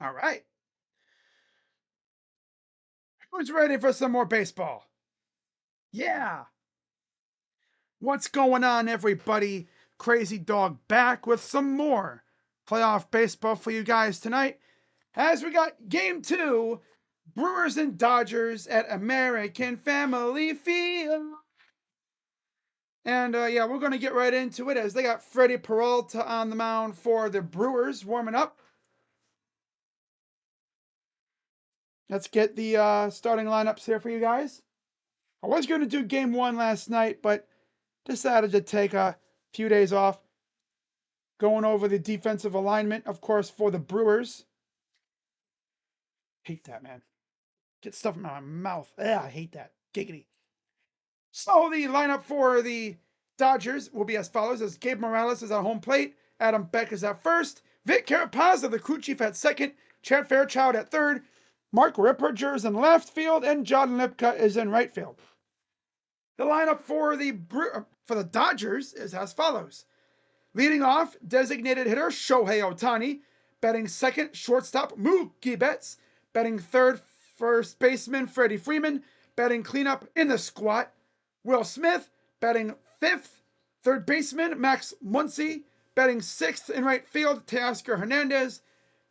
All right. Who's ready for some more baseball? Yeah. What's going on, everybody? Crazy Dog back with some more playoff baseball for you guys tonight. As we got game 2, Brewers and Dodgers at American Family Field. And yeah, we're going to get right into it as they got Freddie Peralta on the mound for the Brewers warming up. Let's get the starting lineups here for you guys. I was going to do game 1 last night, but decided to take a few days off. Going over the defensive alignment, of course, for the Brewers. Hate that, man. Get stuff in my mouth. Ugh, I hate that. Giggity. So the lineup for the Dodgers will be as follows: as Gabe Morales is at home plate, Adam Beck is at first, Vic Carapazza, the crew chief, at second, Chad Fairchild at third, Mark Ripperger is in left field, and John Lipka is in right field. The lineup for the Dodgers is as follows: leading off, designated hitter Shohei Ohtani, batting second, shortstop Mookie Betts, batting third, first baseman Freddie Freeman, batting cleanup in the squat Will Smith, batting fifth, third baseman Max Muncy, batting sixth in right field Teoscar Hernandez,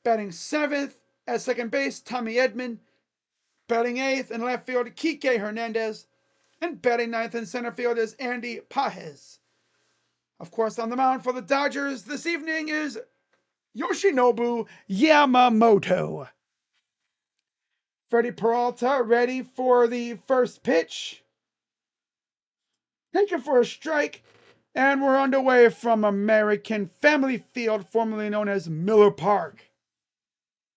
batting seventh at second base Tommy Edman, batting eighth in left field Kike Hernandez, and batting ninth in center field is Andy Pages. Of course, on the mound for the Dodgers this evening is Yoshinobu Yamamoto. Freddie Peralta ready for the first pitch. Taken for a strike. And we're underway from American Family Field, formerly known as Miller Park,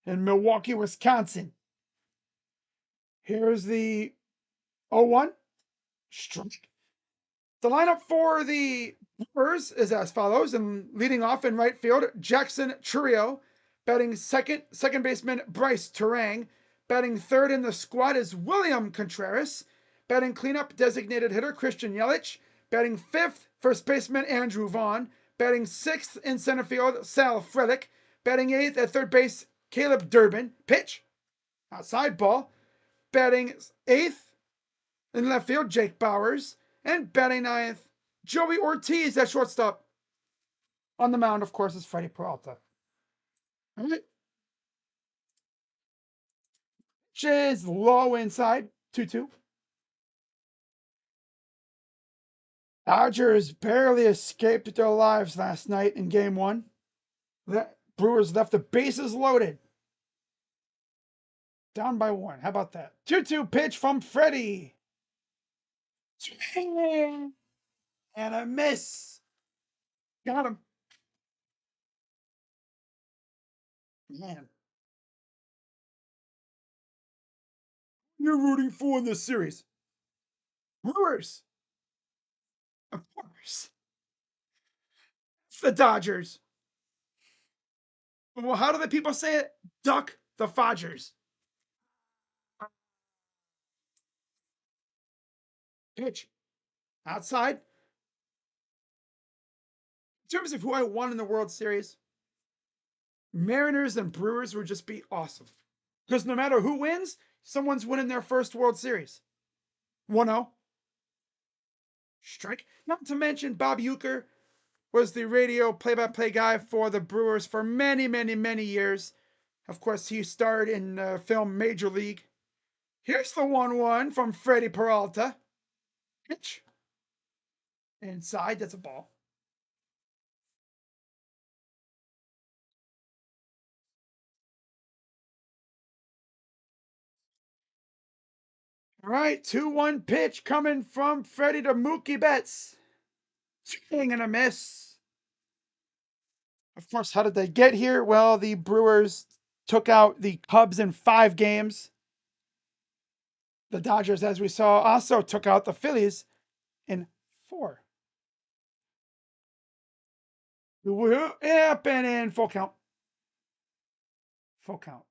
in Milwaukee, Wisconsin. Here's the 0-1 strike. The lineup for the Brewers is as follows, and leading off in right field, Jackson Chourio, batting second baseman Bryce Turang, batting third in the squad is William Contreras, batting cleanup designated hitter Christian Yelich, batting fifth first baseman Andrew Vaughn, batting sixth in center field Sal Frelick, batting eighth at third base Caleb Durbin, pitch, outside ball, batting eighth in left field Jake Bowers, and batting ninth, Joey Ortiz at shortstop. On the mound, of course, is Freddie Peralta. All right. Pitch is low inside, 2-2. Dodgers barely escaped their lives last night in game 1. The Brewers left the bases loaded. Down by 1. How about that? 2-2 pitch from Freddie. And a miss. Got him. Man. You're rooting for in this series? Brewers. Of course. It's the Dodgers. Well, how do the people say it? Duck the Fodgers. Pitch. Outside. In terms of who I won in the World Series, Mariners and Brewers would just be awesome. Because no matter who wins, someone's winning their first World Series. 1-0. Strike. Not to mention Bob Uecker was the radio play-by-play guy for the Brewers for many, many, many years. Of course, he starred in the film Major League. Here's the 1-1 from Freddie Peralta. Pitch. Inside, that's a ball. All right, 2-1 pitch coming from Freddie to Mookie Betts. Swing and a miss. Of course, how did they get here? Well, the Brewers took out the Cubs in 5 games. The Dodgers, as we saw, also took out the Phillies in 4. Yep, and in full count. Full count.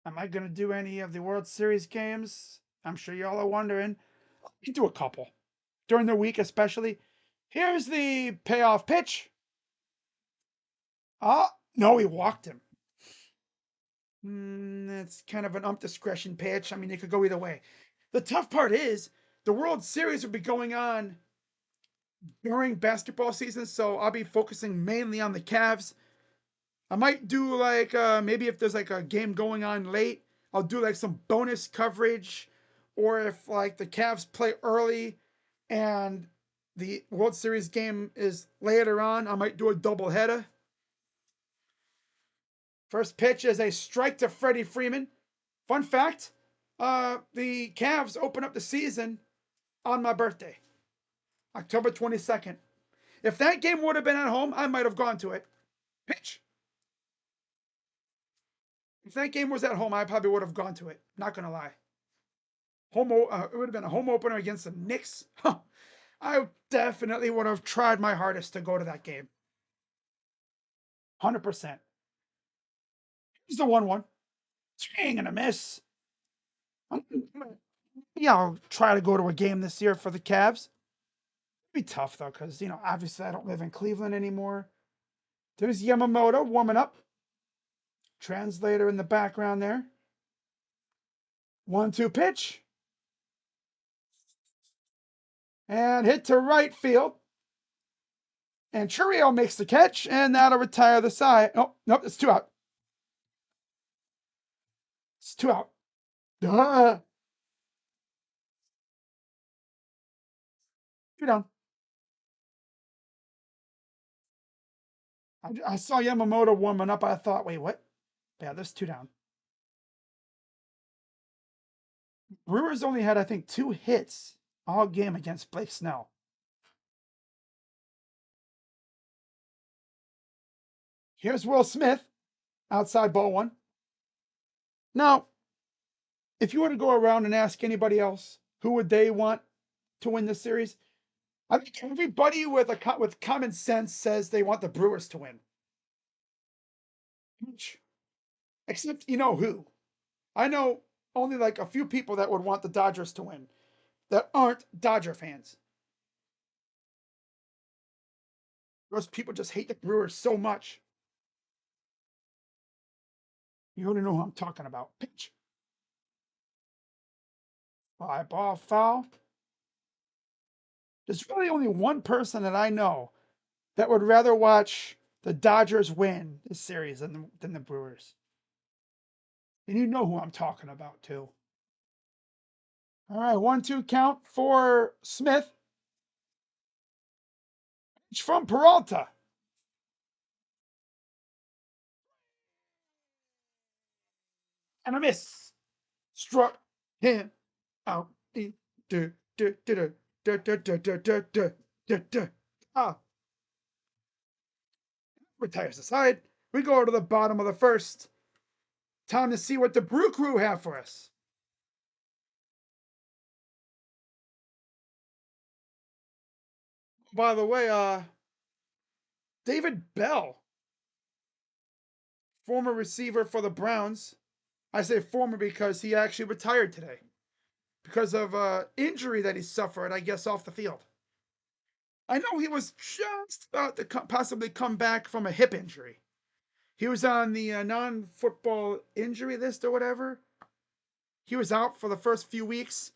Am I going to do any of the World Series games? I'm sure y'all are wondering. You do a couple. During the week, especially. Here's the payoff pitch. No, he walked him. That's kind of an discretion pitch. I mean, it could go either way. The tough part is the World Series will be going on during basketball season, so I'll be focusing mainly on the Cavs. I might do like maybe if there's like a game going on late, I'll do like some bonus coverage, or if like the Cavs play early and the World Series game is later on, I might do a doubleheader. First pitch is a strike to Freddie Freeman. Fun fact: the Cavs open up the season on my birthday, October 22nd. If that game would have been at home, I might have gone to it. Pitch. If that game was at home, I probably would have gone to it. Not gonna lie. It would have been a home opener against the Knicks. Huh. I definitely would have tried my hardest to go to that game. 100%. Here's the 1-1. Swing and a miss. Yeah, I'll try to go to a game this year for the Cavs. It'd be tough though, because obviously I don't live in Cleveland anymore. There's Yamamoto warming up. Translator in the background there. 1-2 pitch. And hit to right field. And Churio makes the catch, and that'll retire the side. Oh, nope, it's 2 out. It's 2 out. Duh. 2 down. I saw Yamamoto warming up. I thought, wait, what? Yeah, there's 2 down. Brewers only had, I think, 2 hits all game against Blake Snell. Here's Will Smith, outside ball 1. Now, if you were to go around and ask anybody else who would they want to win this series, I think everybody with common sense says they want the Brewers to win. Except you know who. I know only like a few people that would want the Dodgers to win that aren't Dodger fans. Those people just hate the Brewers so much. You already know who I'm talking about. Pitch. Fly ball foul. There's really only one person that I know that would rather watch the Dodgers win this series than the Brewers. And you know who I'm talking about too. All right, 1-2 count for Smith. It's from Peralta. And a miss. Struck him out. Ah, retires the side. We go to the bottom of the first. Time to see what the Brew Crew have for us. By the way, David Bell, former receiver for the Browns. I say former because he actually retired today because of injury that he suffered, I guess, off the field. I know he was just about to possibly come back from a hip injury. He was on the non-football injury list or whatever. He was out for the first few weeks.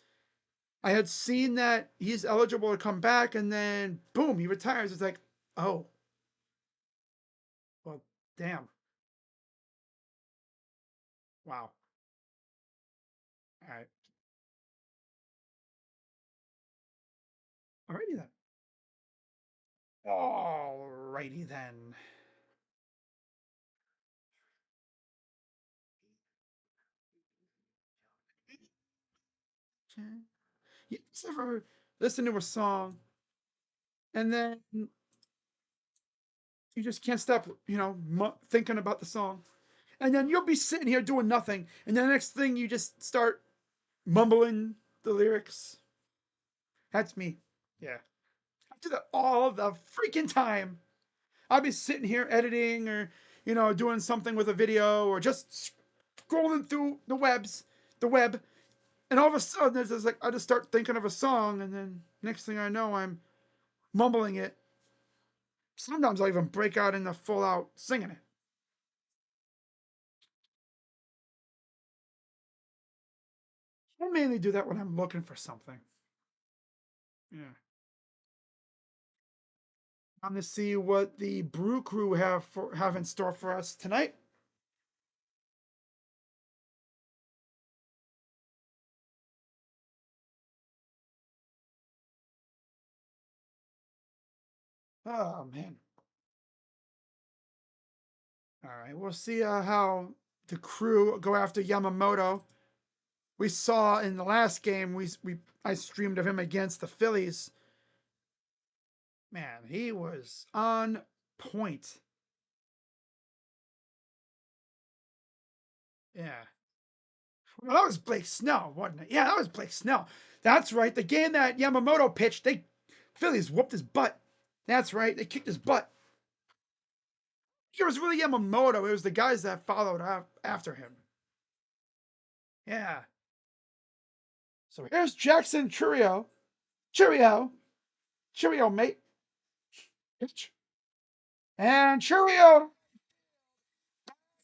I had seen that he's eligible to come back, and then boom, he retires. It's like, oh, well, damn. Wow. All right. Alrighty then. Alrighty then. Okay. You ever listen to a song and then you just can't stop, thinking about the song, and then you'll be sitting here doing nothing, and then the next thing you just start mumbling the lyrics. That's me. Yeah, I do that all the freaking time. I'll be sitting here editing or doing something with a video or just scrolling through the web, and all of a sudden there's this, like, I just start thinking of a song, and then next thing I know I'm mumbling it. Sometimes I'll even break out into full out singing it. I mainly do that when I'm looking for something. Yeah. I'm to see what the brew crew have in store for us tonight. Oh man. All right, we'll see how the crew go after Yamamoto. We saw in the last game I streamed of him against the Phillies. Man, he was on point. Yeah. Well, that was Blake Snell, wasn't it? Yeah, that was Blake Snell. That's right. The game that Yamamoto pitched, they Phillies whooped his butt. That's right. They kicked his butt. It was really Yamamoto. It was the guys that followed after him. Yeah. So here's Jackson Churio. Cheerio. Cheerio, mate. And Churio.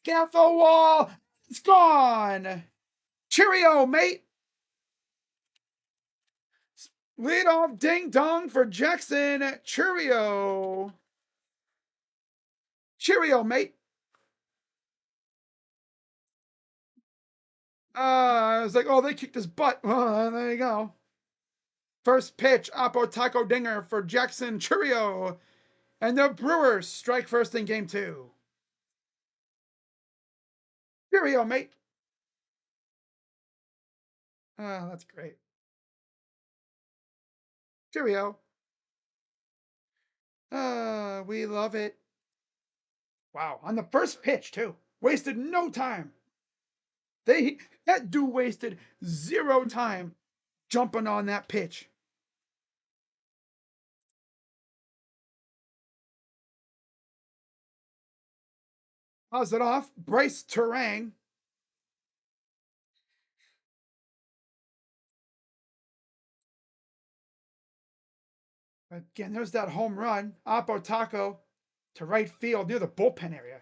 Get off the wall. It's gone. Cheerio, mate. Lead off ding dong for Jackson. Cheerio. Cheerio, mate. I was like, oh, they kicked his butt. There you go. First pitch, Oppo Taco Dinger for Jackson Churio. And the Brewers strike first in game 2. Cheerio, mate. That's great. Cheerio. We love it. Wow, on the first pitch too. Wasted no time. That dude wasted 0 time jumping on that pitch. How's it off? Bryce Terang. Again, there's that home run. Oppo Taco to right field near the bullpen area.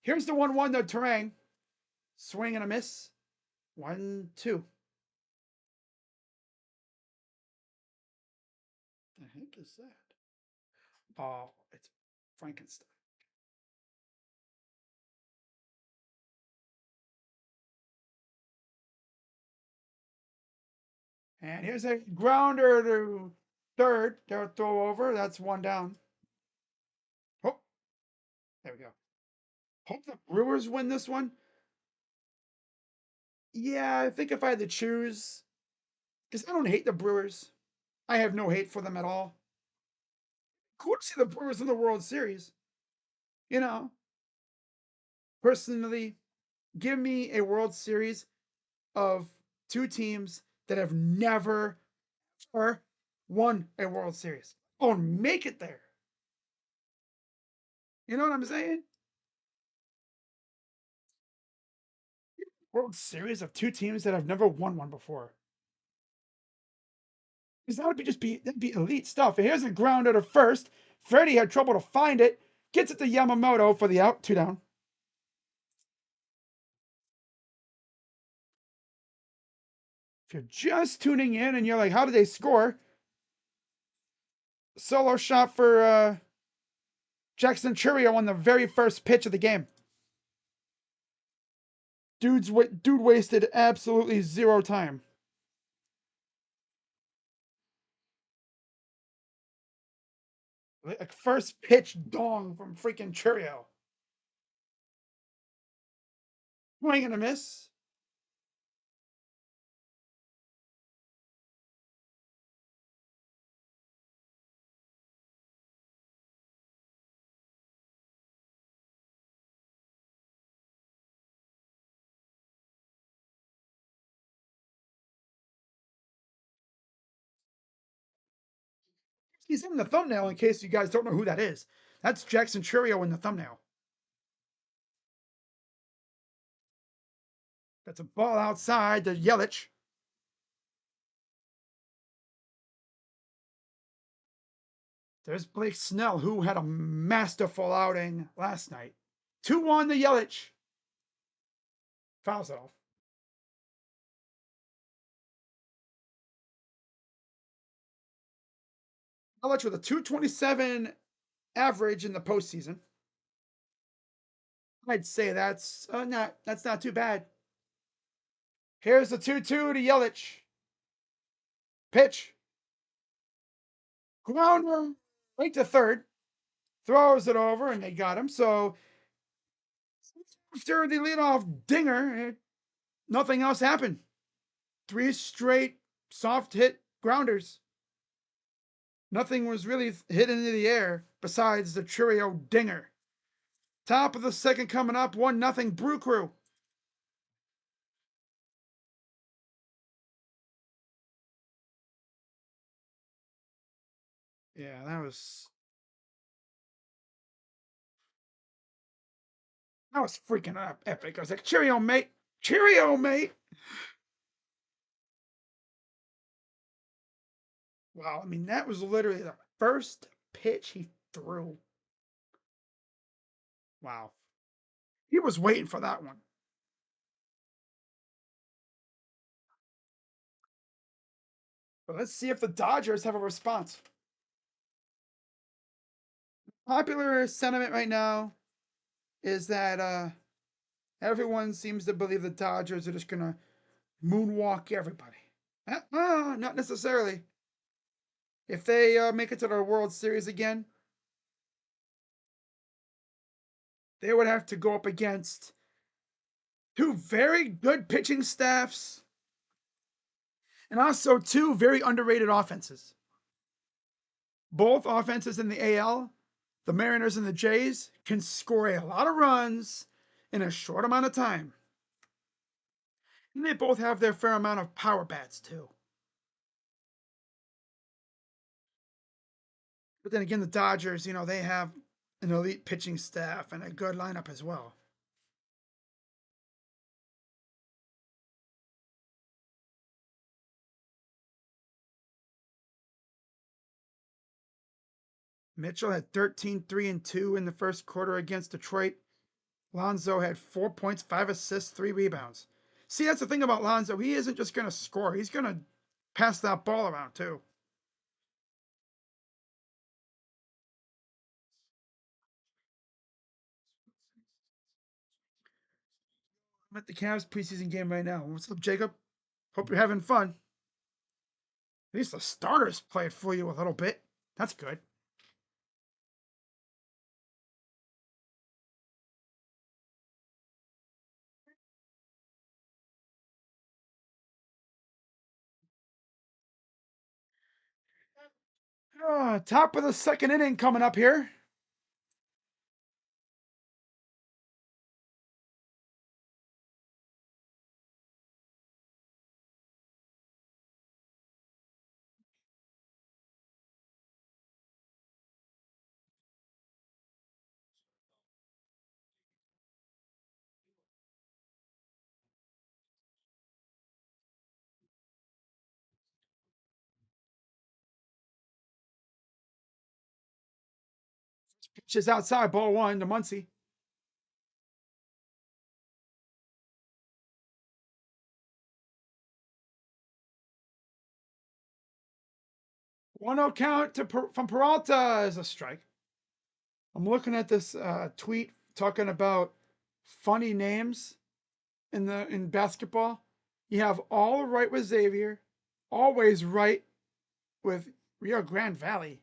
Here's the 1-1 to Terang. Swing and a miss. 1-2. The heck is that? Oh, it's Frankenstein. And here's a grounder to third. They'll throw over. That's 1 down. Oh, there we go. Hope the Brewers win this one. Yeah, I think if I had to choose, because I don't hate the Brewers. I have no hate for them at all. Cool to see the Brewers in the World Series. You know, personally, give me a World Series of 2 teams that have never or won a World Series. Oh, make it there. You know what I'm saying? World Series of 2 teams that have never won one before. Because that would that'd be elite stuff. And here's a grounder to first. Freddie had trouble to find it. Gets it to Yamamoto for the out, 2 down. If you're just tuning in and you're like, how did they score? Solo shot for Jackson Churio on the very first pitch of the game. Dude wasted absolutely 0 time. Like first pitch dong from freaking Churio. Swing and a miss. He's in the thumbnail in case you guys don't know who that is. That's Jackson Churio in the thumbnail. That's a ball outside to Yelich. There's Blake Snell, who had a masterful outing last night. 2-1 to Yelich. Fouls it off. Yelich with a 227 average in the postseason. I'd say that's not too bad. Here's the 2-2 to Yelich. Pitch. Grounder right to third. Throws it over, and they got him. So after the leadoff dinger, nothing else happened. 3 straight soft hit grounders. Nothing was really hit into the air besides the trio dinger. Top of the second coming up, 1-0 Brew Crew. Yeah, that was freaking epic. I was like, cheerio, mate. Cheerio, mate. Wow, I mean, that was literally the first pitch he threw. Wow. He was waiting for that one. But let's see if the Dodgers have a response. Popular sentiment right now is that everyone seems to believe the Dodgers are just going to moonwalk everybody. Not necessarily. If they make it to the World Series again, they would have to go up against 2 very good pitching staffs and also 2 very underrated offenses. Both offenses in the AL, the Mariners and the Jays, can score a lot of runs in a short amount of time. And they both have their fair amount of power bats, too. But then again, the Dodgers, they have an elite pitching staff and a good lineup as well. Mitchell had 13, 3, and 2 in the first quarter against Detroit. Lonzo had 4 points, 5 assists, 3 rebounds. See, that's the thing about Lonzo. He isn't just going to score, he's going to pass that ball around, too. I'm at the Cavs preseason game right now. What's up, Jacob? Hope you're having fun. At least the starters played for you a little bit. That's good. Top of the second inning coming up here. Pitch is outside, ball 1 to Muncy. 1-0 count from Peralta is a strike. I'm looking at this tweet talking about funny names in basketball. You have all right with Xavier, always right with Rio Grande Valley.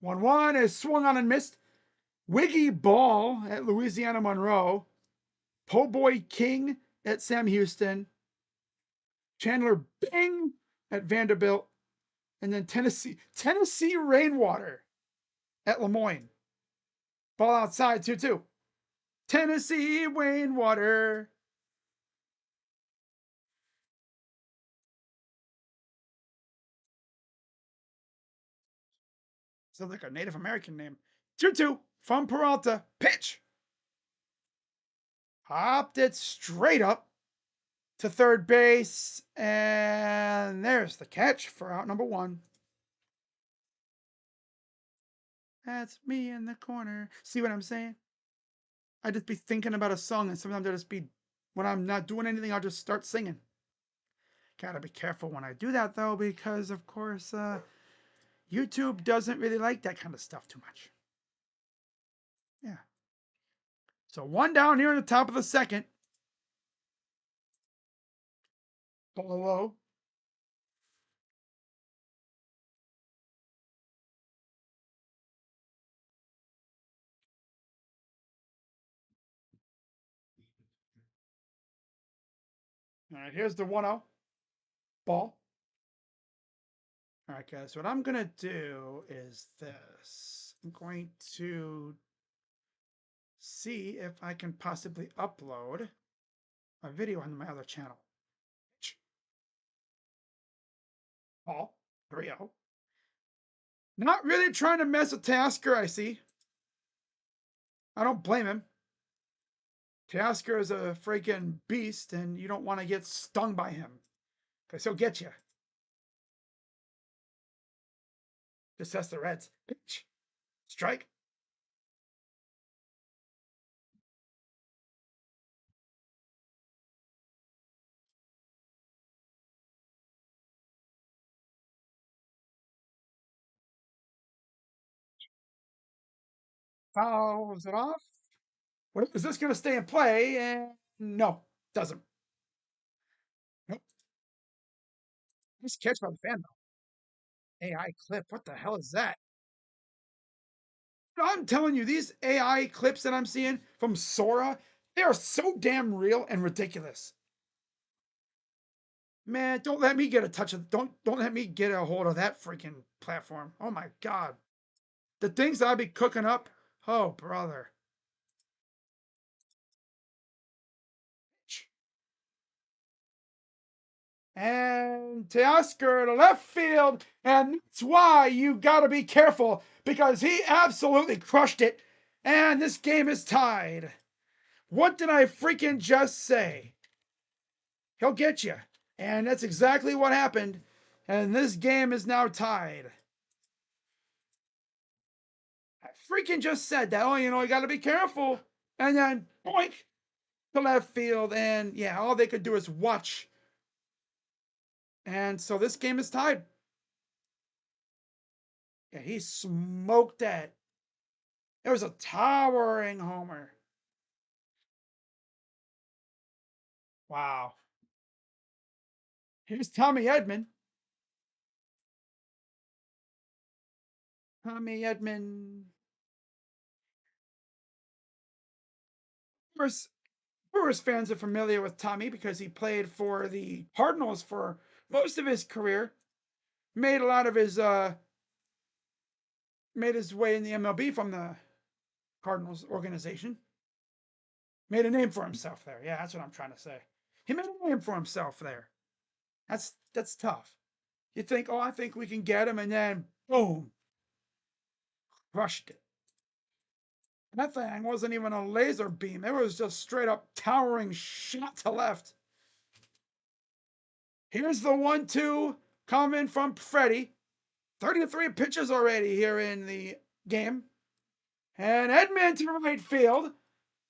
1-1 is swung on and missed. Wiggy Ball at Louisiana Monroe. Po' Boy King at Sam Houston. Chandler Bing at Vanderbilt. And then Tennessee Rainwater at Lemoyne. Ball outside 2-2. Tennessee Rainwater. Sounds like a Native American name. 2-2 from Peralta. Pitch. Hopped it straight up to third base. And there's the catch for out number 1. That's me in the corner. See what I'm saying? I just be thinking about a song, and sometimes I just be, when I'm not doing anything, I'll just start singing. Gotta be careful when I do that though, because of course, YouTube doesn't really like that kind of stuff too much. Yeah. So one down here in the top of the second. Ball low. All right, here's the 1-0 ball. All right, guys, what I'm going to do is this. I'm going to see if I can possibly upload a video on my other channel. Ball, 3-0. Not really trying to mess with Tasker, I see. I don't blame him. Tasker is a freaking beast, and you don't want to get stung by him, because he'll get you. Just that's the Reds. Pitch. Strike. Fouls it off. What, is this going to stay in play? And no, doesn't. Nope. Nice catch by the fan, though. AI clip. What the hell is that? I'm telling you, these AI clips that I'm seeing from Sora, they are so damn real and ridiculous. Man, don't let me get a touch of don't let me get a hold of that freaking platform. Oh my god. The things that I be cooking up. Oh brother. And Teoscar to left field, and that's why you gotta be careful, because he absolutely crushed it, and this game is tied. What did I freaking just say? He'll get you. And that's exactly what happened. And this game is now tied. I freaking just said that. Oh, you gotta be careful. And then boink to left field. And yeah, all they could do is watch. And so this game is tied. Yeah, he smoked that. It was a towering homer. Wow. Here's Tommy Edman. Tommy Edman. Brewers fans are familiar with Tommy because he played for the Cardinals for most of his career. Made a lot of his made his way in the MLB from the Cardinals organization. Made a name for himself there. Yeah, that's what I'm trying to say. He made a name for himself there. That's tough. You think, oh, I think we can get him, and then boom, crushed it. And that thing wasn't even a laser beam. It was just straight up towering shot to left. Here's the 1-2 coming from Freddie. 33 pitches already here in the game. And Edman to right field.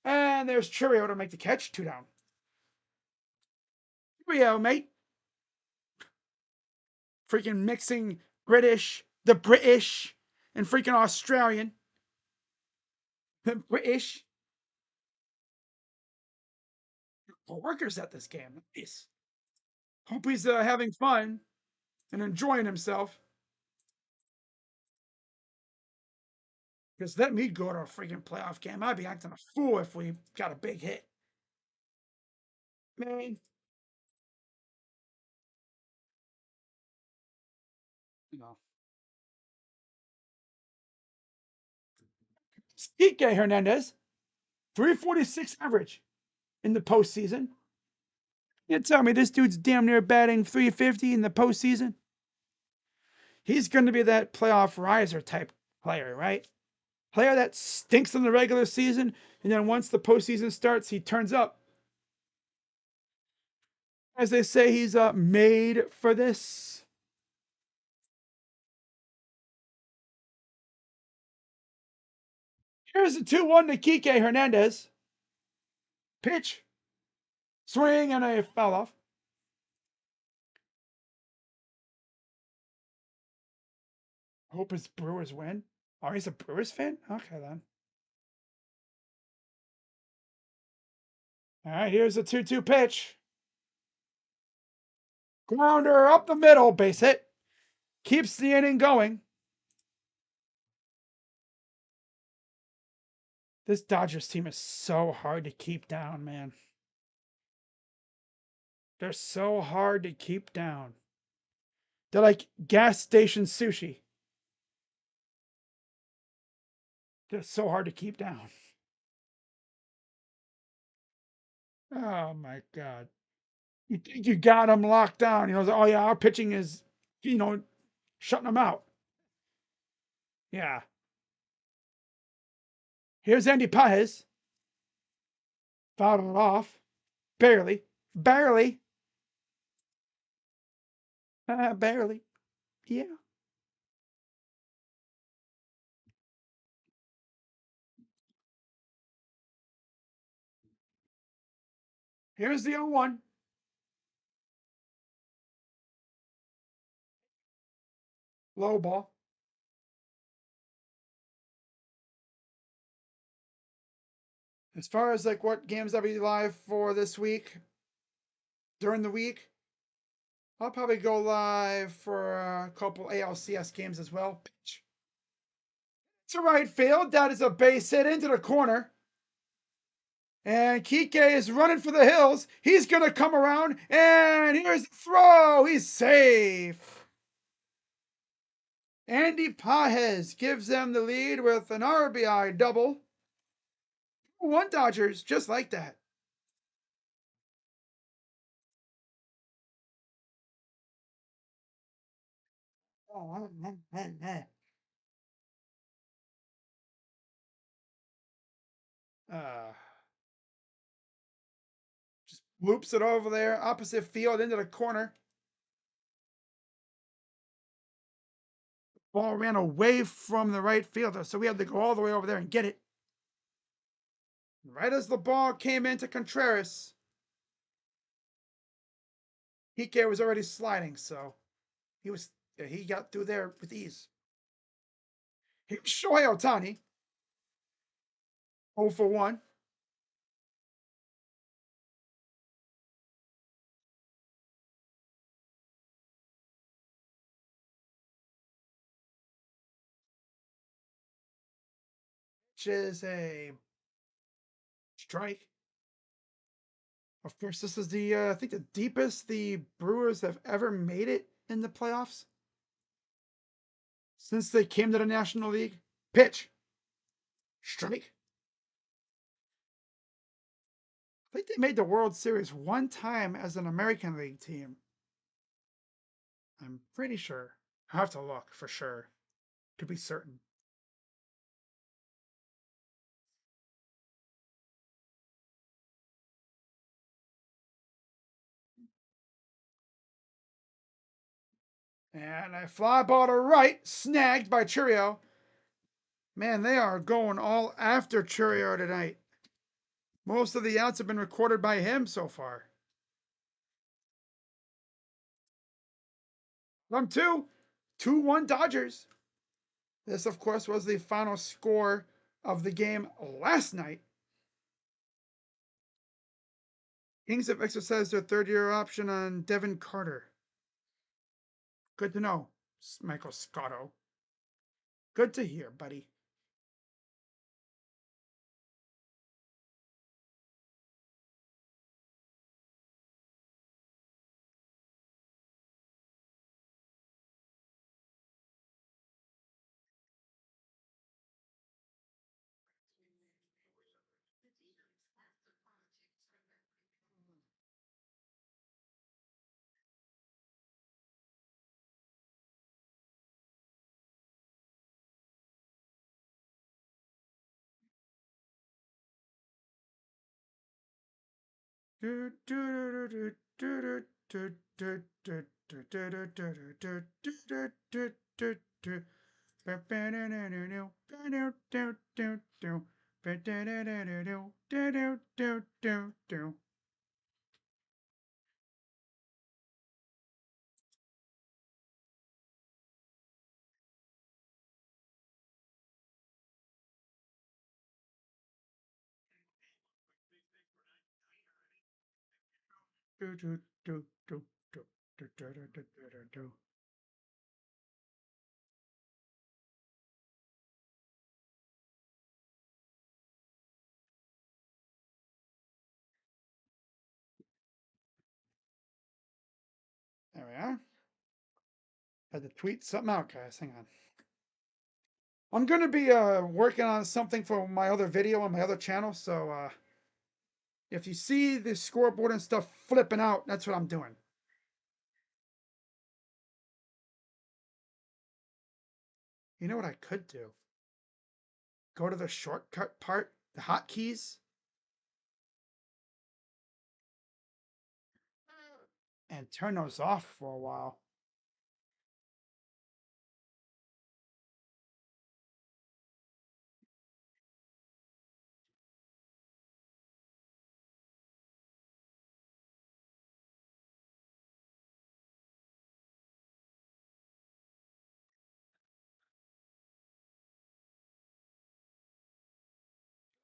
And there's Churio to make the catch. 2 down. Churio, mate. Freaking mixing the British, and freaking Australian. The British. Workers at this game. Nice. Hope he's having fun and enjoying himself. Because let me go to a freaking playoff game. I'd be acting a fool if we got a big hit. Man. You know. Kike Hernandez. 346 average in the postseason. You tell me this dude's damn near batting 350 in the postseason? He's going to be that playoff riser type player, right? Player that stinks in the regular season, and then once the postseason starts, he turns up. As they say, he's made for this. Here's a 2-1 to Kike Hernandez. Pitch. Swing and a foul off. Hope his Brewers win. Oh, he's a Brewers fan? Okay, then. All right, here's a 2-2 pitch. Grounder up the middle, base hit. Keeps the inning going. This Dodgers team is so hard to keep down, man. They're so hard to keep down. They're like gas station sushi. They're so hard to keep down. Oh my God. You think you got them locked down. Oh yeah, our pitching is, shutting them out. Yeah. Here's Andy Paez. Fouled it off. Barely. Barely. Barely. Yeah. Here's the 0-1. Low ball. As far as like what games I'll be live for this week, during the week, I'll probably go live for a couple ALCS games as well. Pitch. To right field. That is a base hit into the corner. And Kike is running for the hills. He's going to come around. And here's the throw. He's safe. Andy Paez gives them the lead with an RBI double. 1 Dodgers, just like that. Uh, just loops it over there, opposite field into the corner. Ball ran away from the right fielder, so we had to go all the way over there and get it. Right as the ball came into Contreras, Hike was already sliding, so he got through there with ease. Here's Shohei Ohtani, 0 for 1. Which is a strike. Of course, this is the I think the deepest the Brewers have ever made it in the playoffs since they came to the National League. Pitch. Strike. I think they made the World Series 1 time as an American League team. I'm pretty sure. I have to look for sure to be certain. And a fly ball to right, snagged by Churio. Man, they are going all after Churio tonight. Most of the outs have been recorded by him so far. From 2-1 Dodgers. This, of course, was the final score of the game last night. Kings have exercised their 3rd-year option on Devin Carter. Good to know, Michael Scotto. Good to hear, buddy. There we are. Had to tweet something out, guys. Hang on. I'm going to be working on something for my other video on my other channel. So if you see the scoreboard and stuff flipping out, that's what I'm doing. You know what I could do? Go to the shortcut part, the hotkeys, and turn those off for a while.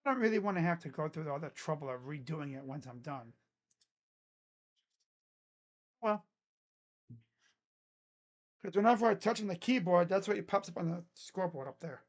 I don't really want to have to go through all the trouble of redoing it once I'm done. Well, because whenever I touch on the keyboard, that's what pops up on the scoreboard up there.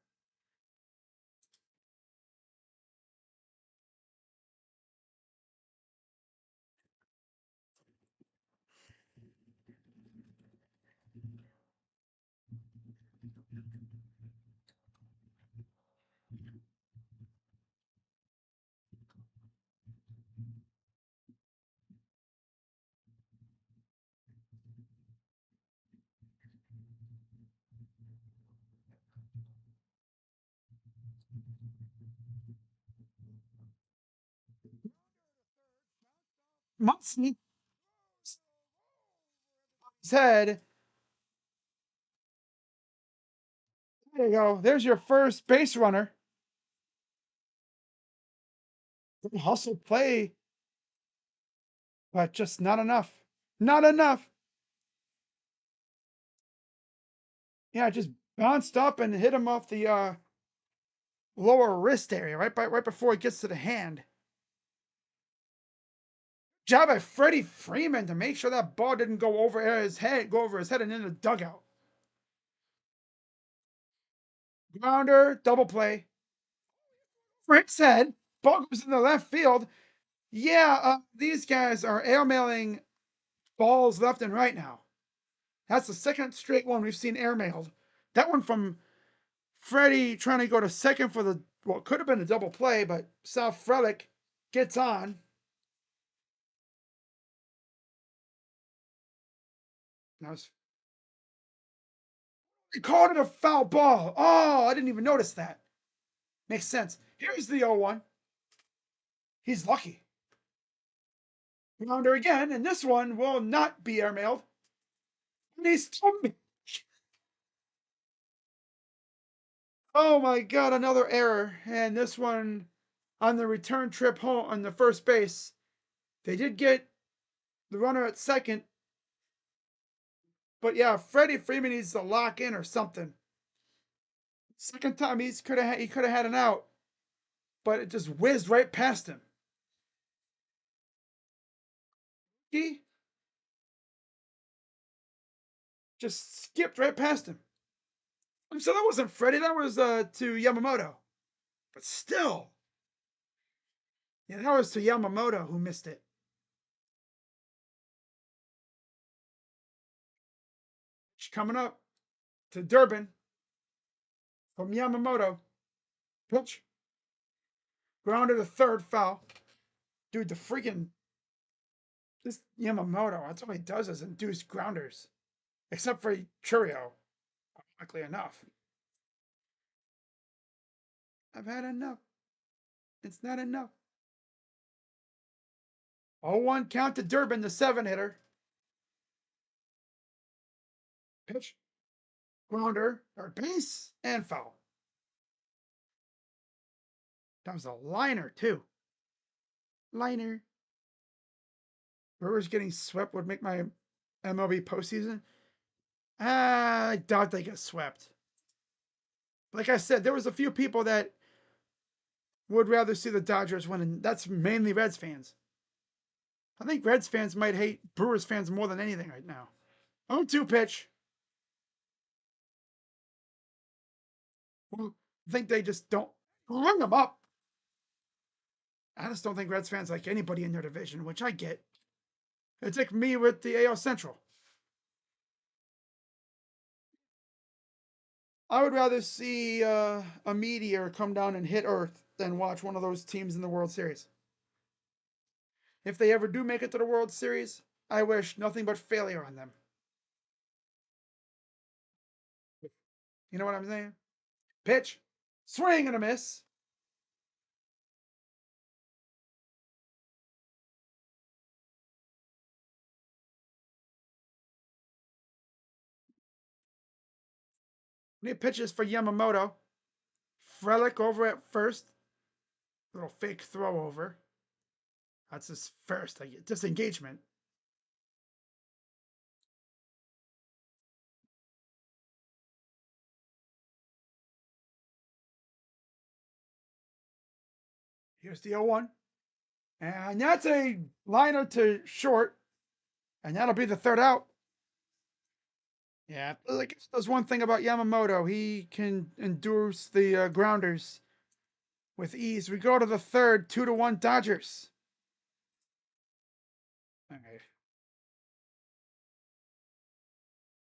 Muncie said, there you go. There's your first base runner. Hustle play, but just not enough. Not enough. Yeah, just bounced up and hit him off the lower wrist area, right before it gets to the hand. Job by Freddie Freeman to make sure that ball didn't go over his head and in the dugout. Grounder, double play. Frank said, ball goes in the left field. Yeah, these guys are airmailing balls left and right now. That's the second straight one we've seen airmailed. That one from Freddie trying to go to second for the, well, it could have been a double play, but Sal Frelick gets on. Now he called it a foul ball. Oh, I didn't even notice that. Makes sense. Here's the 0-1. He's lucky. Grounder again, and this one will not be airmailed. And he's oh my god, another error. And this one on the return trip home on the first base. They did get the runner at second. But yeah, Freddie Freeman needs to lock in or something. Second time he could have had an out, but it just whizzed right past him. He just skipped right past him. So that wasn't Freddie, that was to Yamamoto. But still, yeah, that was to Yamamoto who missed it. Coming up to Durbin from Yamamoto. Pitch. Grounded to third, foul. Dude, the freaking, this Yamamoto, that's all he does is induce grounders. Except for Churio, ironically enough. I've had enough. It's not enough. 0-1 count to Durbin, the 7-hitter. Pitch. Grounder, or base, and foul. That was a liner, too. Liner. Brewers getting swept would make my MLB postseason. I doubt they get swept. Like I said, there was a few people that would rather see the Dodgers win, and that's mainly Reds fans. I think Reds fans might hate Brewers fans more than anything right now. 0-2 pitch. Well, I think they just don't ring them up. I just don't think Reds fans like anybody in their division, which I get. It's like me with the AL Central. I would rather see a meteor come down and hit Earth than watch one of those teams in the World Series. If they ever do make it to the World Series, I wish nothing but failure on them. You know what I'm saying? Pitch, swing and a miss. He pitches for Yamamoto. Frelick over at first. Little fake throw over. That's his first disengagement. Here's the 0-1. And that's a liner to short. And that'll be the third out. Yeah, like there's one thing about Yamamoto. He can endure the grounders with ease. We go to the third, 2-1 Dodgers. All right.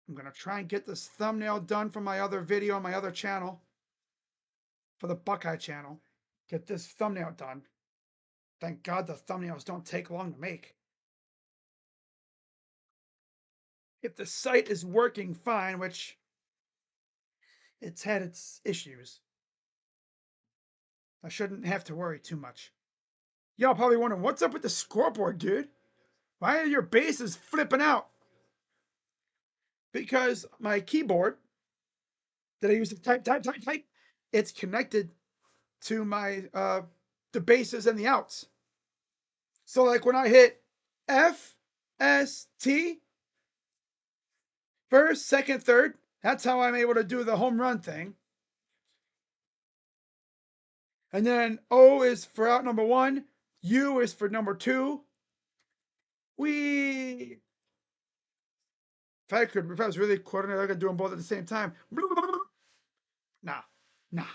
I'm going to try and get this thumbnail done for my other video on my other channel, for the Buckeye channel. Get this thumbnail done. Thank God the thumbnails don't take long to make. If the site is working fine, which it's had its issues, I shouldn't have to worry too much. Y'all probably wondering, what's up with the scoreboard, dude? Why are your bases flipping out? Because my keyboard that I use to type, it's connected to my the bases and the outs. So like when I hit F S T first, second, third, that's how I'm able to do the home run thing. And then O is for out number 1, U is for number 2. If I was really coordinated, I could do them both at the same time. Nah. I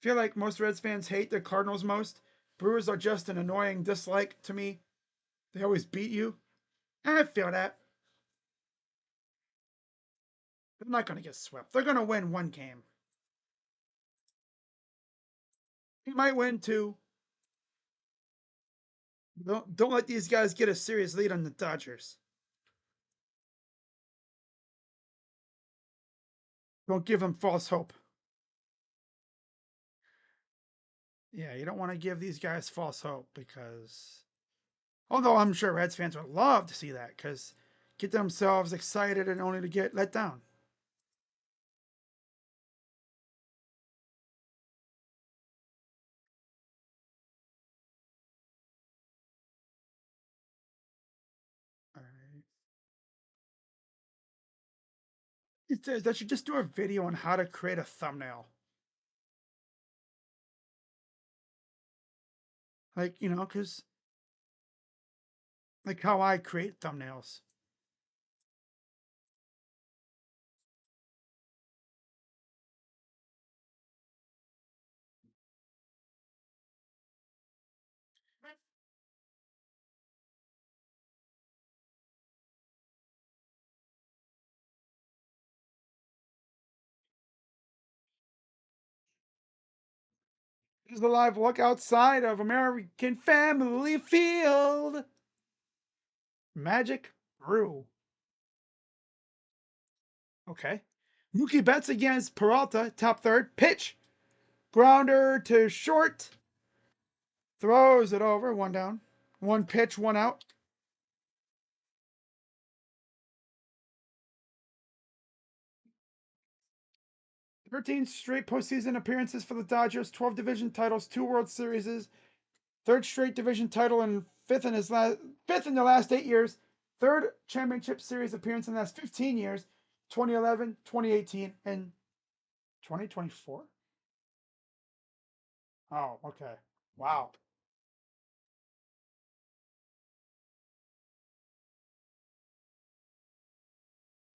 feel like most Reds fans hate the Cardinals most. Brewers are just an annoying dislike to me. They always beat you. I feel that. They're not going to get swept. They're going to win one game. He might win two. Don't let these guys get a serious lead on the Dodgers. Don't give them false hope. Yeah, you don't want to give these guys false hope because, although I'm sure Reds fans would love to see that because get themselves excited and only to get let down. All right. It says that you just do a video on how to create a thumbnail. Like, because like how I create thumbnails. This is the live look outside of American Family Field. Magic Brew. Okay. Mookie Betts against Peralta, top third. Pitch. Grounder to short. Throws it over. One down. One pitch, one out. 13 straight postseason appearances for the Dodgers, 12 division titles, 2 World Series, third straight division title, and fifth in the last 8 years. Third championship series appearance in the last 15 years, 2011, 2018, and 2024. Oh, okay. Wow.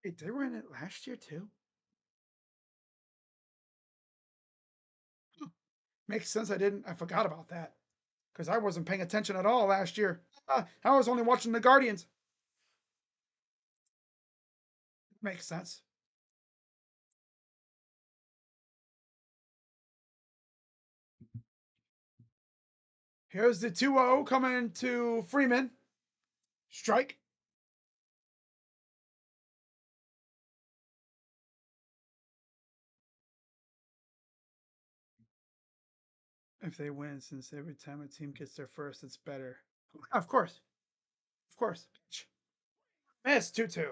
Wait, they were in it last year too? Huh. Makes sense. I forgot about that because I wasn't paying attention at all last year. I was only watching the Guardians. Makes sense. Here's the 2-0 coming to Freeman. Strike. If they win, since every time a team gets their first, it's better. Of course. Of course. Miss 2-2.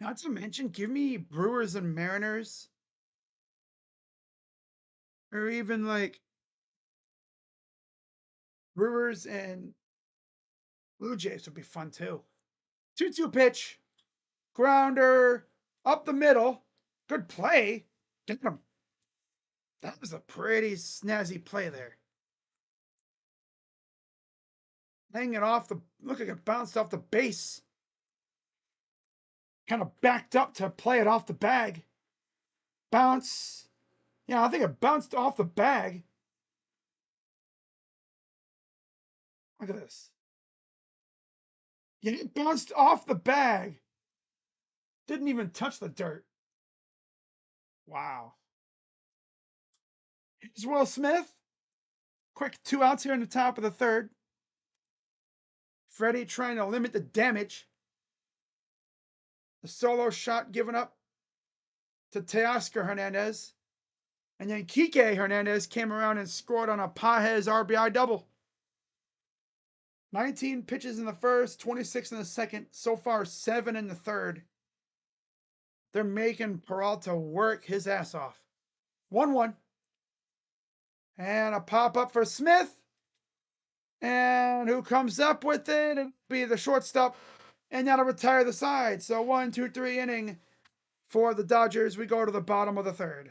Not to mention, give me Brewers and Mariners. Or even like Brewers and Blue Jays would be fun too. 2-2 pitch. Grounder. Up the middle. Good play. Get him. That was a pretty snazzy play there. Hanging off the, look like it bounced off the base. Kind of backed up to play it off the bag. Bounce. Yeah, I think it bounced off the bag. Look at this. Yeah, it bounced off the bag. Didn't even touch the dirt. Wow. Here's Will Smith. Quick 2 outs here in the top of the third. Freddie trying to limit the damage. The solo shot given up to Teoscar Hernandez. And then Kike Hernandez came around and scored on a Pajes RBI double. 19 pitches in the first, 26 in the second. So far, 7 in the third. They're making Peralta work his ass off. 1-1. And a pop up for Smith. And who comes up with it? It'll be the shortstop. And that'll retire the side. So 1, 2, 3 inning for the Dodgers. We go to the bottom of the third.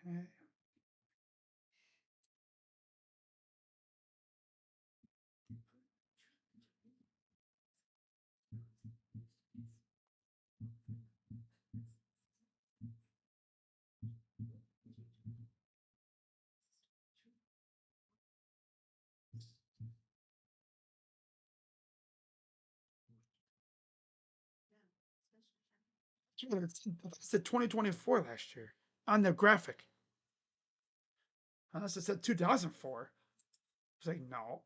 Okay. That's the 2024 last year on the graphic. Unless it said 2004. It's like, no.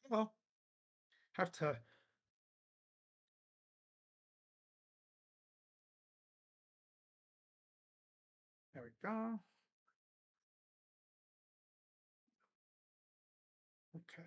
Well, have to. There we go. Okay.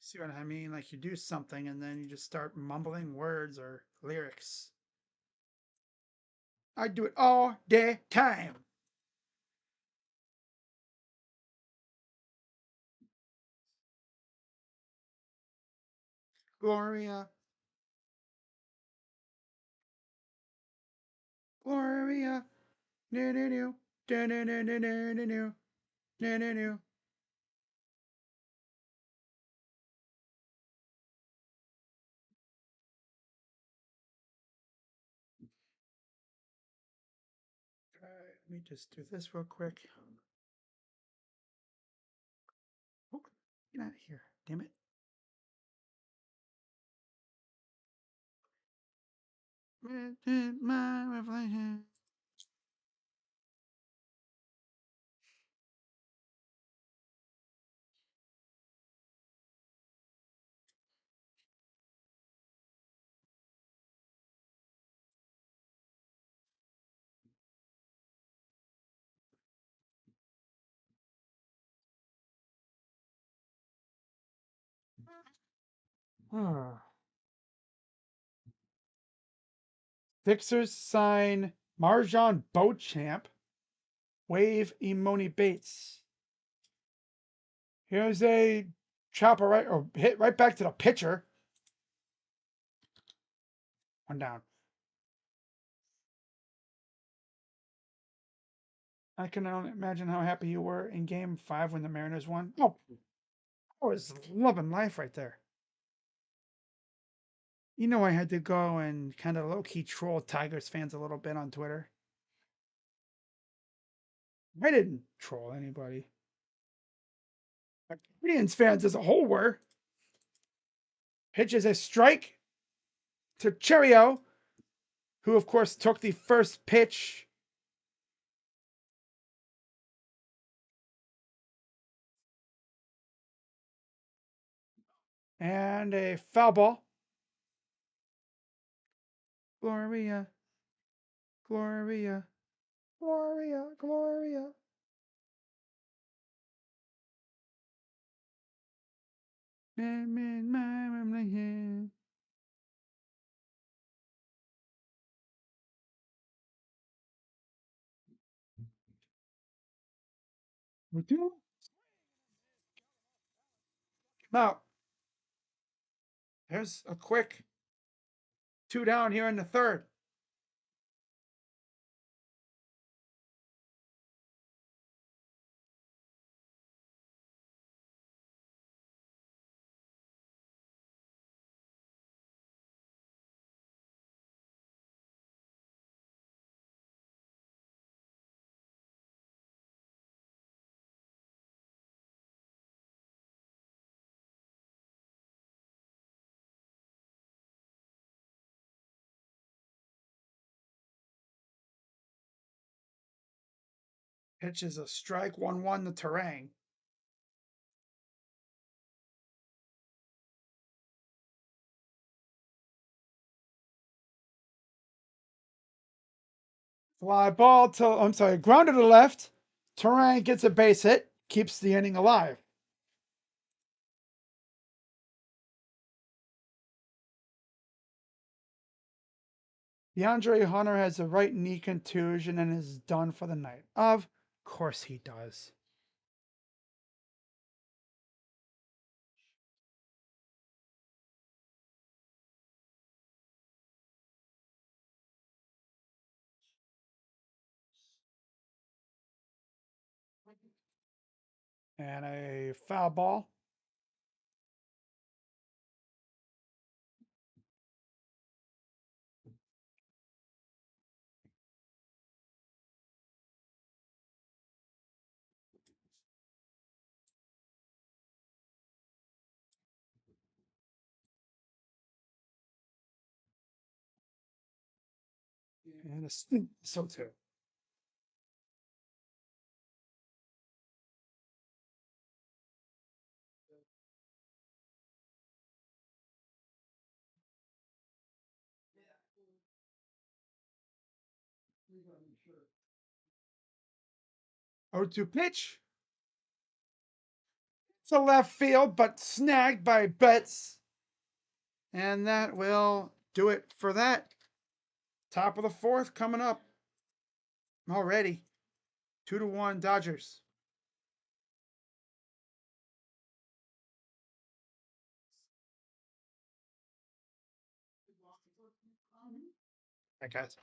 See what I mean? Like you do something and then you just start mumbling words or lyrics. I do it all day time. Gloria, Gloria, do do do Let me just do this real quick. Oh, get out of here. Damn it. My reflection. Fixers sign Marjan Beauchamp, wave Imoni Bates. Here's a chopper right or hit right back to the pitcher. One down. I can only imagine how happy you were in Game 5 when the Mariners won. Oh, I was loving life right there. You know, I had to go and kind of low key troll Tigers fans a little bit on Twitter. I didn't troll anybody. Indians fans as a whole were. Pitches a strike to Cherio, who of course took the first pitch. And a foul ball. Gloria, Gloria, Gloria, Gloria. Now, there's a quick 2 down here in the third. Pitches a strike, 1-1 the Terang. Fly ball to, I'm sorry, grounded to left. Terang gets a base hit, keeps the inning alive. DeAndre Hunter has a right knee contusion and is done for the night. Of course he does. And a foul ball. And a so too. Oh, to pitch. It's a left field, but snagged by Betts. And that will do it for that. Top of the fourth coming up already. 2-1 Dodgers. I guess.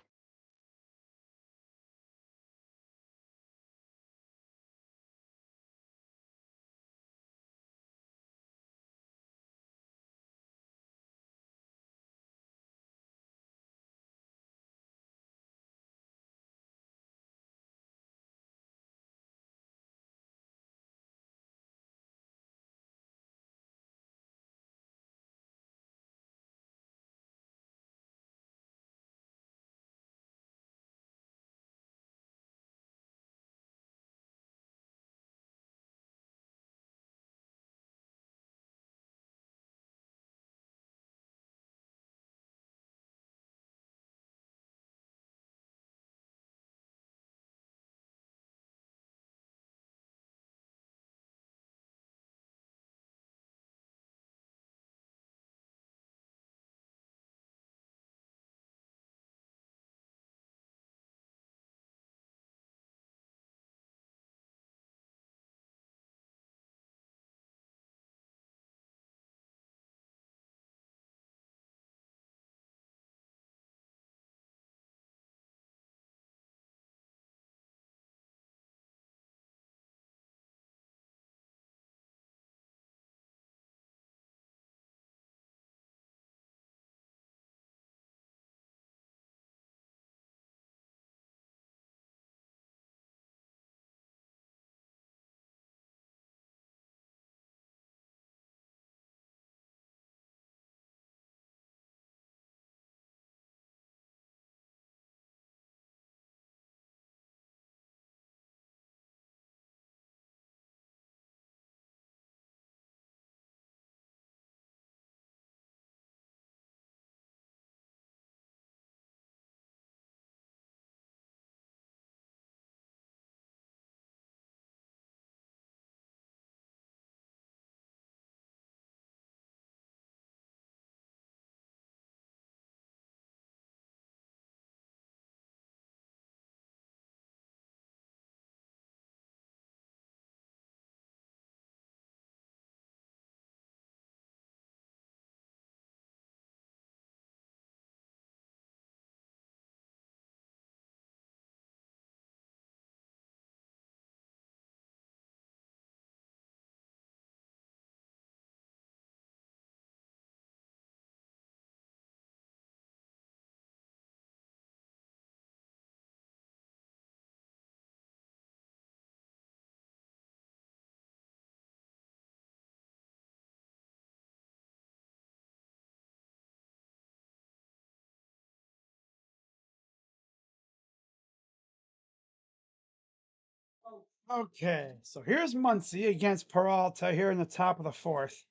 Okay, so here's Muncie against Peralta here in the top of the fourth.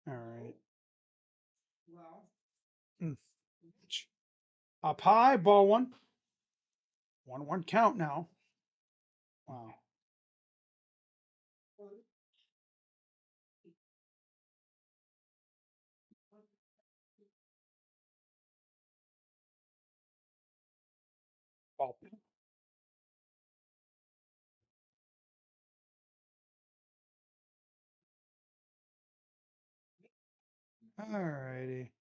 All right. Mm. Up high, ball one. 1-1 count now. Wow. Ball. All righty.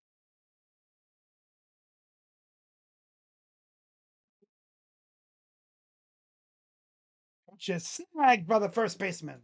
Just snagged by the first baseman.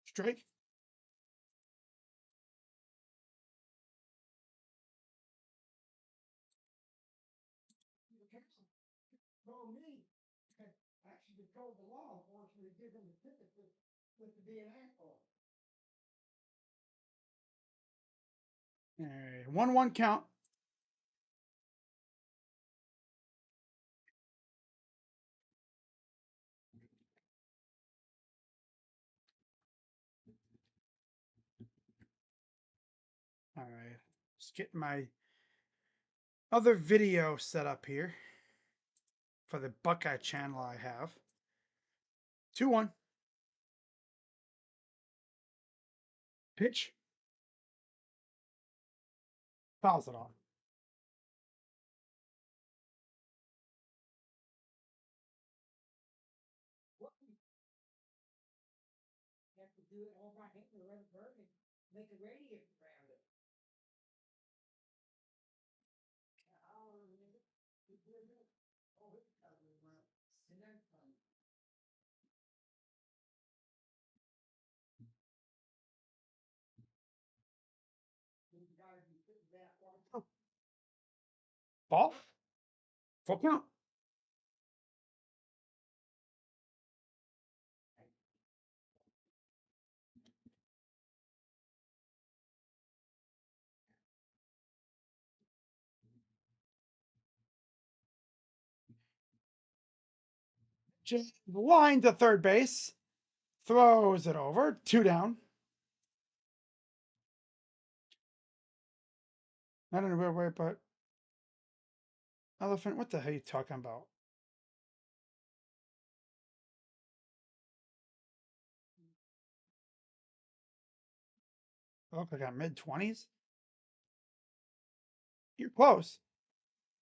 Strike. All right. 1-1 count. All right. Just getting my other video set up here for the Buckeye channel I have. 2-1. Pitch. Fouls it off. Ball. Full count. Just line to third base. Throws it over. 2 down. Not in a weird way, but elephant. What the hell are you talking about? I look like I'm mid-20s. You're close.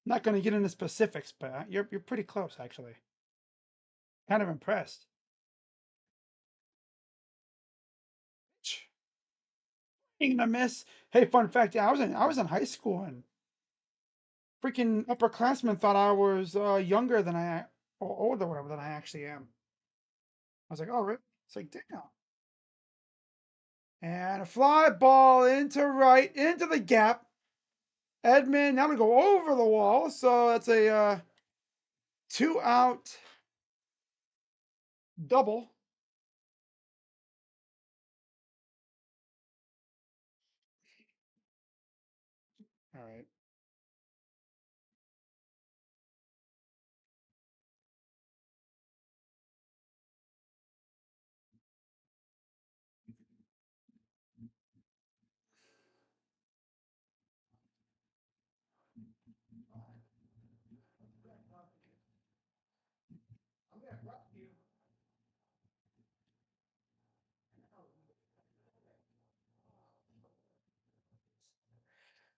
Not going to get into specifics, but you're pretty close actually. Kind of impressed. Ain't gonna miss. Hey, fun fact, yeah, I was in high school and freaking upperclassmen thought I was younger than or older whatever than I actually am. I was like, oh, really? It's like, damn. And a fly ball into right into the gap. Edmund, now to go over the wall. So that's a 2-out double. All right.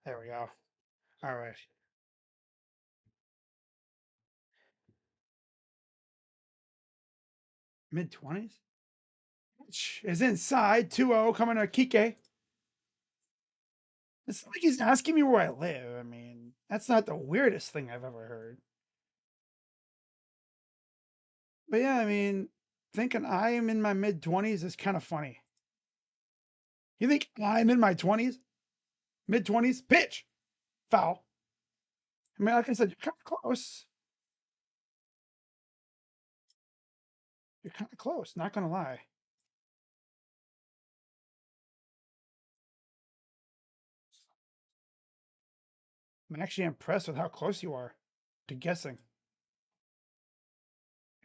There we go. All right. Mid-20s. Is inside. 2-0 coming to Kike. It's like he's asking me where I live. I mean, that's not the weirdest thing I've ever heard. But yeah, I mean, thinking I am in my mid 20s is kind of funny. You think I'm in my 20s? Mid 20s? Pitch! Foul. I mean, like I said, you're kind of close. You're kind of close, not going to lie. I'm actually impressed with how close you are to guessing.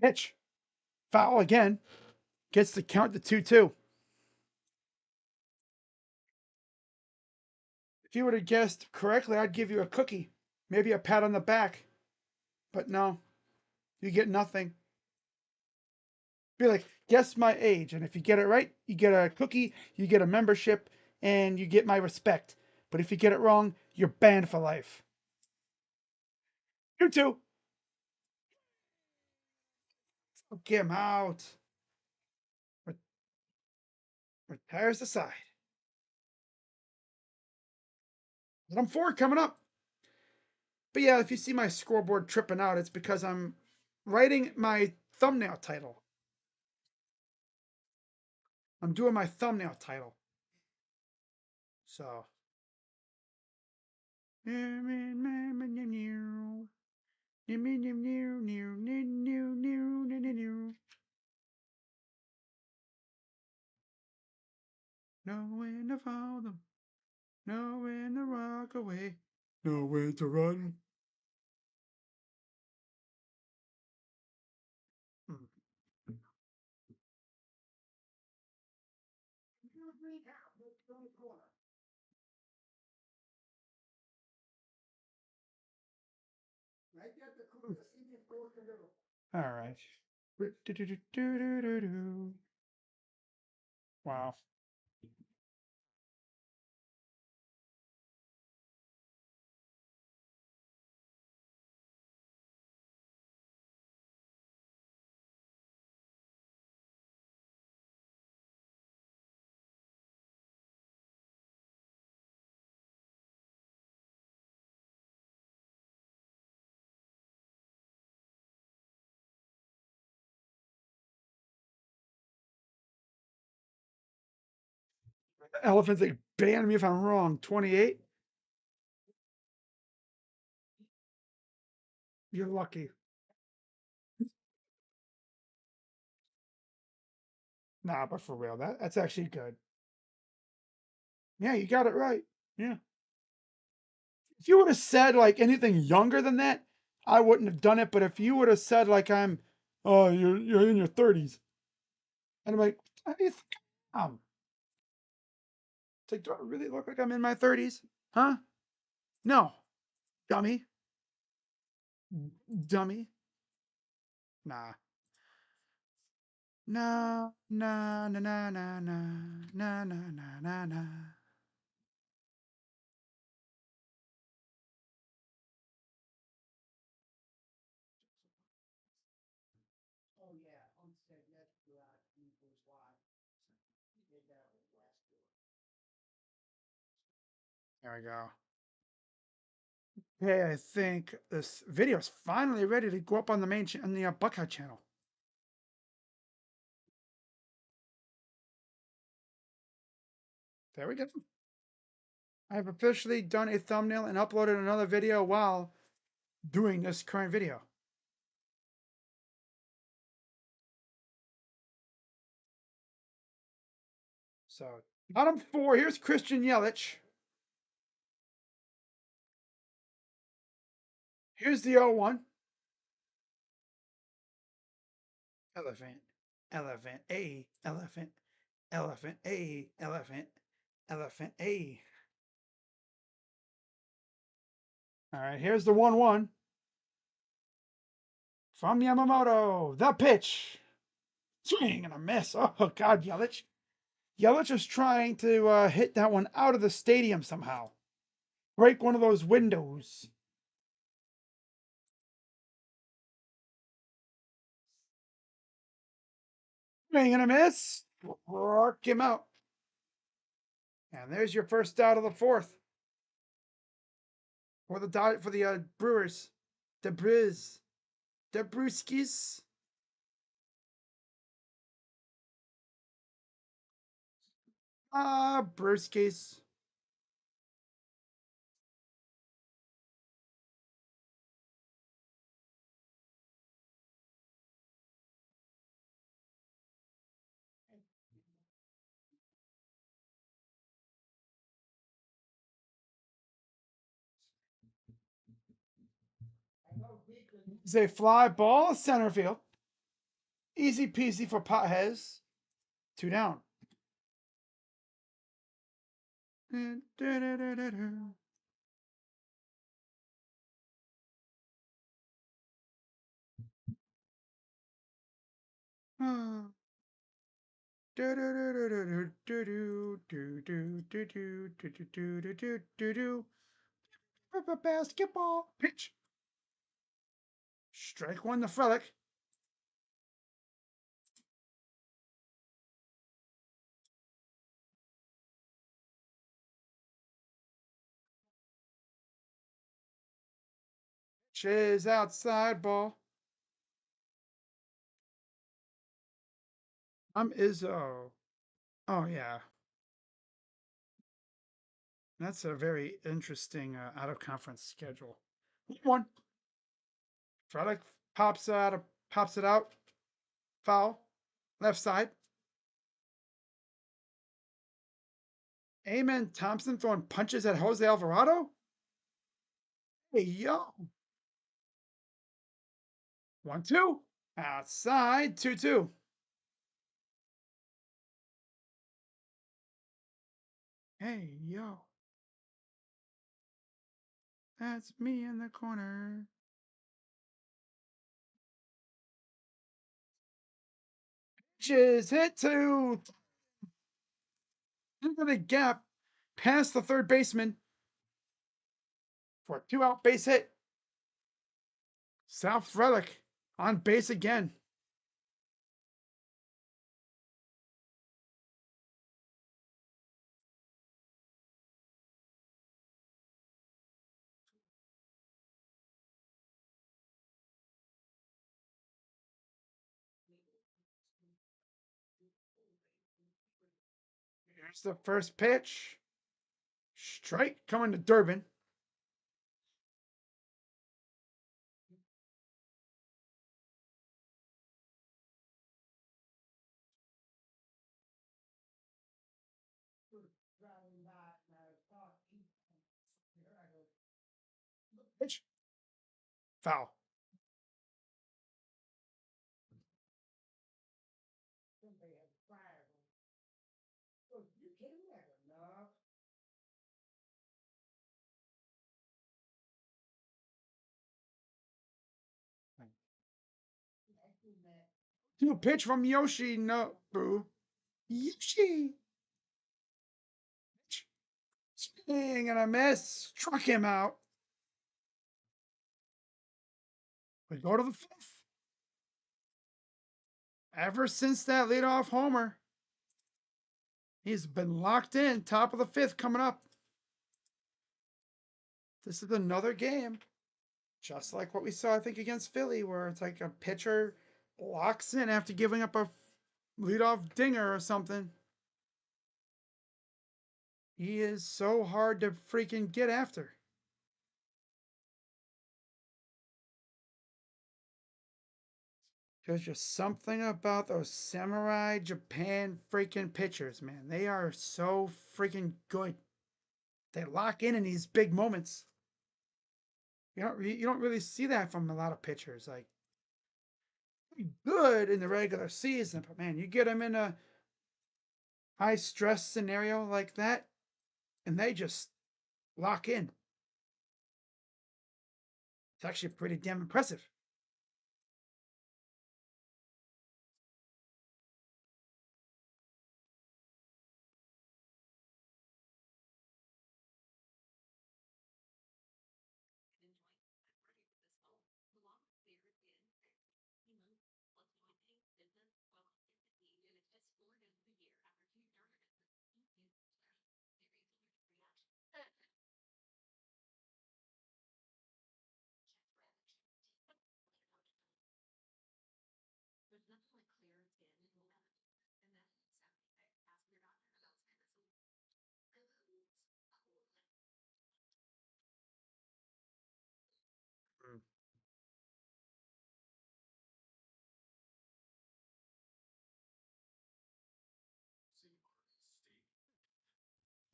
Pitch. Foul again. Gets to count to 2-2. If you would have guessed correctly, I'd give you a cookie. Maybe a pat on the back. But no, you get nothing. Be like, guess my age. And if you get it right, you get a cookie, you get a membership, and you get my respect. But if you get it wrong, you're banned for life. You too. Get him out. Retires aside. I'm four coming up. But yeah, if you see my scoreboard tripping out, it's because I'm writing my thumbnail title. I'm doing my thumbnail title. So. Know when to follow them. Know when to rock away. Know when to run. All right. Wow. Elephants, they ban me if I'm wrong. 28? You're lucky. Nah, but for real, that's actually good. Yeah, you got it right. Yeah. If you would have said like anything younger than that, I wouldn't have done it. But if you would have said like I'm, oh, you're in your 30s, and I'm like, I think it's like, do I really look like I'm in my 30s? Huh? No, dummy, dummy. Nah. Na na na na na na na na na na na. There we go. Hey, I think this video is finally ready to go up on the on the Buckeye channel. There we go. I've officially done a thumbnail and uploaded another video while doing this current video. So, bottom four, here's Christian Yelich. Here's the 0-1. Elephant, elephant, A, elephant, elephant, A, elephant, elephant, A. All right, here's the 1-1. From Yamamoto, the pitch. Swing and a miss. Oh, God, Yelich. Yelich is trying to hit that one out of the stadium somehow. Break one of those windows. Swing and a miss. Rock him out. And there's your first out of the fourth. For the Brewers. The Brewskis. Brewskis. It's a fly ball, center field. Easy peasy for potheads. Two down. Basketball pitch. Strike one to Frelick. Pitch outside ball. I'm Izzo. Oh yeah, that's a very interesting out of conference schedule. One. Frelick pops it out. Foul. Left side. Amen Thompson throwing punches at Jose Alvarado. Hey yo. 1-2. Outside. 2-2. Hey yo. That's me in the corner. Pitches hit to into the gap past the third baseman for a 2-out base hit. South Frelick on base again. Here's the first pitch. Strike coming to Durbin. Pitch. Foul. To a pitch from Yoshi. No, boo. Yoshi. Swing and a miss. Struck him out. We go to the fifth. Ever since that leadoff homer, he's been locked in. Top of the fifth coming up. This is another game, just like what we saw, I think, against Philly, where it's like a pitcher locks in after giving up a leadoff dinger or something. He is so hard to freaking get after. There's just something about those Samurai Japan freaking pitchers, man. They are so freaking good. They lock in these big moments. You don't really see that from a lot of pitchers. Like good in the regular season, but man, you get them in a high stress scenario like that, and they just lock in. It's actually pretty damn impressive.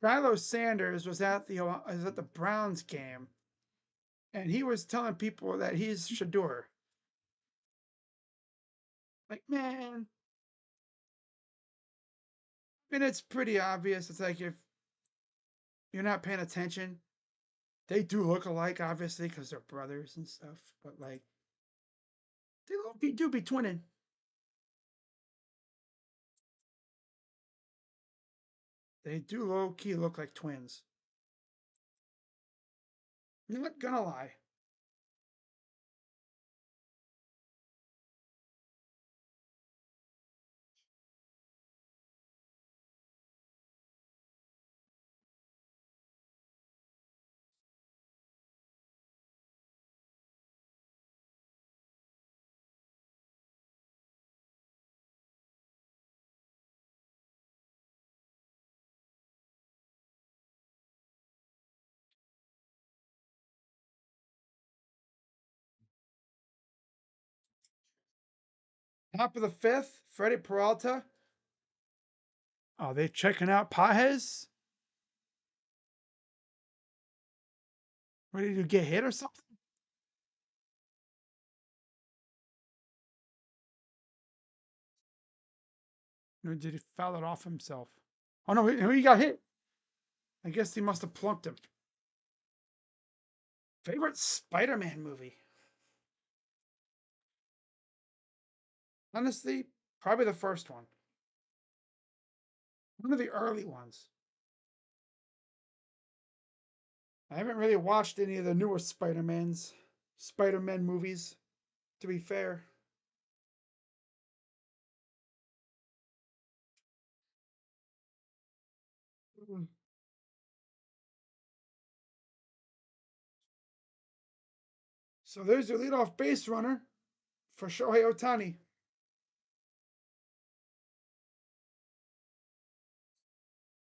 Shiloh Sanders was at the Browns game, and he was telling people that he's Shador. Like, man, I mean, it's pretty obvious. It's like if you're not paying attention, they do look alike, obviously, because they're brothers and stuff. But like, they do be twinning. They do low key look like twins. I'm not gonna lie. Top of the fifth, Freddie Peralta. Oh, they checking out Pajes? Ready to get hit or something? Or did he foul it off himself? Oh no, he got hit. I guess he must have plunked him. Favorite Spider-Man movie? Honestly, probably the first one. One of the early ones. I haven't really watched any of the newer Spider-Man movies, to be fair. Mm. So there's your leadoff base runner for Shohei Otani.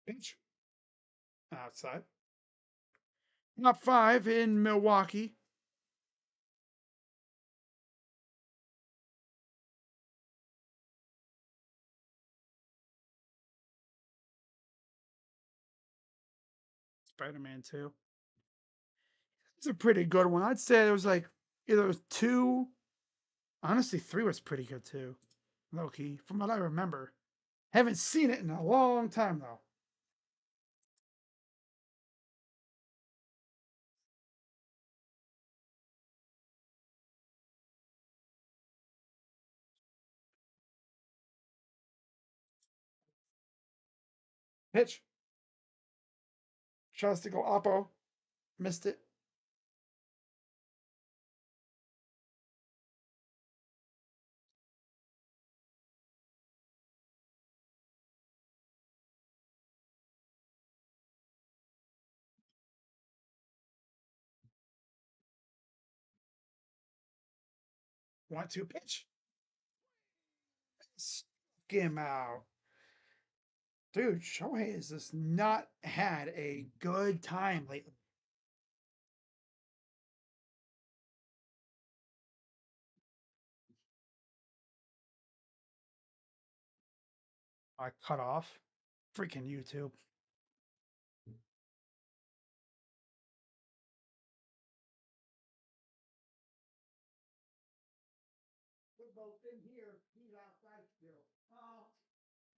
Pitch outside. Top five in Milwaukee. Spider-Man 2. It's a pretty good one. I'd say it was like either it was two. Honestly, three was pretty good too. Low key, from what I remember. Haven't seen it in a long time though. Pitch. Tries to go oppo. Missed it. 1-2 pitch. Stuck him out. Dude, Shohei has just not had a good time lately. I cut off. Freaking YouTube.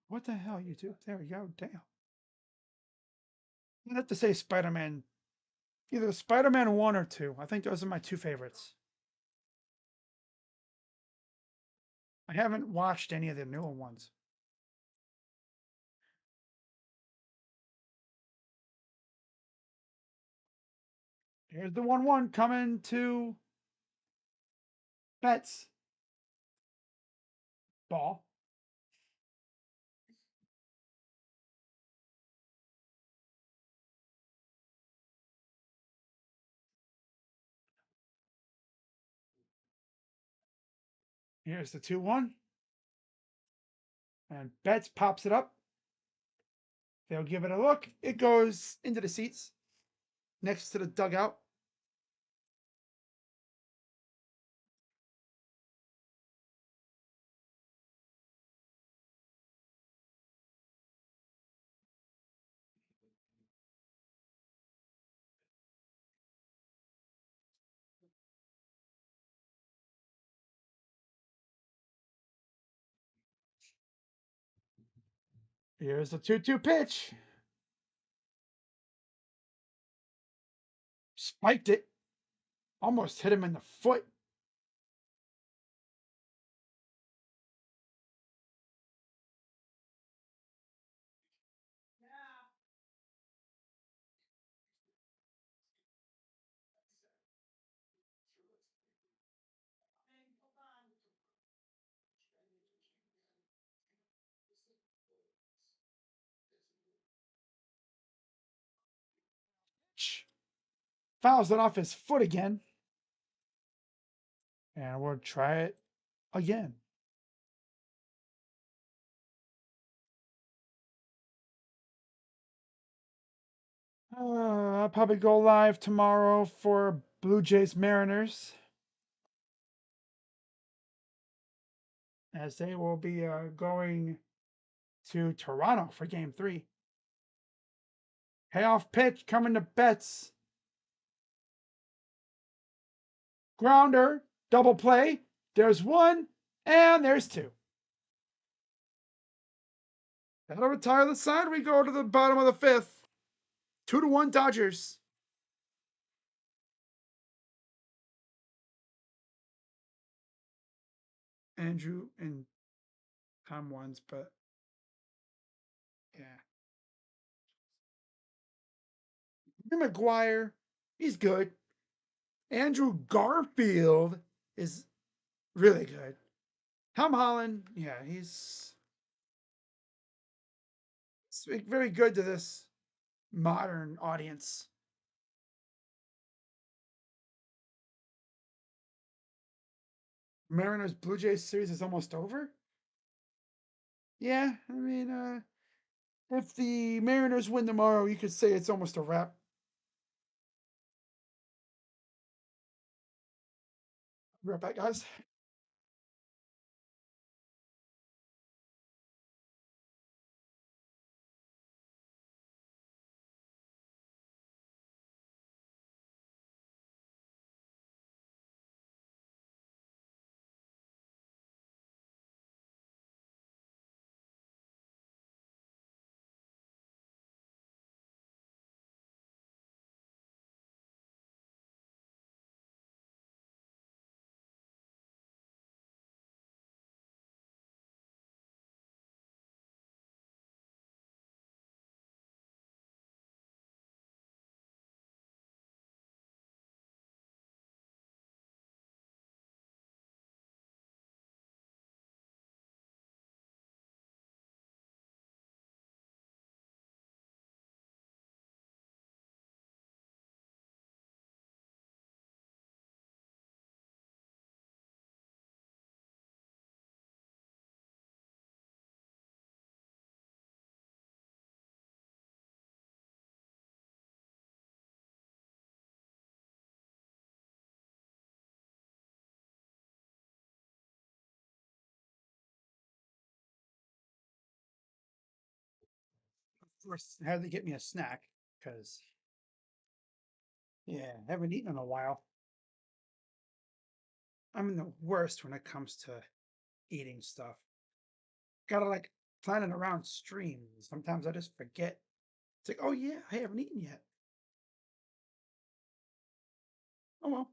What the hell, YouTube? There we go. Damn. I'd have to say Spider-Man. Either Spider-Man 1 or 2. I think those are my two favorites. I haven't watched any of the newer ones. Here's the 1-1 coming to Betts. Ball. Here's the 2-1. And Betts pops it up. They'll give it a look. It goes into the seats next to the dugout. Here's the 2-2 pitch. Spiked it. Almost hit him in the foot. Fouls it off his foot again. And we'll try it again. I'll probably go live tomorrow for Blue Jays Mariners, as they will be going to Toronto for Game 3. Payoff pitch coming to Betts. Grounder, double play. There's one, and there's two. That'll retire the side. We go to the bottom of the fifth. 2-1 Dodgers. Andrew and Tom ones, but yeah. McGuire, he's good. Andrew Garfield is really good. Tom Holland, yeah, he's very good to this modern audience. Mariners Blue Jays series is almost over. Yeah, I mean, if the Mariners win tomorrow, you could say it's almost a wrap. Be right back, guys. Of course, I had to get me a snack because, yeah, I haven't eaten in a while. I'm in the worst when it comes to eating stuff. Gotta like plan it around streams. Sometimes I just forget. It's like, oh yeah, I haven't eaten yet. Oh well.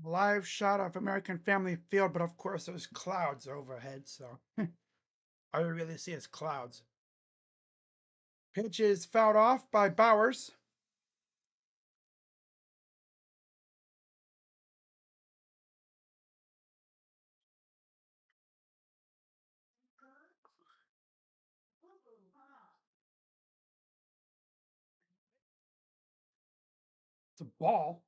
Live shot of American Family Field, but of course there's clouds overhead, so all you really see is clouds. Pitch is fouled off by Bowers. It's a ball.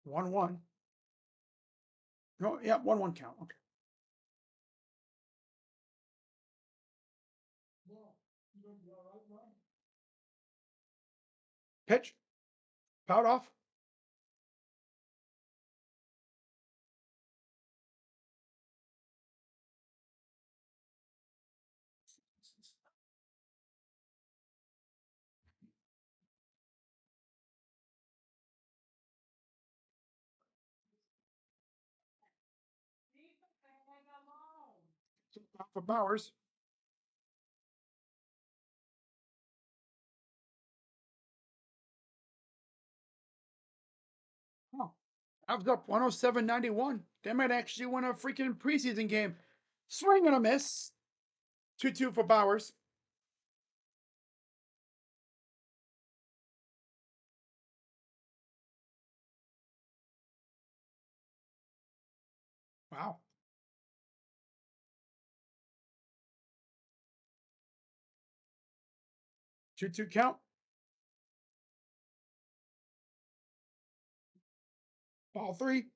1-1. No, yeah, 1-1 count. Okay. Pitch. Fouled off. For Bowers. Oh, I was up 107-91. They might actually win a freaking preseason game. Swing and a miss. 2-2 for Bowers. Wow. 2-2 count. Ball three.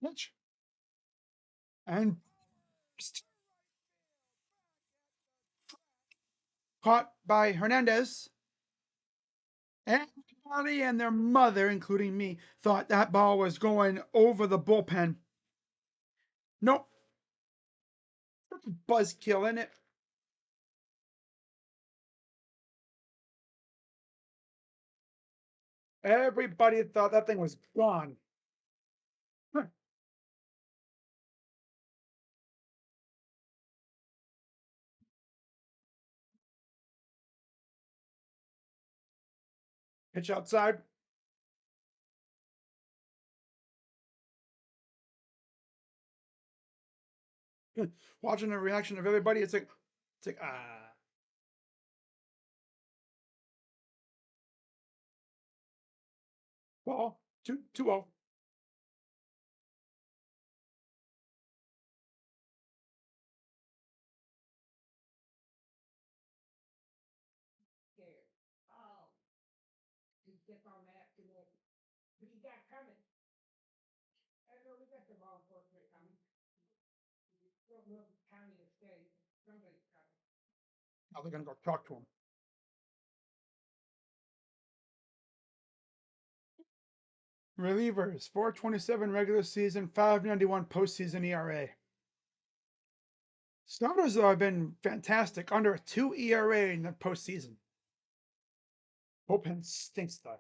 Pitch. And caught by Hernandez. Everybody and their mother, including me, thought that ball was going over the bullpen. Nope. Buzzkill in it. Everybody thought that thing was gone. Huh. Pitch outside. Watching the reaction of everybody, it's like ah. Ball 2-2-0. Now they're gonna go talk to him. Relievers 4.27 regular season, 5.91 postseason ERA. Starters though have been fantastic, under a 2 ERA in the postseason. Bullpen stinks though.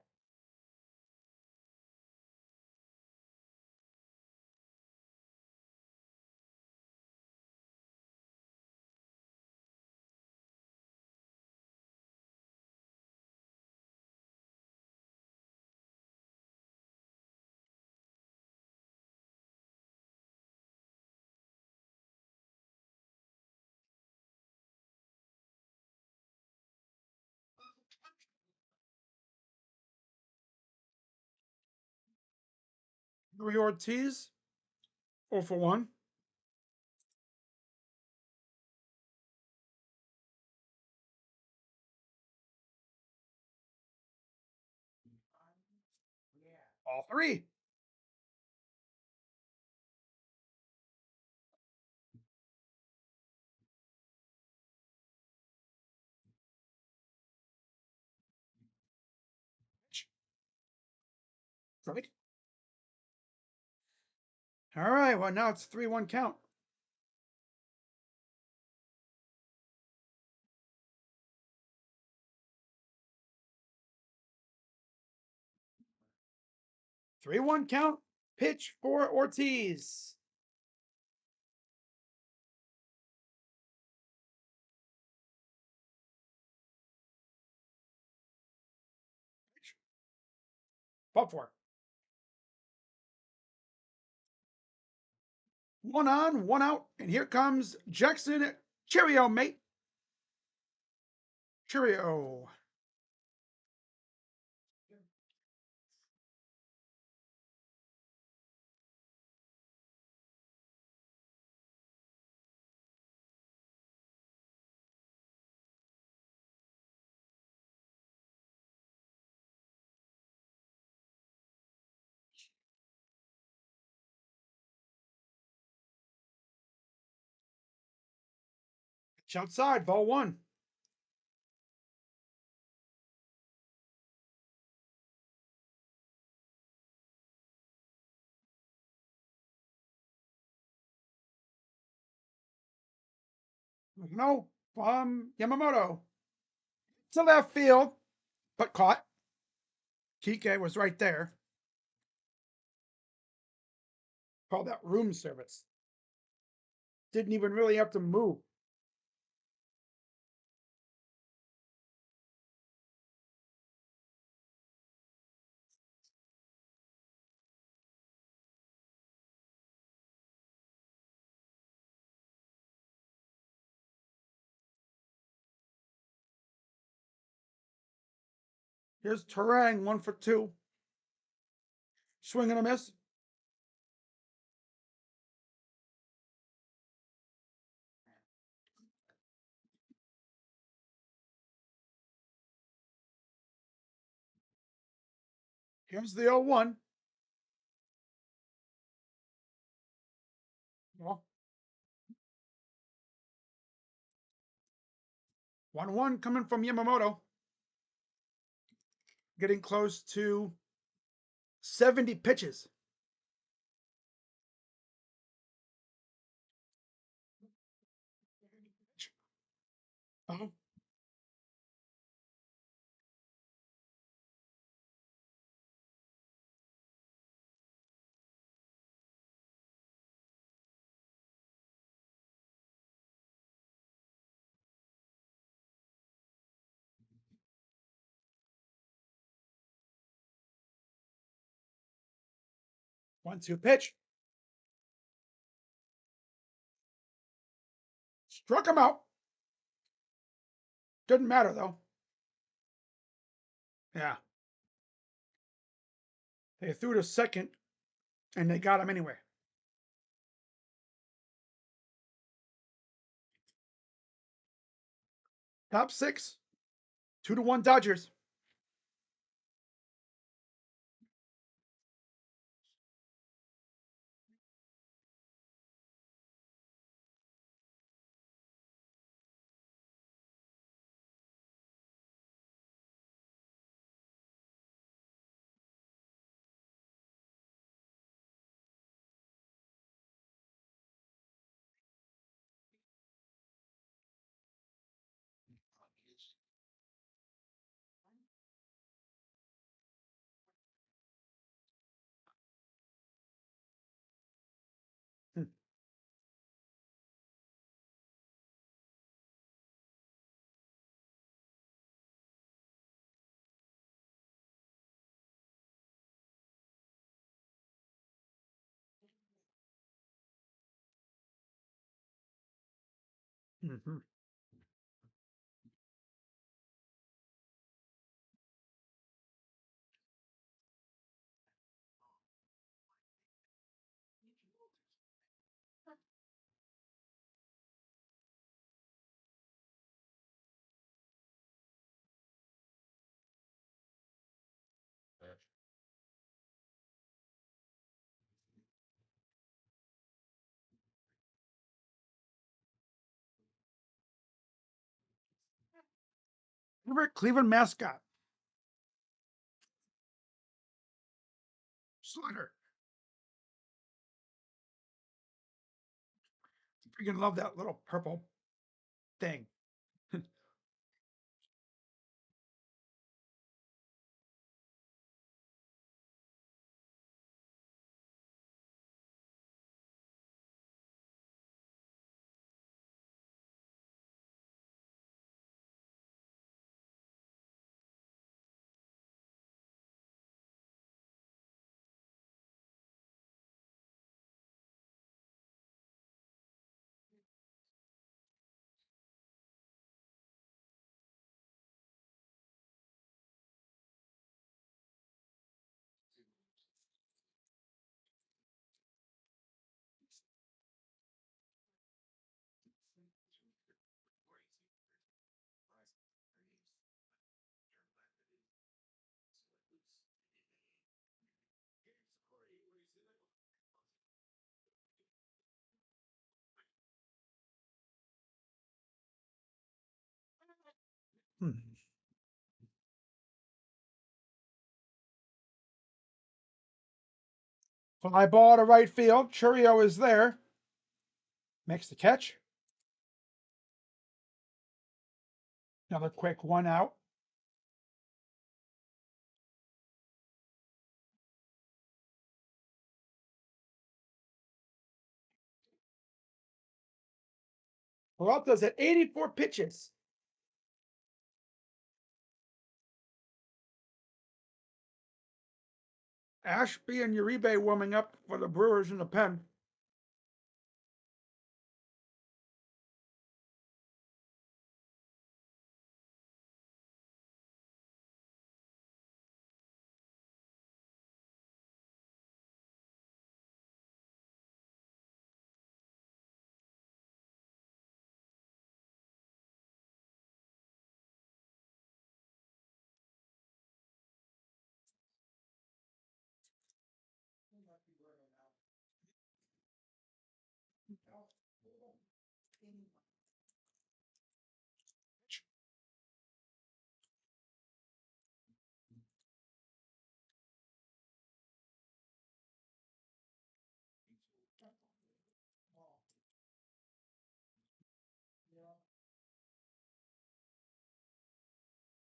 Louis Ortiz, 0 for 1. All three. Right. All right. Well, now it's 3-1 count. Three one count. Pitch for Ortiz. Ball four. One on, one out, and here comes Jackson. Cheerio, mate. Cheerio. Outside, ball one. No, Yamamoto to left field, but caught. Kike was right there. Called that room service. Didn't even really have to move. Here's Terang, 1 for 2. Swing and a miss. Here's the 0-1. Well, 1-1 coming from Yamamoto. Getting close to 70 pitches. Oh, 1-2 pitch. Struck him out. Didn't matter though. Yeah. They threw to second and they got him anyway. Top six. 2-1 Dodgers. Mm-hmm. Favorite Cleveland mascot. Slider. Freaking love that little purple thing. Hmm. Fly ball to right field. Churio is there. Makes the catch. Another quick one out. Peralta's at 84 pitches. Ashby and Uribe warming up for the Brewers in the pen.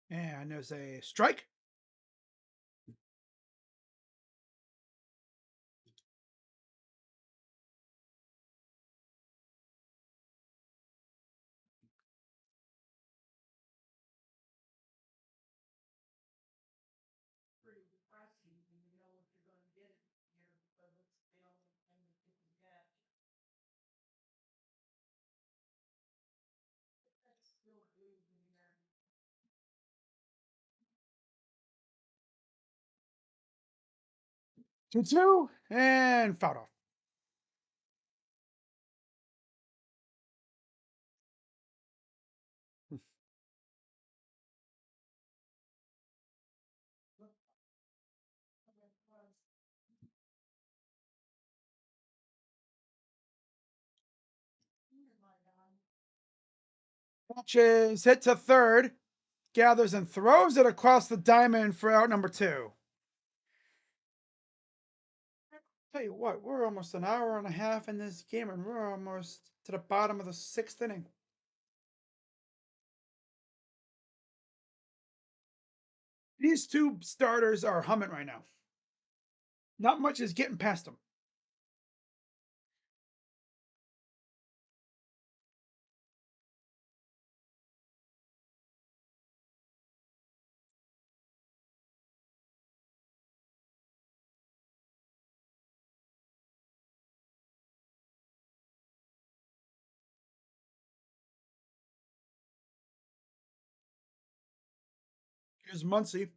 And there's a strike. Two and fouled off. Catches, hit to third, gathers and throws it across the diamond for out number two. Tell you what, we're almost an hour and a half in this game, and we're almost to the bottom of the sixth inning. These two starters are humming right now. Not much is getting past them. Here's Muncy.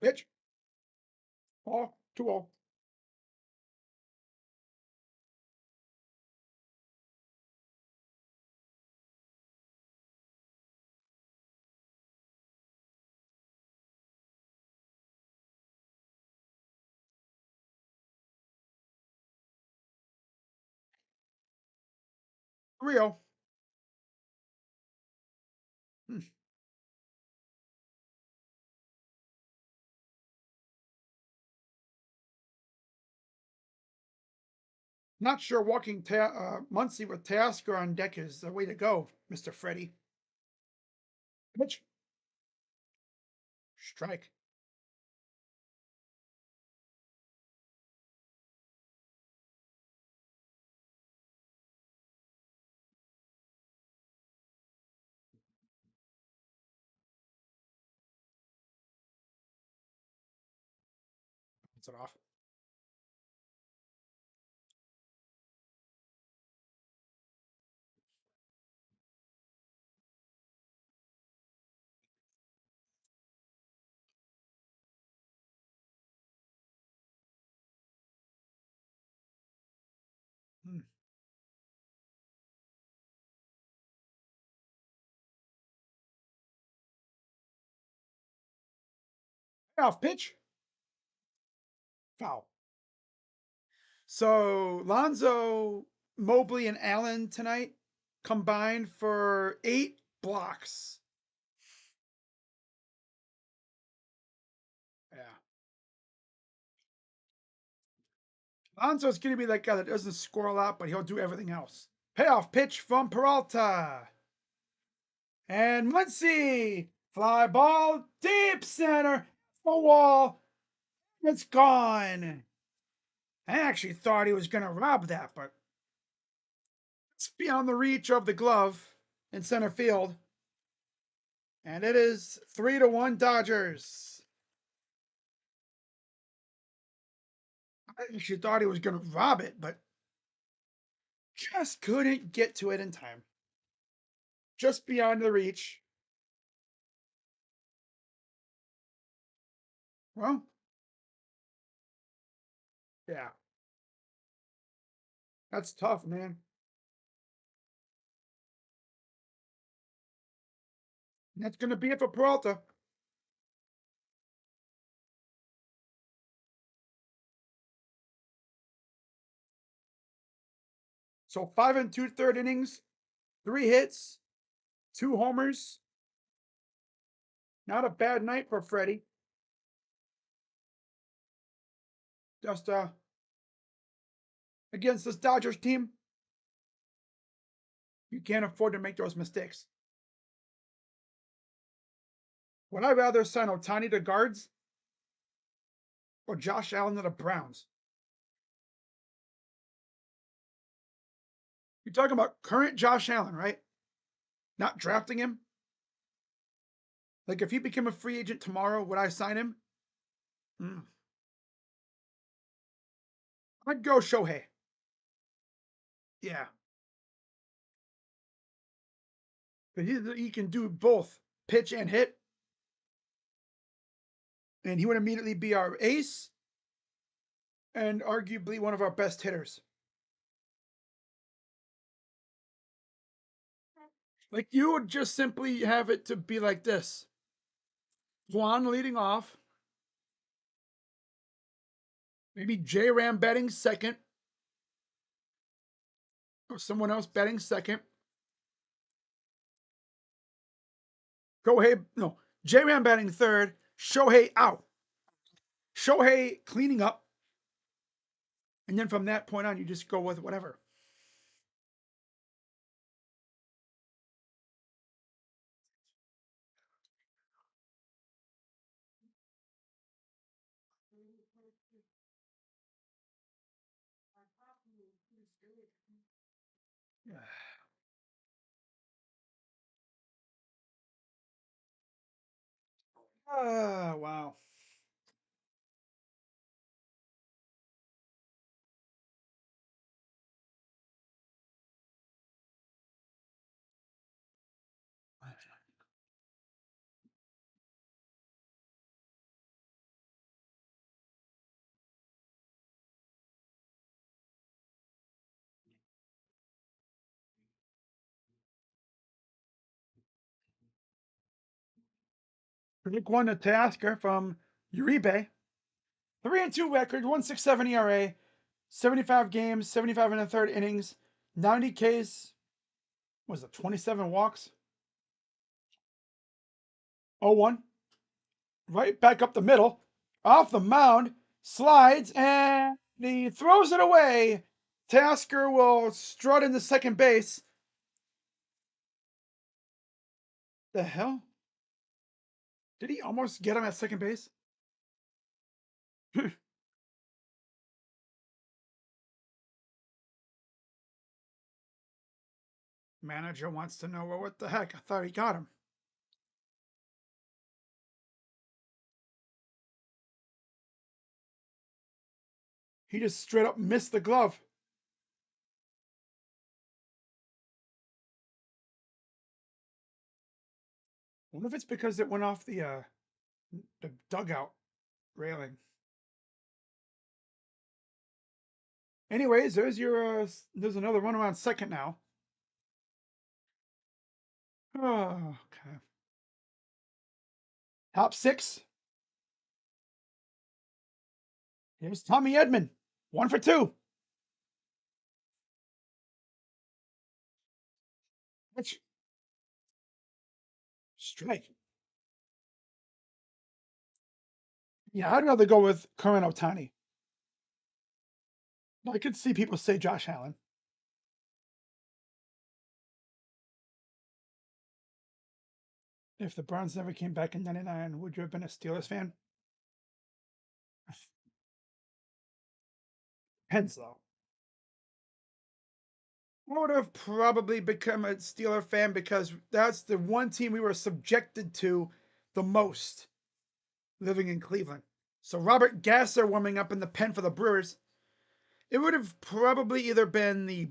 Pitch. Ball. 2-0. Rio. Hmm. Not sure walking Muncy with Tasker on deck is the way to go, Mr. Freddy. Pitch. Strike. That's it off. Hmm. Off pitch. Foul. So Lonzo Mobley and Allen tonight combined for 8 blocks. Yeah. Alonso's going to be that guy that doesn't score a lot, but he'll do everything else. Payoff pitch from Peralta. And Muncy. Fly ball deep center. The wall. It's gone. I actually thought he was going to rob that, but it's beyond the reach of the glove in center field. And it is 3-1 Dodgers. I actually thought he was going to rob it, but just couldn't get to it in time. Just beyond the reach. Well, yeah. That's tough, man. And that's going to be it for Peralta. So 5 and 2/3 innings, 3 hits, 2 homers. Not a bad night for Freddie. Just against this Dodgers team, you can't afford to make those mistakes. Would I rather sign Ohtani to guards or Josh Allen to the Browns? You're talking about current Josh Allen, right? Not drafting him? Like if he became a free agent tomorrow, would I sign him? I'd go Shohei. Yeah. But he can do both pitch and hit. And he would immediately be our ace and arguably one of our best hitters. Like you would just simply have it to be like this. Juan leading off. Maybe J Ram batting second. Or someone else batting second. J Ram batting third. Shohei out. Shohei cleaning up. And then from that point on, you just go with whatever. Wow. Pick one to Tasker from Uribe. 3-2 record, 1.67 ERA, 75 games, 75 and a third innings, 90 Ks. Was it 27 walks? 0-1. Right back up the middle. Off the mound. Slides and he throws it away. Tasker will strut into second base. The hell? Did he almost get him at second base? Manager wants to know, well, what the heck? I thought he got him. He just straight up missed the glove. I wonder if it's because it went off the dugout railing. Anyways, there's another run around second now. Oh, okay. Top 6. Here's Tommy Edman. 1 for 2. Which strike. Yeah, I'd rather go with current Otani. I could see people say Josh Allen. If the Browns never came back in '99, would you have been a Steelers fan? Depends though. I would have probably become a Steeler fan because that's the one team we were subjected to the most living in Cleveland. So Robert Gasser warming up in the pen for the Brewers, it would have probably either been the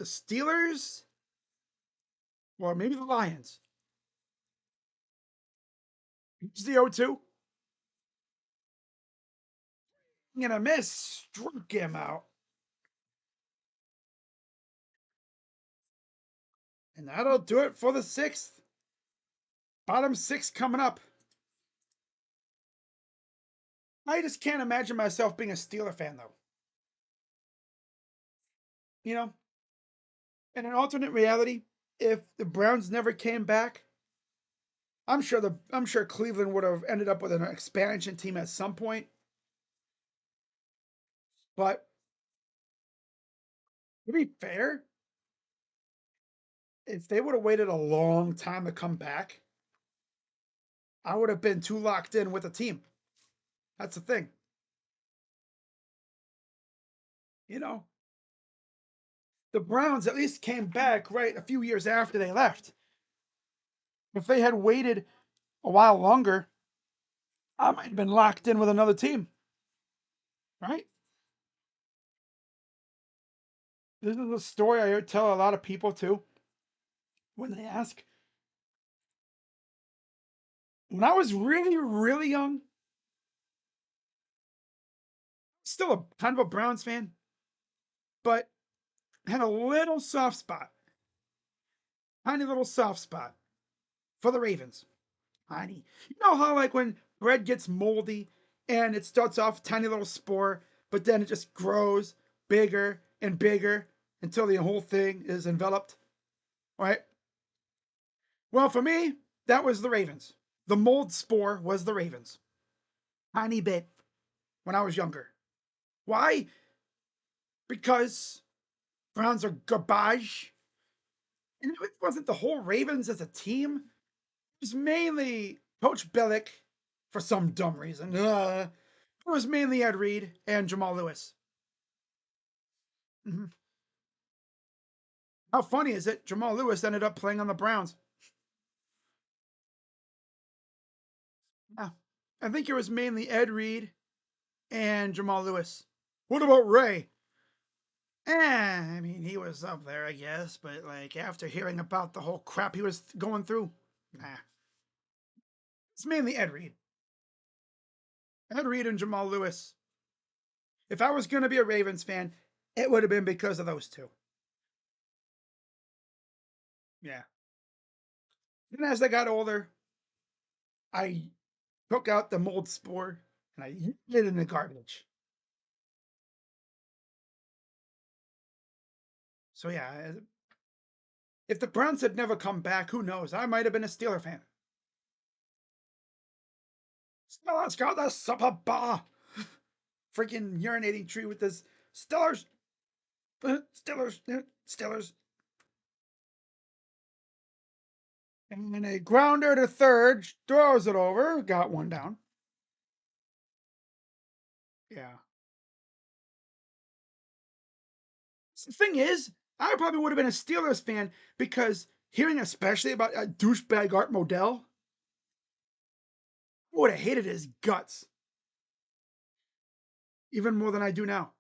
Steelers or maybe the Lions. It's the 0-2. And a miss struck him out. And that'll do it for the sixth. Bottom six coming up. I just can't imagine myself being a Steeler fan though. You know, in an alternate reality, if the Browns never came back, I'm sure Cleveland would have ended up with an expansion team at some point. But to be fair, if they would have waited a long time to come back, I would have been too locked in with the team. That's the thing. You know, the Browns at least came back right a few years after they left. If they had waited a while longer, I might have been locked in with another team, right? This is a story I tell a lot of people too when they ask. When I was really, really young, still a kind of a Browns fan, but had a little soft spot, tiny little soft spot for the Ravens. Tiny. You know how like when bread gets moldy and it starts off tiny little spore, but then it just grows bigger and bigger until the whole thing is enveloped, right? Well, for me, that was the Ravens. The mold spore was the Ravens. Tiny bit when I was younger. Why? Because Browns are garbage. And it wasn't the whole Ravens as a team. It was mainly Coach Billick for some dumb reason. It was mainly Ed Reed and Jamal Lewis. Mm-hmm. How funny is it? Jamal Lewis ended up playing on the Browns. Yeah. I think it was mainly Ed Reed and Jamal Lewis. What about Ray? I mean, he was up there, I guess, but like after hearing about the whole crap he was going through, nah. It's mainly Ed Reed. Ed Reed and Jamal Lewis. If I was going to be a Ravens fan, it would have been because of those two. Yeah. And as I got older, I took out the mold spore and I hid it in the garbage. So yeah, if the Browns had never come back, who knows? I might have been a Steeler fan. So let's go the Super Bowl. Freaking urinating tree with this Steelers, Steelers, Steelers. And a grounder to third, throws it over, got one down. Yeah. The thing is, I probably would have been a Steelers fan because hearing especially about a douchebag Art Modell, I would have hated his guts even more than I do now.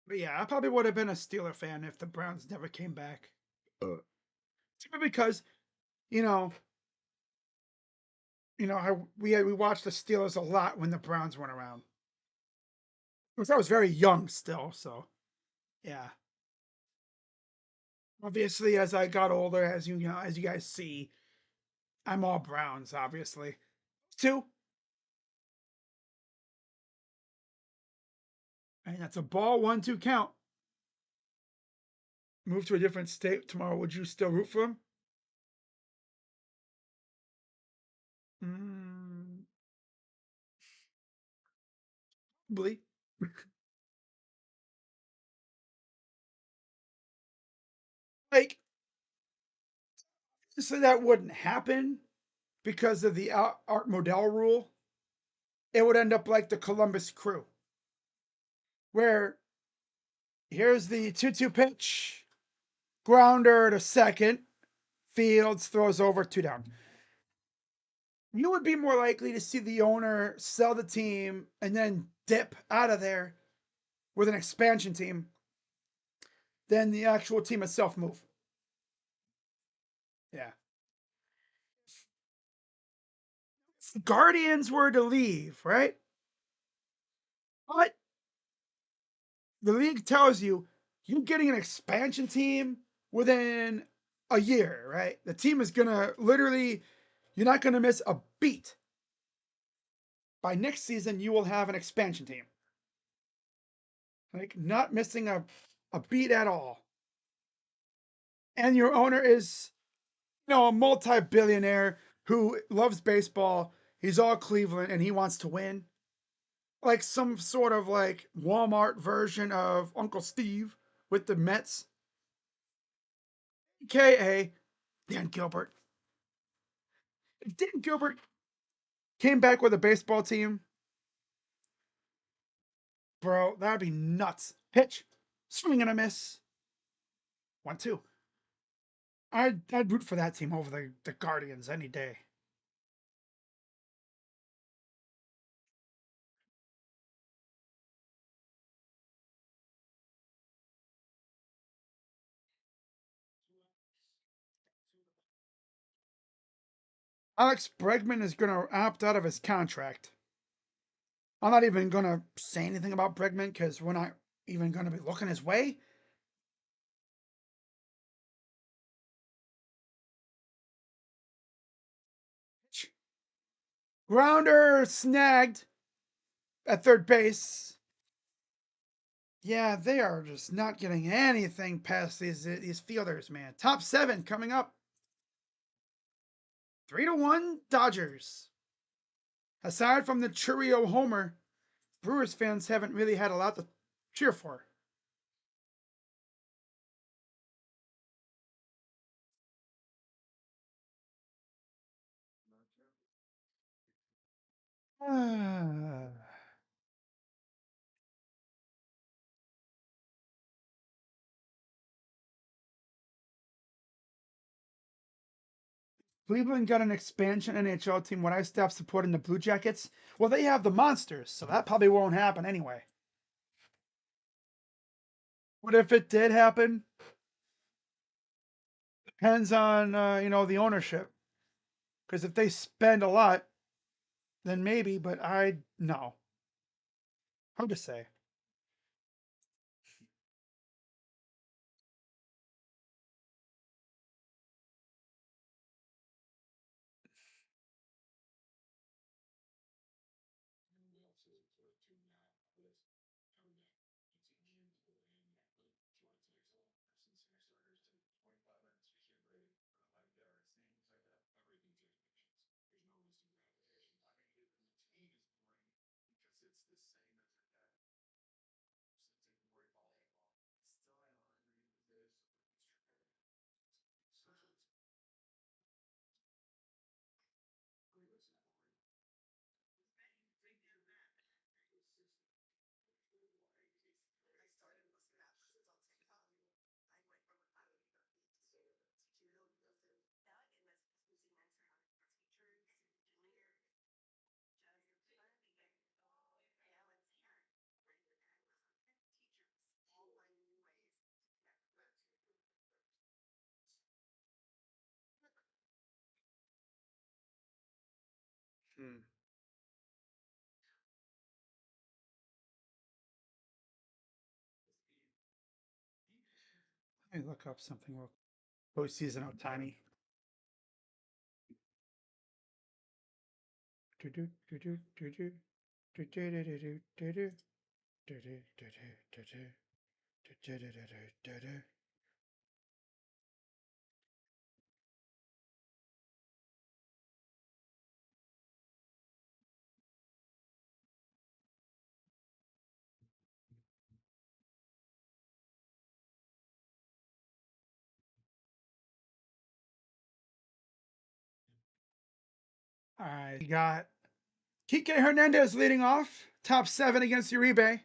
But yeah, I probably would have been a Steeler fan if the Browns never came back. Simply because, you know, we watched the Steelers a lot when the Browns weren't around. Because I was very young still, so yeah. Obviously, as I got older, as you guys see, I'm all Browns, obviously. Two. And that's a ball 1-2 count. Move to a different state tomorrow. Would you still root for him? Mm, probably. Like, so that wouldn't happen because of the Art Modell rule. It would end up like the Columbus Crew, where here's the 2-2 pitch, grounder to second, Fields throws over, two down. You would be more likely to see the owner sell the team and then dip out of there with an expansion team than the actual team itself move. Yeah. If the Guardians were to leave, right? But the league tells you you're getting an expansion team within a year, right? The team is gonna literally, you're not gonna miss a beat. By next season, you will have an expansion team. Like not missing a beat at all. And your owner is, a multi-billionaire who loves baseball. He's all Cleveland and he wants to win. Like some sort of like Walmart version of Uncle Steve with the Mets. AKA Dan Gilbert. If Dan Gilbert came back with a baseball team, bro, that'd be nuts. Pitch, swing and a miss. 1-2. I'd root for that team over the Guardians any day. Alex Bregman is going to opt out of his contract. I'm not even going to say anything about Bregman because we're not even going to be looking his way. Grounder snagged at third base. Yeah, they are just not getting anything past these fielders, man. Top seven coming up. 3-1 Dodgers. Aside from the Churio homer, Brewers fans haven't really had a lot to cheer for. Cleveland got an expansion NHL team. When I stop supporting the Blue Jackets, well, they have the Monsters, so that probably won't happen anyway. What if it did happen? Depends on the ownership. Because if they spend a lot, then maybe. But I no. Hard to say. Hmm. Let me look up something real. Postseason Otani. All right, you got Kike Hernandez leading off, top 7 against Uribe.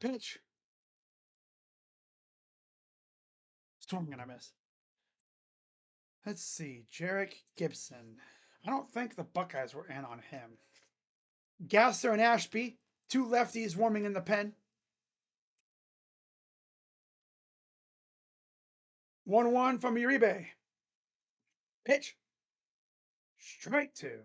Pitch. Storm gonna miss. Let's see, Jarek Gibson. I don't think the Buckeyes were in on him. Gasser and Ashby, two lefties warming in the pen. 1-1 from Uribe. Pitch. Strike 2.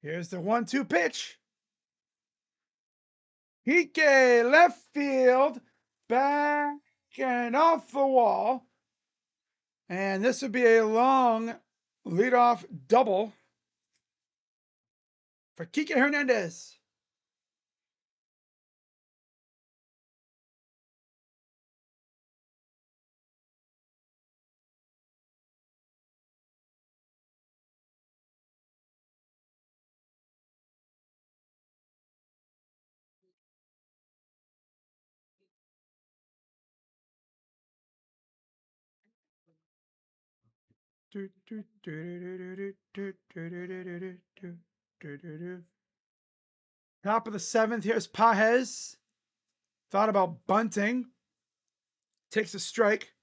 Here's the 1-2 pitch. Hike, left field, back and off the wall. And this would be a long leadoff double for Kike Hernandez. Top of the 7th, here's Pajes. Thought about bunting. Takes a strike.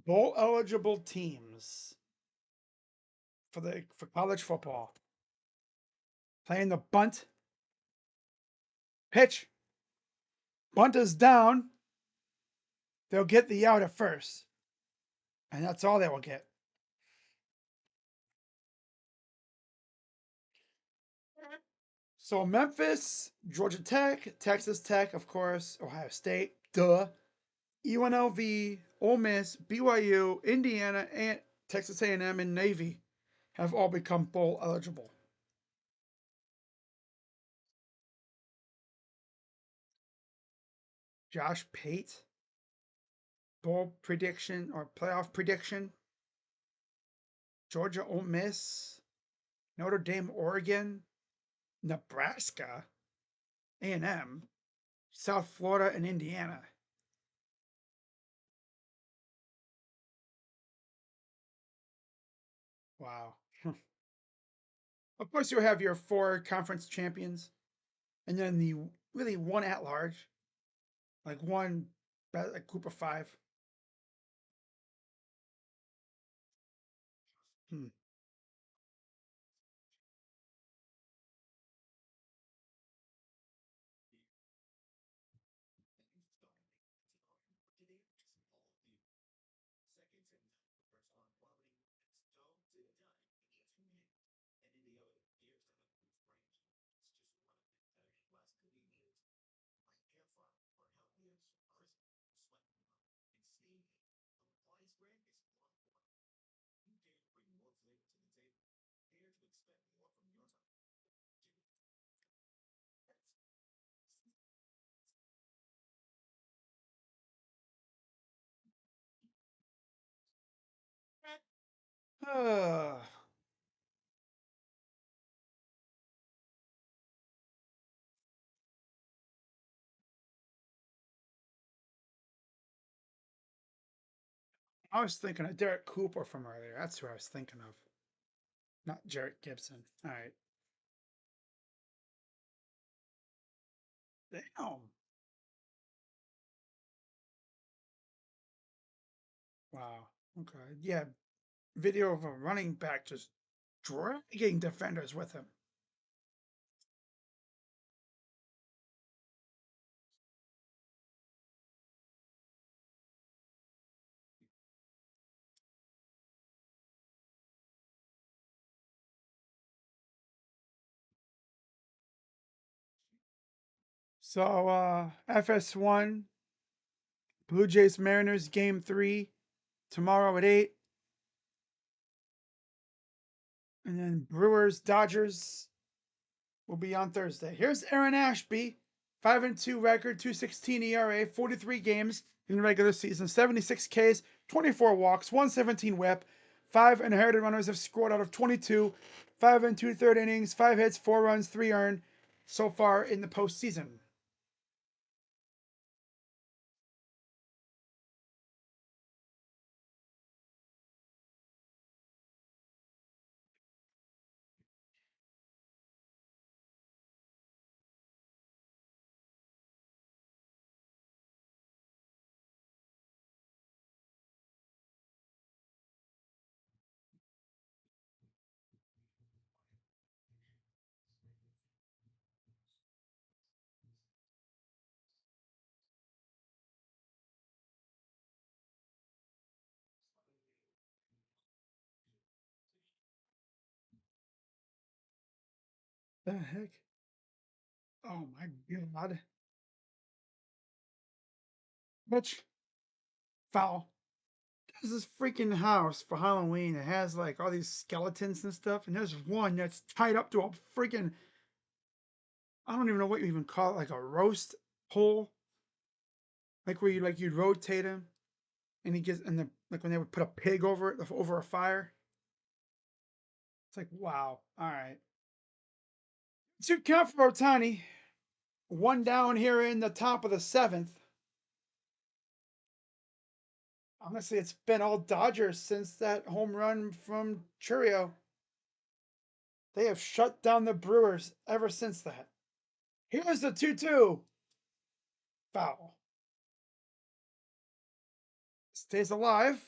Bowl eligible teams for college football. Playing the bunt. Pitch. Bunt is down. They'll get the out at first. And that's all they will get. So Memphis, Georgia Tech, Texas Tech, of course, Ohio State, duh. UNLV, Ole Miss, BYU, Indiana, and Texas A&M, and Navy have all become bowl eligible. Josh Pate, bowl prediction or playoff prediction. Georgia, Ole Miss, Notre Dame, Oregon, Nebraska, A&M, South Florida, and Indiana. Wow. Of course, you have your 4 conference champions, and then the really one at large, like one like group of 5. Hmm. I was thinking of Derek Cooper from earlier. That's who I was thinking of, not Jarrett Gibson. All right. Damn. Wow. Okay. Yeah. Video of a running back just dragging defenders with him. So FS1, Blue Jays Mariners game 3 tomorrow at 8. And then Brewers Dodgers will be on Thursday. Here's Aaron Ashby, 5-2 record, 2.16 ERA, 43 games in the regular season, 76 Ks, 24 walks, 117 WHIP, 5 inherited runners have scored out of 22, 5 and 2/3 innings, 5 hits, 4 runs, 3 earned so far in the postseason. The heck? Oh my god. Bitch. Foul. There's this freaking house for Halloween. It has like all these skeletons and stuff, and there's one that's tied up to a freaking, I don't even know what you even call it, like a roast pole, like where you'd rotate him, and he gets and the like when they would put a pig over it over a fire. It's like wow, all right. 2 count for Otani. One down here in the top of the 7th. Honestly, it's been all Dodgers since that home run from Churio. They have shut down the Brewers ever since that. Here's the 2-2. Foul. Stays alive.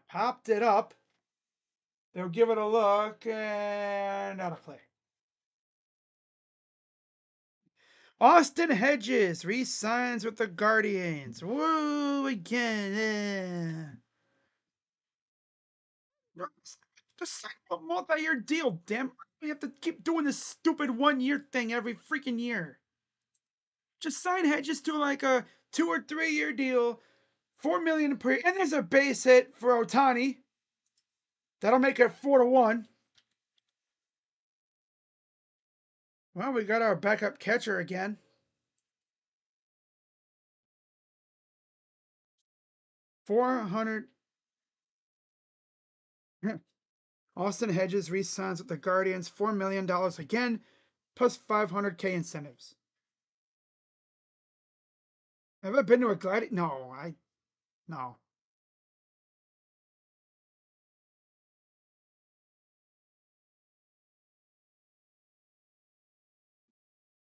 Popped it up. They'll give it a look and out of play. Austin Hedges re-signs with the Guardians. Woo again. Just sign a multi-year deal, damn. We have to keep doing this stupid 1 year thing every freaking year. Just sign Hedges to like a 2 or 3 year deal, 4 million per year, and there's a base hit for Otani. That'll make it 4-1. Well, we got our backup catcher again. 400. Austin Hedges re-signs with the Guardians, $4 million again, plus 500K incentives. Have I been to a gladi? No.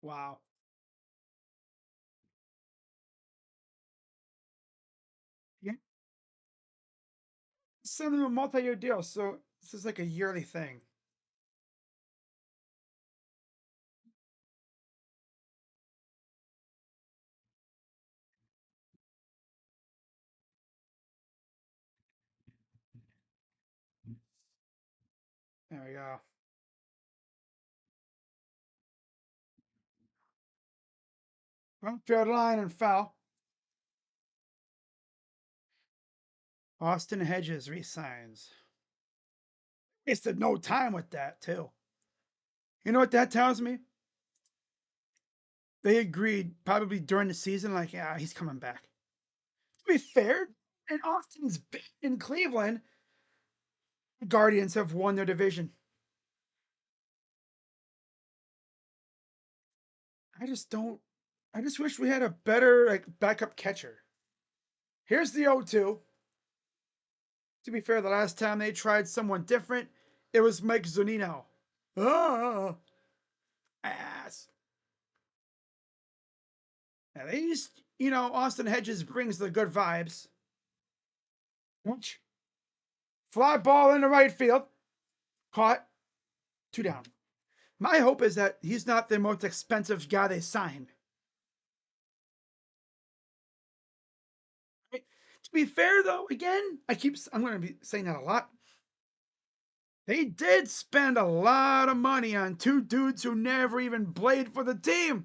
Wow. Yeah. Send them a multi-year deal, so this is like a yearly thing. There we go. Front field line and foul. Austin Hedges resigns. Wasted no time with that too. You know what that tells me? They agreed probably during the season, like, yeah, he's coming back. be fair, and Austin's been in Cleveland. The Guardians have won their division. I just don't. I just wish we had a better backup catcher. Here's the 0-2. To be fair, the last time they tried someone different, it was Mike Zunino. Ah, ass. At least, Austin Hedges brings the good vibes. Fly ball in the right field. Caught. 2 down. My hope is that he's not the most expensive guy they sign. Right? To be fair, though, again, I'm going to be saying that a lot. They did spend a lot of money on 2 dudes who never even played for the team.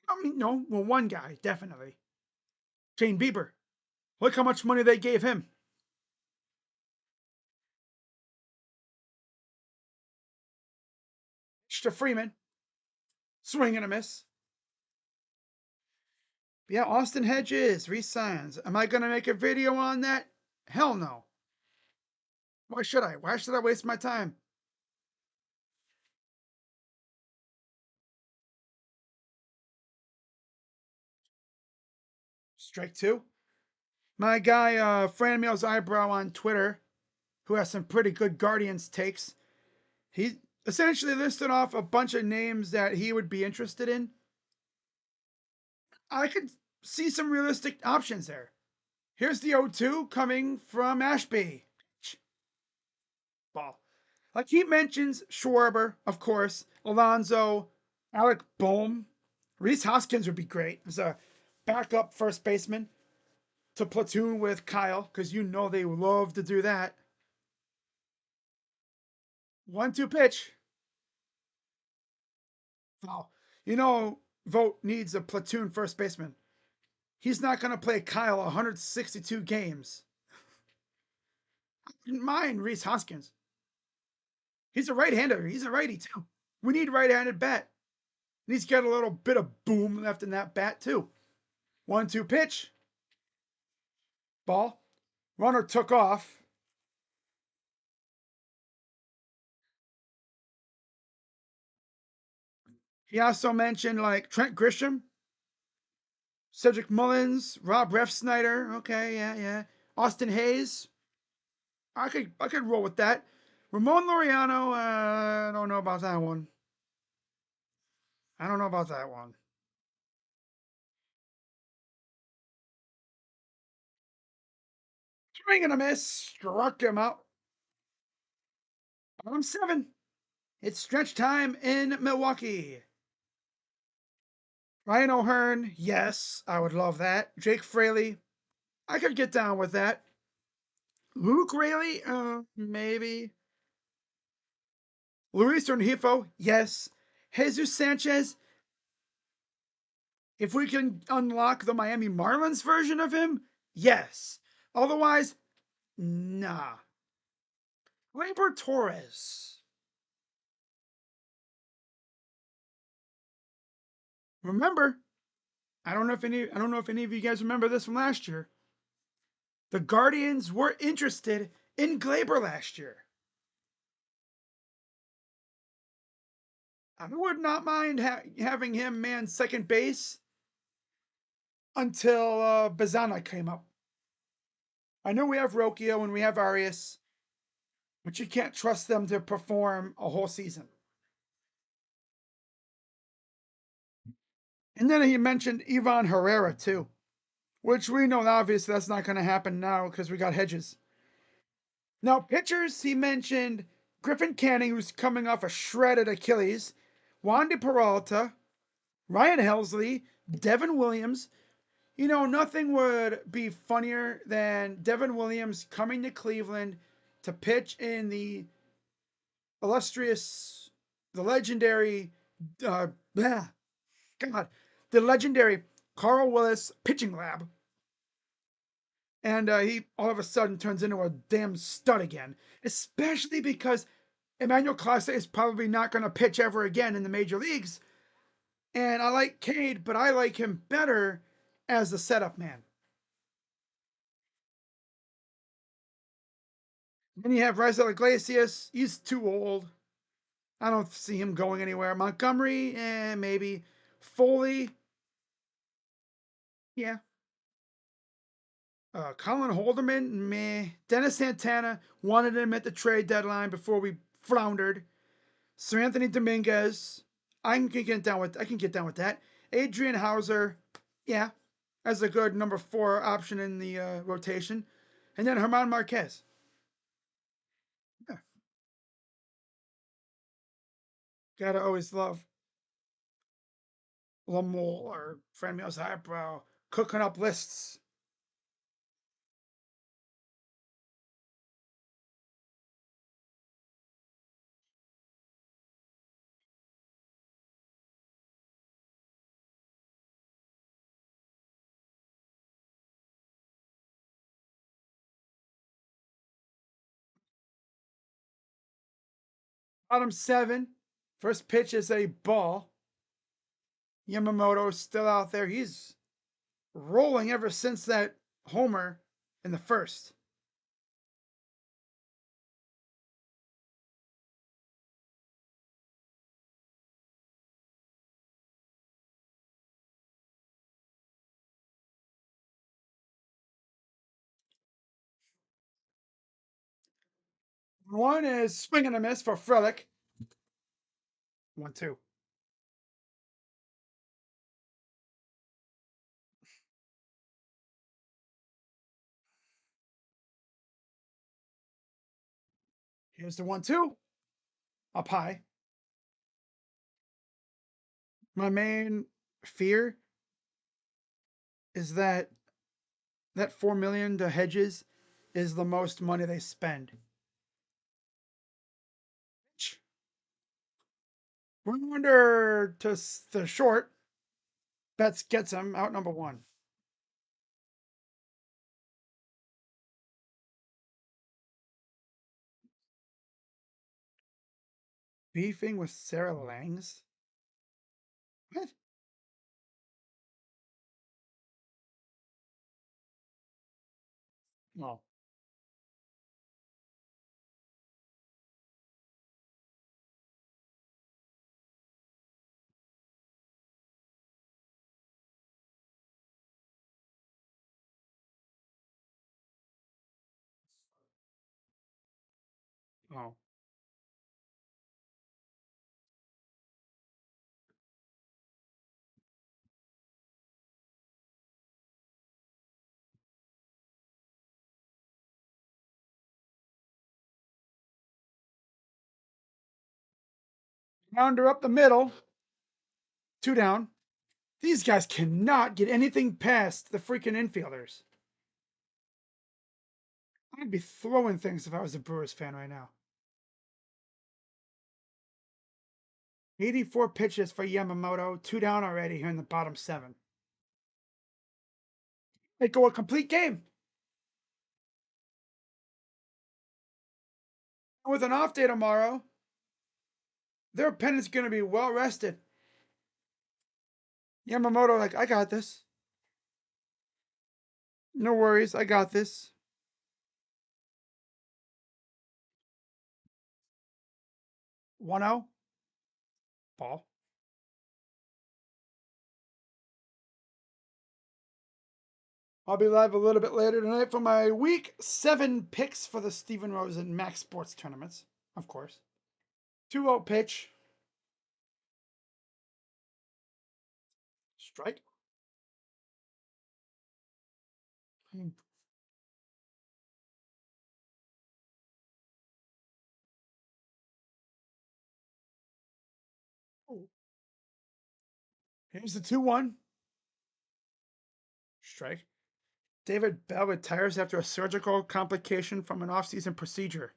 I mean, no, well, one guy, definitely. Shane Bieber. Look how much money they gave him. To Freeman. Swing and a miss. Yeah, Austin Hedges resigns. Am I going to make a video on that? Hell no. Why should I? Why should I waste my time? Strike 2. My guy, Franmil's eyebrow on Twitter, who has some pretty good Guardians takes, he essentially listed off a bunch of names that he would be interested in. I could see some realistic options there. Here's the 0-2 coming from Ashby. Ball. Like he mentions Schwarber, of course, Alonso, Alec Bohm. Rhys Hoskins would be great as a backup first baseman to platoon with Kyle, because they love to do that. 1-2 pitch. Foul. Vogt needs a platoon first baseman. He's not going to play Kyle 162 games. I didn't mind Rhys Hoskins. He's a right-hander. He's a righty, too. We need right-handed bat. And he's got a little bit of boom left in that bat, too. 1-2 pitch. Ball. Runner took off. He also mentioned Trent Grisham, Cedric Mullins, Rob Refsnyder. Okay, yeah. Austin Hayes. I could roll with that. Ramon Laureano. I don't know about that one. I don't know about that one. Swing and a miss. Struck him out. Bottom 7. It's stretch time in Milwaukee. Ryan O'Hearn. Yes, I would love that. Jake Fraley. I could get down with that. Luke Rayleigh. Maybe. Luis Rengifo. Yes. Jesus Sanchez. If we can unlock the Miami Marlins version of him, yes. Otherwise, nah. Gleyber Torres. Remember, I don't know if any of you guys remember this from last year. The Guardians were interested in Gleyber last year. I would not mind having him man second base until Bazana came up. I know we have Rocchio and we have Arias, but you can't trust them to perform a whole season. And then he mentioned Ivan Herrera too, which we know obviously that's not going to happen now because we got Hedges. Now, pitchers, he mentioned Griffin Canning, who's coming off a shredded Achilles, Wandy Peralta, Ryan Helsley, Devin Williams. Nothing would be funnier than Devin Williams coming to Cleveland to pitch in the illustrious, the legendary, God, the legendary Carl Willis pitching lab. And he all of a sudden turns into a damn stud again, especially because Emmanuel Clase is probably not going to pitch ever again in the major leagues. And I like Cade, but I like him better as the setup man. Then you have Raisel Iglesias. He's too old. I don't see him going anywhere. Montgomery, maybe. Foley, yeah. Colin Holderman, meh. Dennis Santana wanted him at the trade deadline before we floundered. Sir Anthony Dominguez, I can get down with that. Adrian Hauser, yeah, as a good number 4 option in the rotation, and then Herman Marquez. Yeah, gotta always love Lamole or Franmil's eyebrow cooking up lists. Bottom 7, first pitch is a ball. Yamamoto's still out there. He's rolling ever since that homer in the first. One is swing and a miss for Frelick. 1-2. Here's the 1-2. Up high. My main fear is that 4 million to Hedges is the most money they spend. Wonder to the short. Betts gets him out number 1. Beefing with Sarah Langs. What? Oh, oh. Rounder up the middle. 2 down. These guys cannot get anything past the freaking infielders. I'd be throwing things if I was a Brewers fan right now. 84 pitches for Yamamoto, 2 down already here in the bottom 7. They go a complete game. With an off day tomorrow, their opponent's going to be well rested. Yamamoto, like, I got this. No worries, I got this. 1-0. Ball. I'll be live a little bit later tonight for my week 7 picks for the Steven Rose and Max Sports tournaments, of course. 2-0 pitch. Strike. Hmm. Here's the 2-1. Strike. David Bell retires after a surgical complication from an off-season procedure.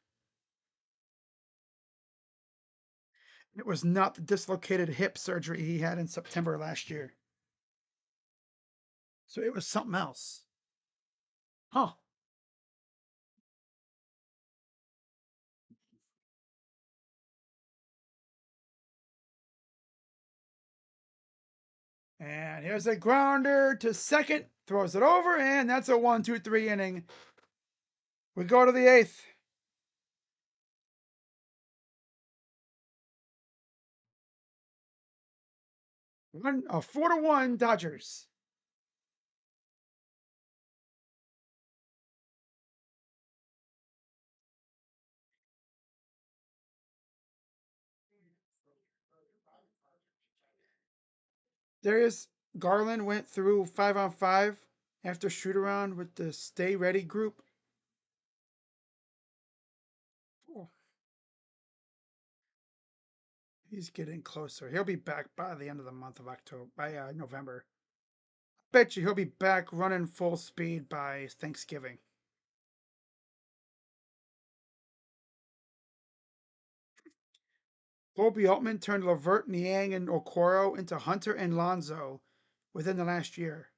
It was not the dislocated hip surgery he had in September last year. So it was something else. Huh. And here's a grounder to second. Throws it over, and that's a 1-2-3 inning. We go to the eighth. One, 4-1 Dodgers. Darius Garland went through 5-on-5 after shoot around with the Stay Ready group. Oh, he's getting closer. He'll be back by the end of the month of October, by November. Bet you he'll be back running full speed by Thanksgiving. Kobe Altman turned Levert, Niang, and Okoro into Hunter and Lonzo within the last year.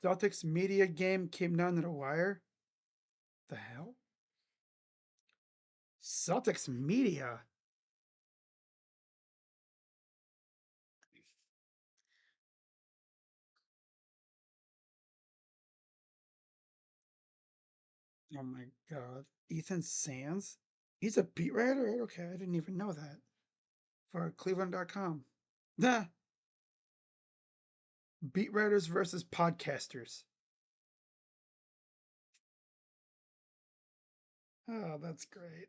Celtics media game came down to the wire. The hell? Celtics media? Oh my god. Ethan Sands? He's a beat writer? Okay, I didn't even know that. For Cleveland.com. Nah. Beat writers versus podcasters. Oh, that's great.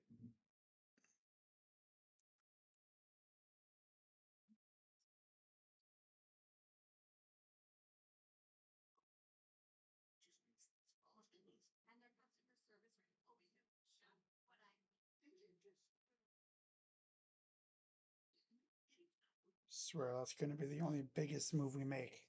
Swear that's going to be the only biggest move we make.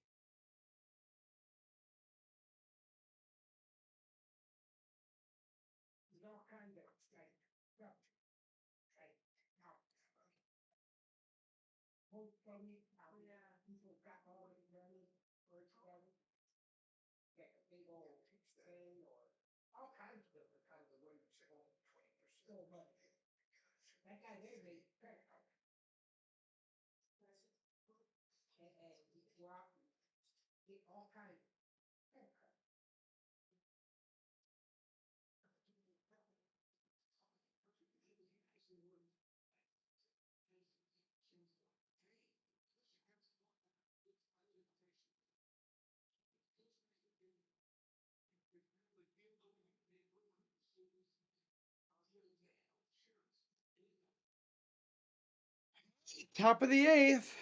Top of the eighth.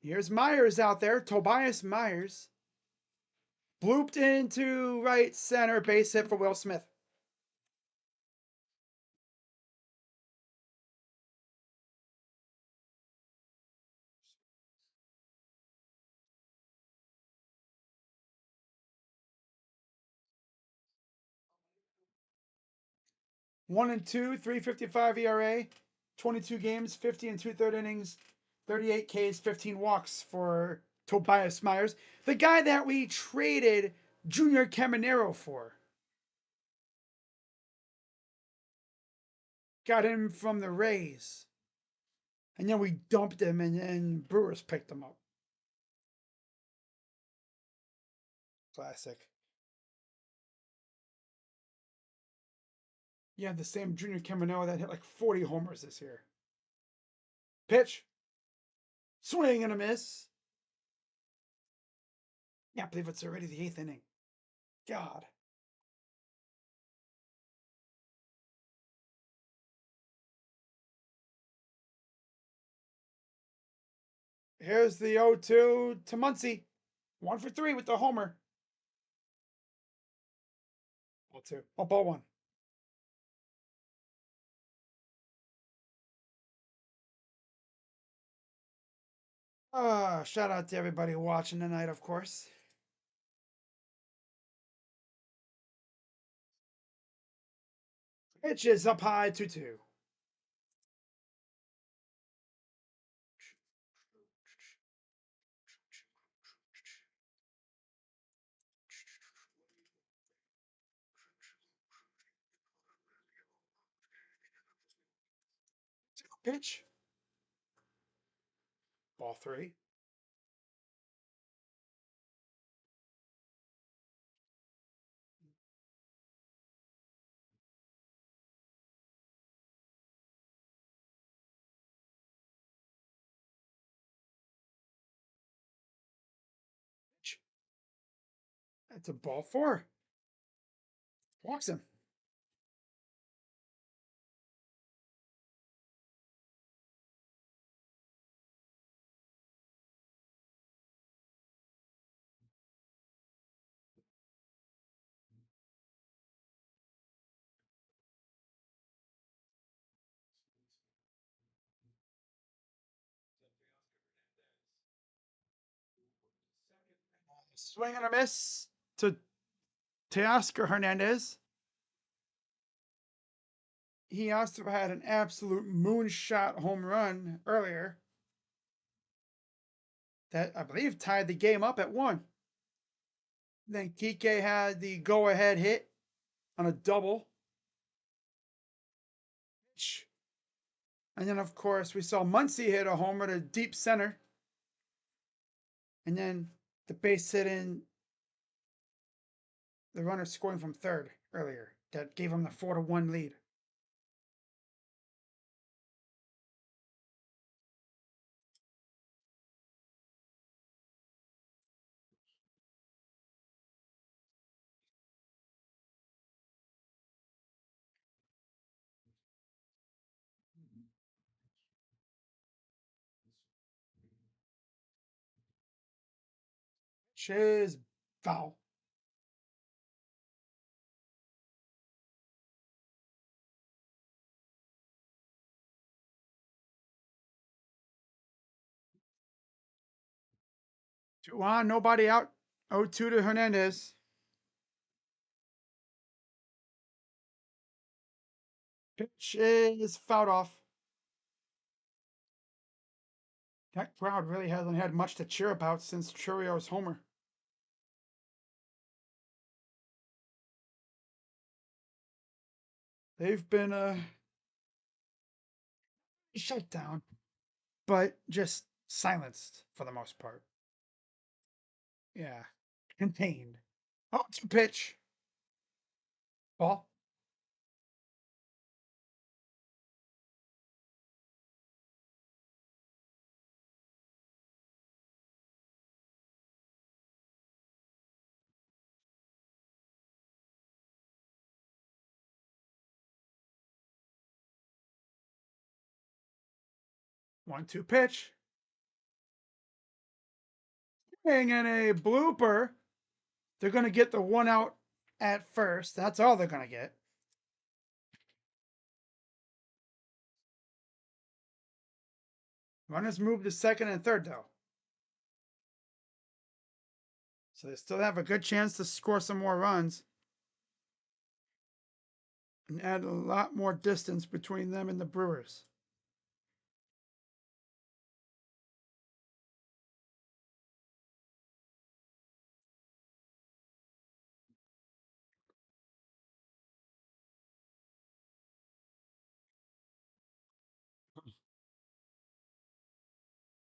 Here's Myers out there. Tobias Myers. Blooped into right center, base hit for Will Smith. One and two, 3.55 ERA, 22 games, 50 and two-third innings, 38 Ks, 15 walks for Tobias Myers, the guy that we traded Junior Caminero for. Got him from the Rays. And then we dumped him, and Brewers picked him up. Classic. Yeah, the same Junior Caminero that hit like 40 homers this year. Pitch. Swing and a miss. Can't believe it's already the eighth inning. God. Here's the 0-2 to Muncy. 1 for 3 with the homer. Ball two. Oh, ball one. Shout out to everybody watching tonight, of course. Pitch is up high 2-2. Pitch. Ball 3. Pitch. That's a ball 4. Walks him. Swing and a miss to Teoscar Hernandez. He also had an absolute moonshot home run earlier that I believe tied the game up at 1. Then Kike had the go-ahead hit on a double. And then, of course, we saw Muncy hit a homer to deep center. And then the base hit in the runner scoring from third earlier that gave him the 4-1 lead. Which is foul. Two on, nobody out. 0-2 to Hernandez. Pitch is fouled off. That crowd really hasn't had much to cheer about since Churio's homer. They've been shut down, but just silenced for the most part. Yeah, contained. Oh, it's a pitch. Ball. 1-2 pitch. And a blooper. They're going to get the 1 out at first. That's all they're going to get. Runners move to second and third, though. So they still have a good chance to score some more runs and add a lot more distance between them and the Brewers.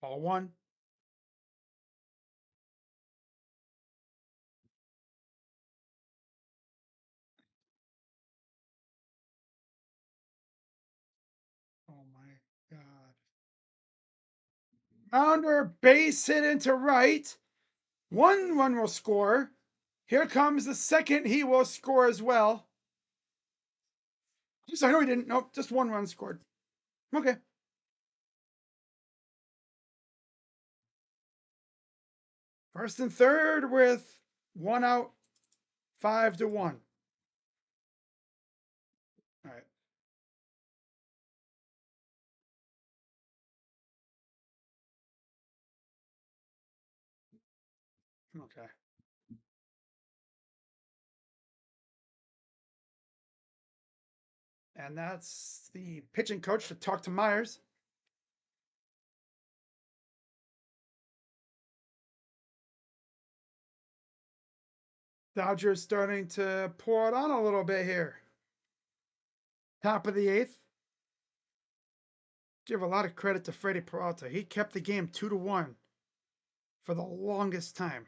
Ball 1. Oh my God. Rounder, base hit into right. 1 run will score. Here comes the second. He will score as well. Just I know he didn't. Nope, just 1 run scored. Okay. First and third with 1 out, 5-1. All right. Okay. And that's the pitching coach to talk to Myers. Dodgers starting to pour it on a little bit here. Top of the 8th. Give a lot of credit to Freddie Peralta. He kept the game 2-1 for the longest time.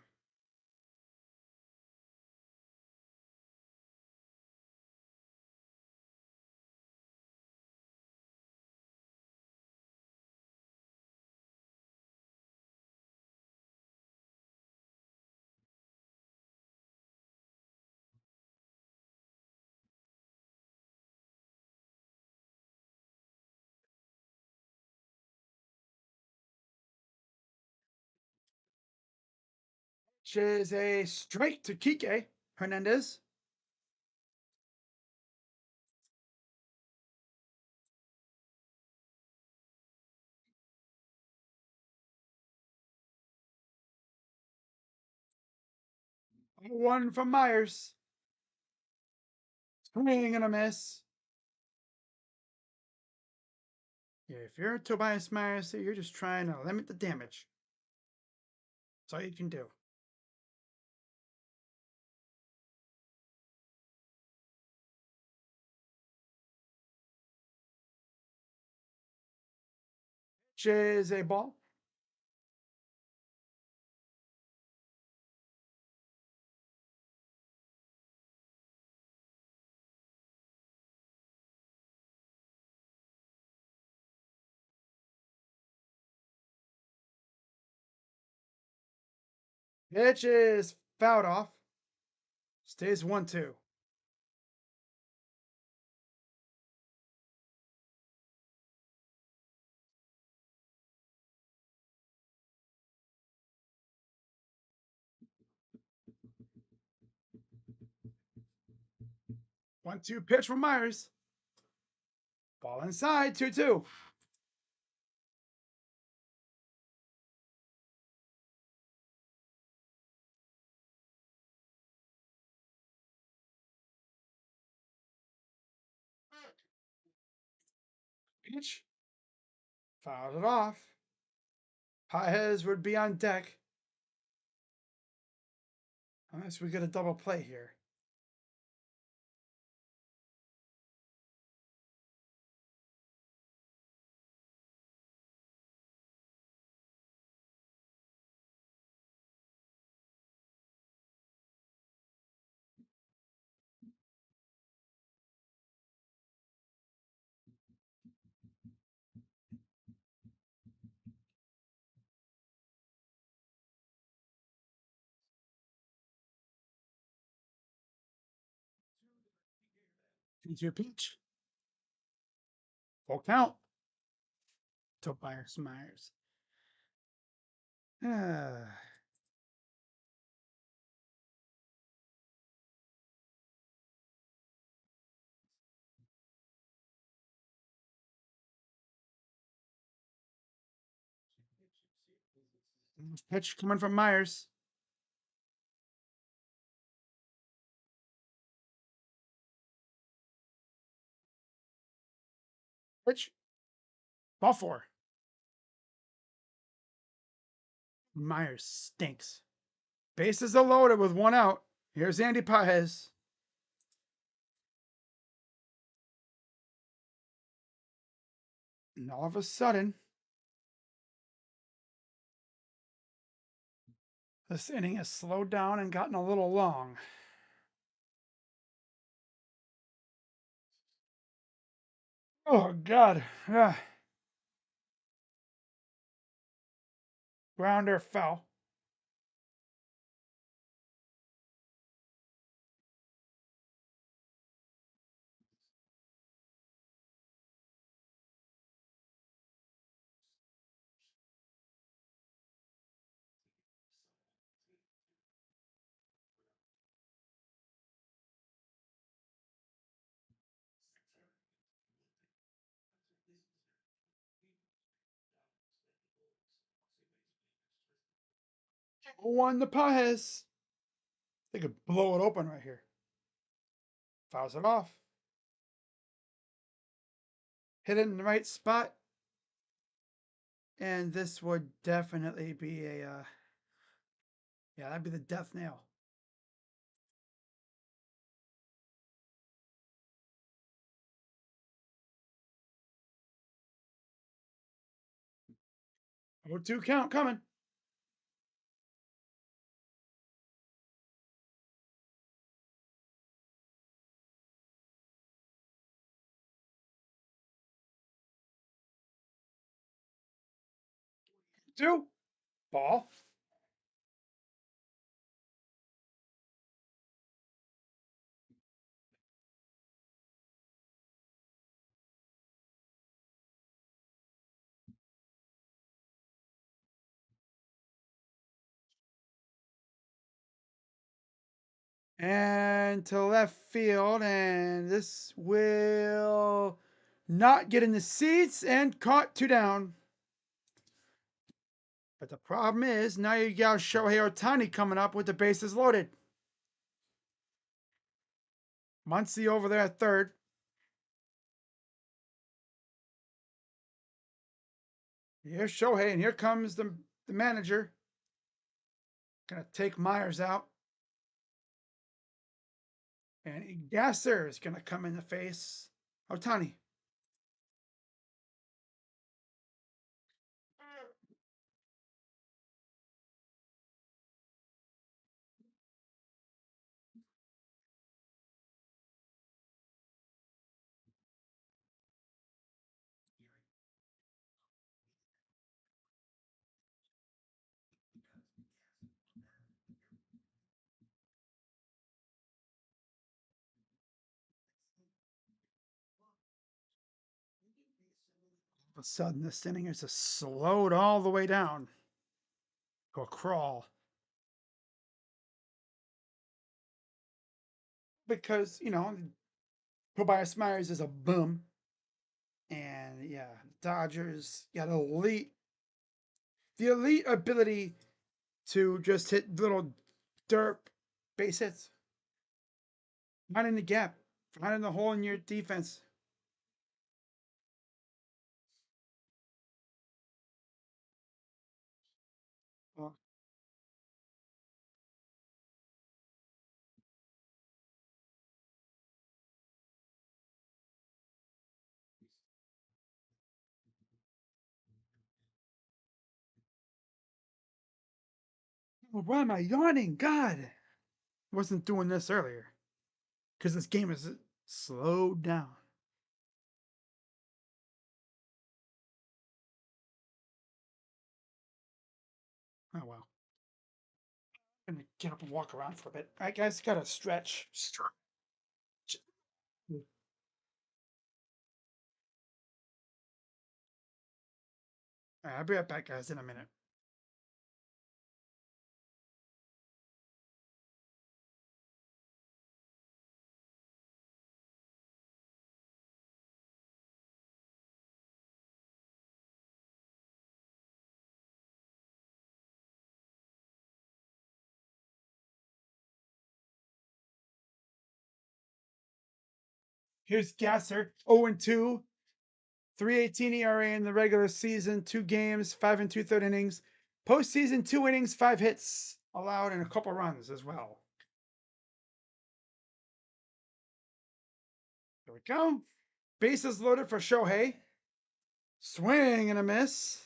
Which is a strike to Kike Hernandez. One from Myers. Swing and a miss. Yeah, if you're Tobias Myers, you're just trying to limit the damage. That's all you can do. Which is a ball. Pitch is fouled off. Stays 1-2. One-two pitch from Myers. Ball inside, 2-2. Pitch. Fouled it off. Paez would be on deck. Unless we get a double play here. Two pitch. Full count. Tobias Myers. Pitch coming from Myers. Pitch. Ball four. Myers stinks. Bases are loaded with one out. Here's Andy Paez. And all of a sudden, this inning has slowed down and gotten a little long. Oh, God. Grounder fell. One to Paez. They could blow it open right here. Fouls it off. Hit it in the right spot. And this would definitely be a, yeah, that'd be the death nail. 0-2 count coming. Two. Ball. And to left field. And this will not get in the seats and caught 2 down. But the problem is now you got Shohei Ohtani coming up with the bases loaded. Muncy over there at third. Here's Shohei, and here comes the manager. Gonna take Myers out. And Gasser is gonna come in the face Ohtani. All of a sudden, this inning is just slowed all the way down to a crawl. Because, Tobias Myers is a boom. And yeah, Dodgers got the elite ability to just hit little derp base hits. Finding the gap, finding the hole in your defense. Well, why am I yawning? God, I wasn't doing this earlier because this game is slowed down. Oh well. I'm gonna get up and walk around for a bit. All right, guys, gotta stretch. Stretch. All right, I'll be right back, guys, in a minute. Here's Gasser, 0-2, 3.18 ERA in the regular season, 2 games, 5 and 2/3 innings. Postseason, 2 innings, 5 hits allowed, and a couple runs as well. There we go. Bases loaded for Shohei. Swing and a miss.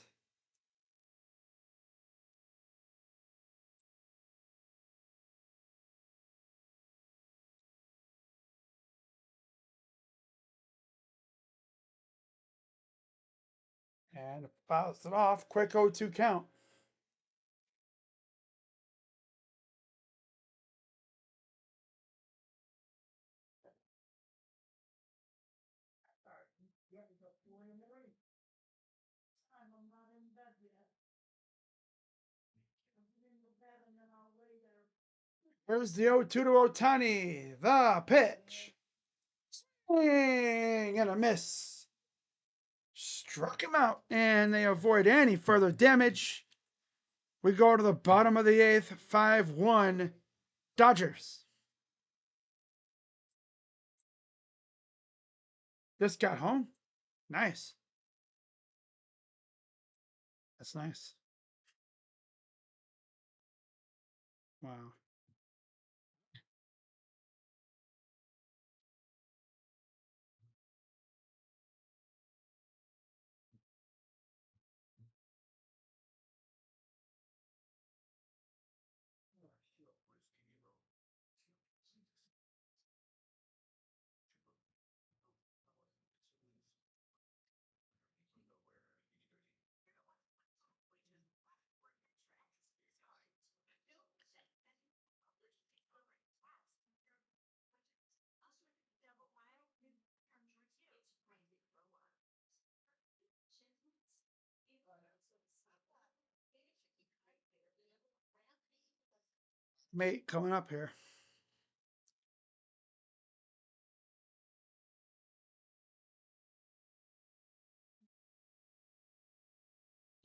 And fouls it off. Quick 0-2 count. Here's the 0-2 to Ohtani. The pitch. Swing and a miss. Struck him out, and they avoid any further damage. We go to the bottom of the eighth, 5-1 Dodgers. This got home. Nice. That's nice. Wow. Mate coming up here.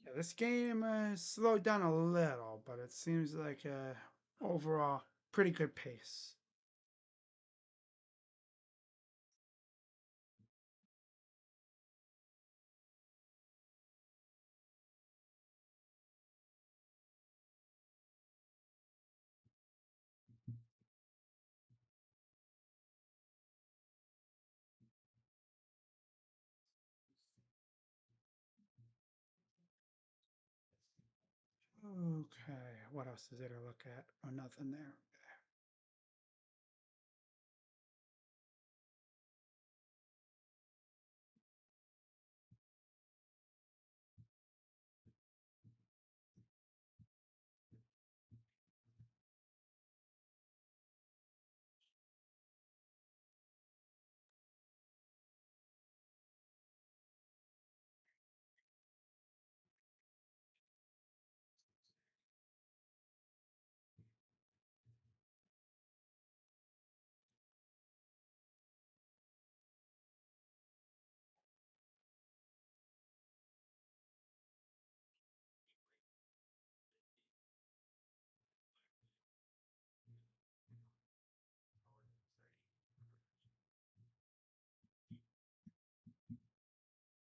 Yeah, this game slowed down a little, but it seems like overall pretty good pace. Okay, what else is there to look at? Oh, nothing there.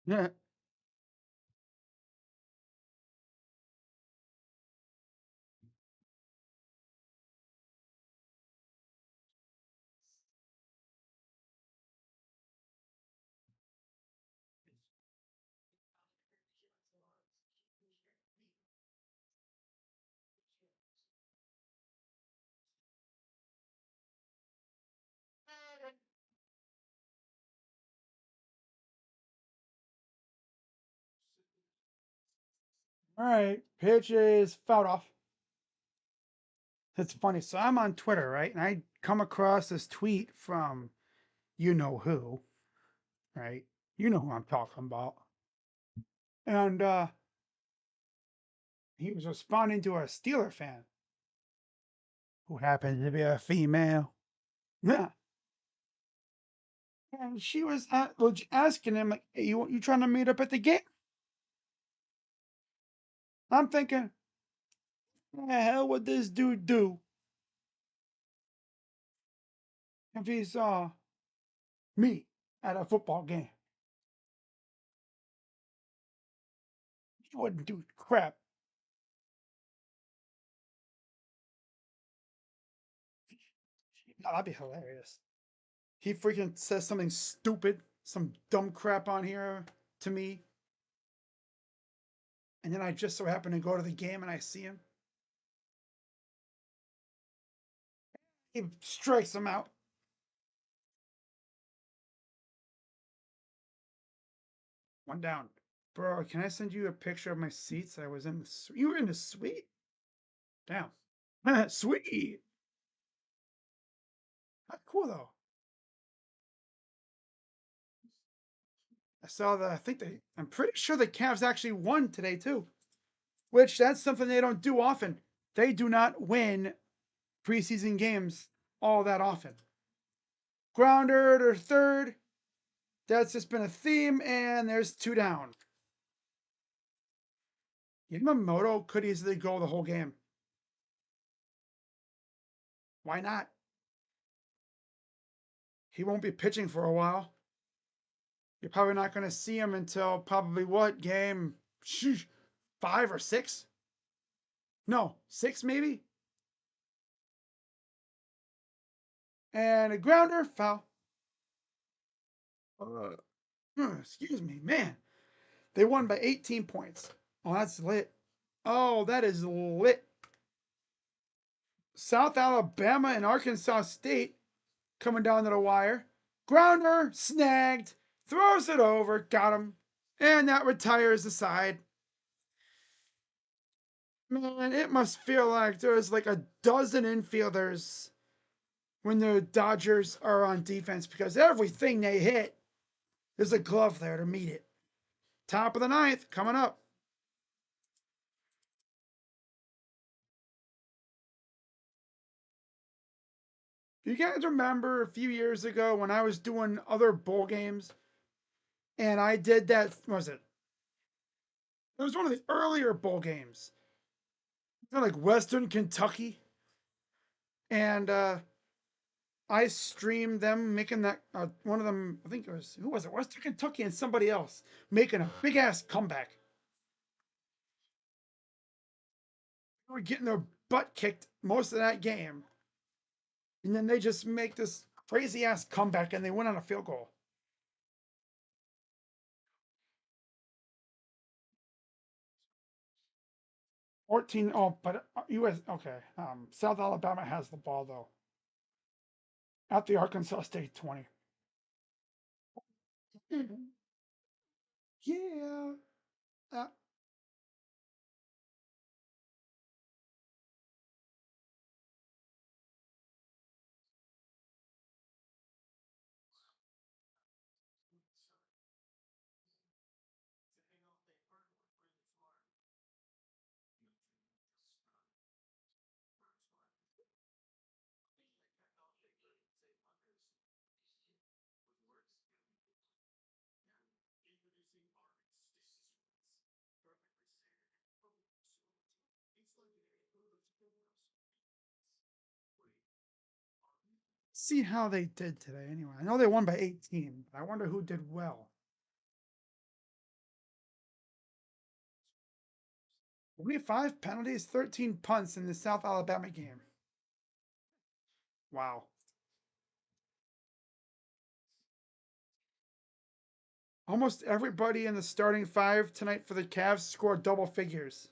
Yeah. All right, pitch is fouled off. It's funny. So I'm on Twitter, right? And I come across this tweet from you know who, right? You know who I'm talking about. And he was responding to a Steeler fan who happens to be a female. Yeah. And she was asking him, like, hey, you trying to meet up at the game? I'm thinking, what the hell would this dude do if he saw me at a football game? He wouldn't do crap. No, that'd be hilarious. He freaking says something stupid, some dumb crap on here to me, and then I just so happen to go to the game and I see him. He strikes him out. One down. Bro, can I send you a picture of my seats? I was in the you were in the suite? Damn. Sweet. That's cool though. I think I'm pretty sure the Cavs actually won today too, which that's something they don't do often. They do not win preseason games all that often. Grounder or third. That's just been a theme, and there's two down. Yamamoto could easily go the whole game. Why not? He won't be pitching for a while. You're probably not going to see him until probably what game? Sheesh, 5 or 6? No, 6 maybe. And a grounder, foul. Excuse me, man. They won by 18 points. Oh, that's lit. Oh, that is lit. South Alabama and Arkansas State coming down to the wire. Grounder, snagged, throws it over, got him. And that retires the side. Man, it must feel like there's like a dozen infielders when the Dodgers are on defense because everything they hit, there's a glove there to meet it. Top of the ninth coming up. You guys remember a few years ago when I was doing other bowl games and I did that? What was it? It was one of the earlier bowl games, like Western Kentucky, and I streamed them making that one of them. I think it was who was it? Western Kentucky and somebody else making a big ass comeback. They were getting their butt kicked most of that game, and then they just make this crazy ass comeback and they win on a field goal. 14. Oh, but US. Okay. South Alabama has the ball though at the Arkansas State 20. Yeah. Uh, see how they did today. Anyway, I know they won by 18. But I wonder who did well. Only 5 penalties, 13 punts in the South Alabama game. Wow. Almost everybody in the starting five tonight for the Cavs scored double figures.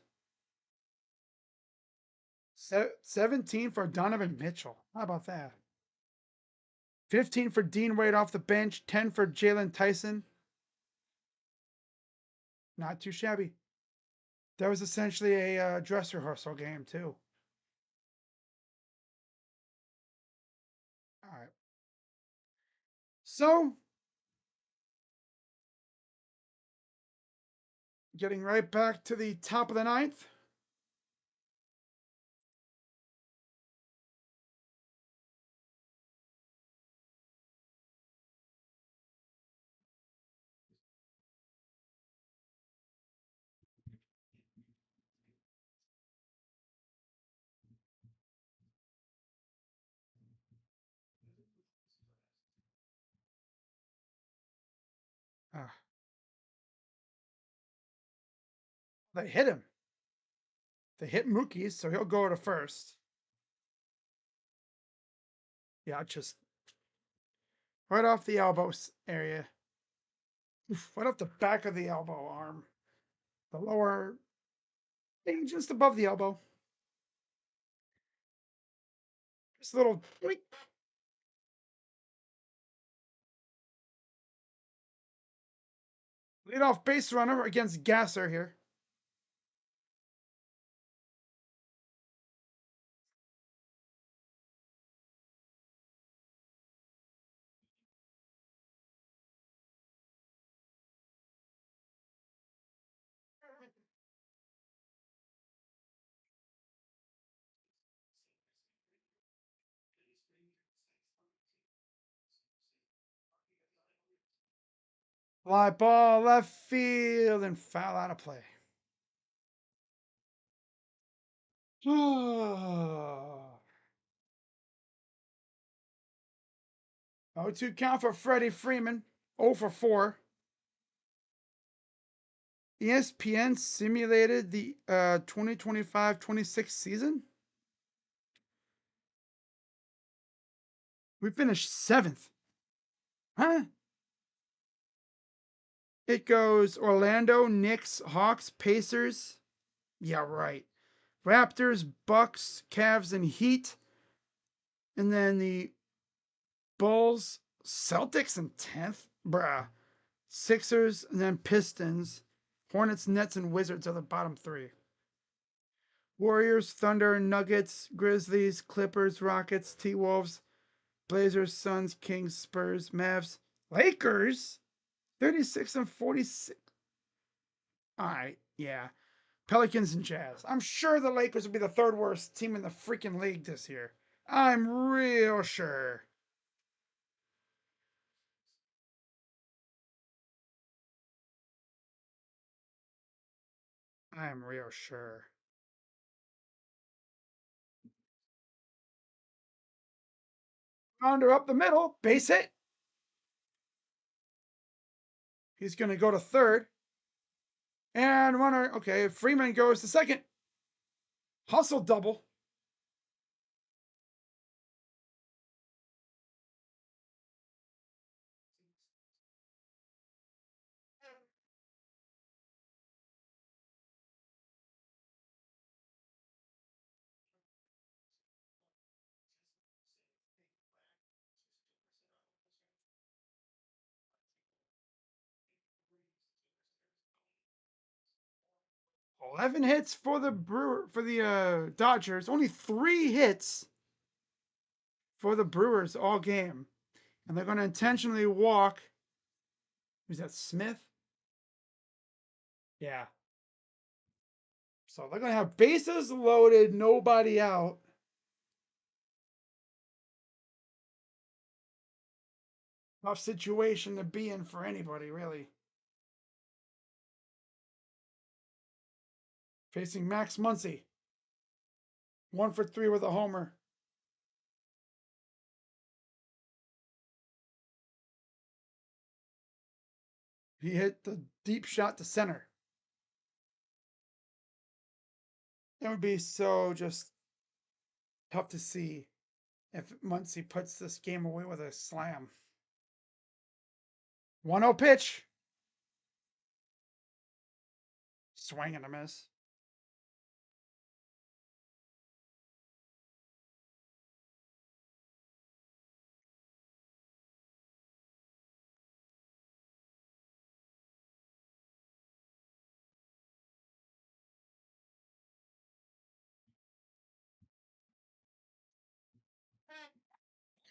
17 for Donovan Mitchell. How about that? 15 for Dean Wade off the bench. 10 for Jalen Tyson. Not too shabby. That was essentially a dress rehearsal game, too. All right. So, getting right back to the top of the ninth. Uh, they hit him. They hit Mookie, so he'll go to first. Yeah, just right off the elbow area. Oof, right off the back of the elbow arm. The lower, just above the elbow. Just a little. Lead off base runner against Gasser here. Fly ball left field and foul out of play. 0-2 count for Freddie Freeman. 0 for 4. ESPN simulated the 2025-26 season. We finished 7th. Huh? It goes Orlando, Knicks, Hawks, Pacers. Yeah, right. Raptors, Bucks, Cavs, and Heat. And then the Bulls, Celtics in 10th. Bruh. Sixers, and then Pistons. Hornets, Nets, and Wizards are the bottom three. Warriors, Thunder, Nuggets, Grizzlies, Clippers, Rockets, T Wolves, Blazers, Suns, Kings, Spurs, Mavs, Lakers, 36 and 46. All right, yeah. Pelicans and Jazz. I'm sure the Lakers will be the third worst team in the freaking league this year. I'm real sure. I'm real sure. Rounder up the middle, base hit. He's going to go to third. And runner, okay, Freeman goes to second. Hustle double. Eleven hits for the Dodgers. Only 3 hits for the Brewers all game, and they're going to intentionally walk. Who's that? Smith. Yeah. So they're going to have bases loaded, nobody out. Tough situation to be in for anybody, really. Facing Max Muncy. 1 for 3 with a homer. He hit the deep shot to center. It would be so just tough to see if Muncy puts this game away with a slam. 1-0 pitch. Swing and a miss.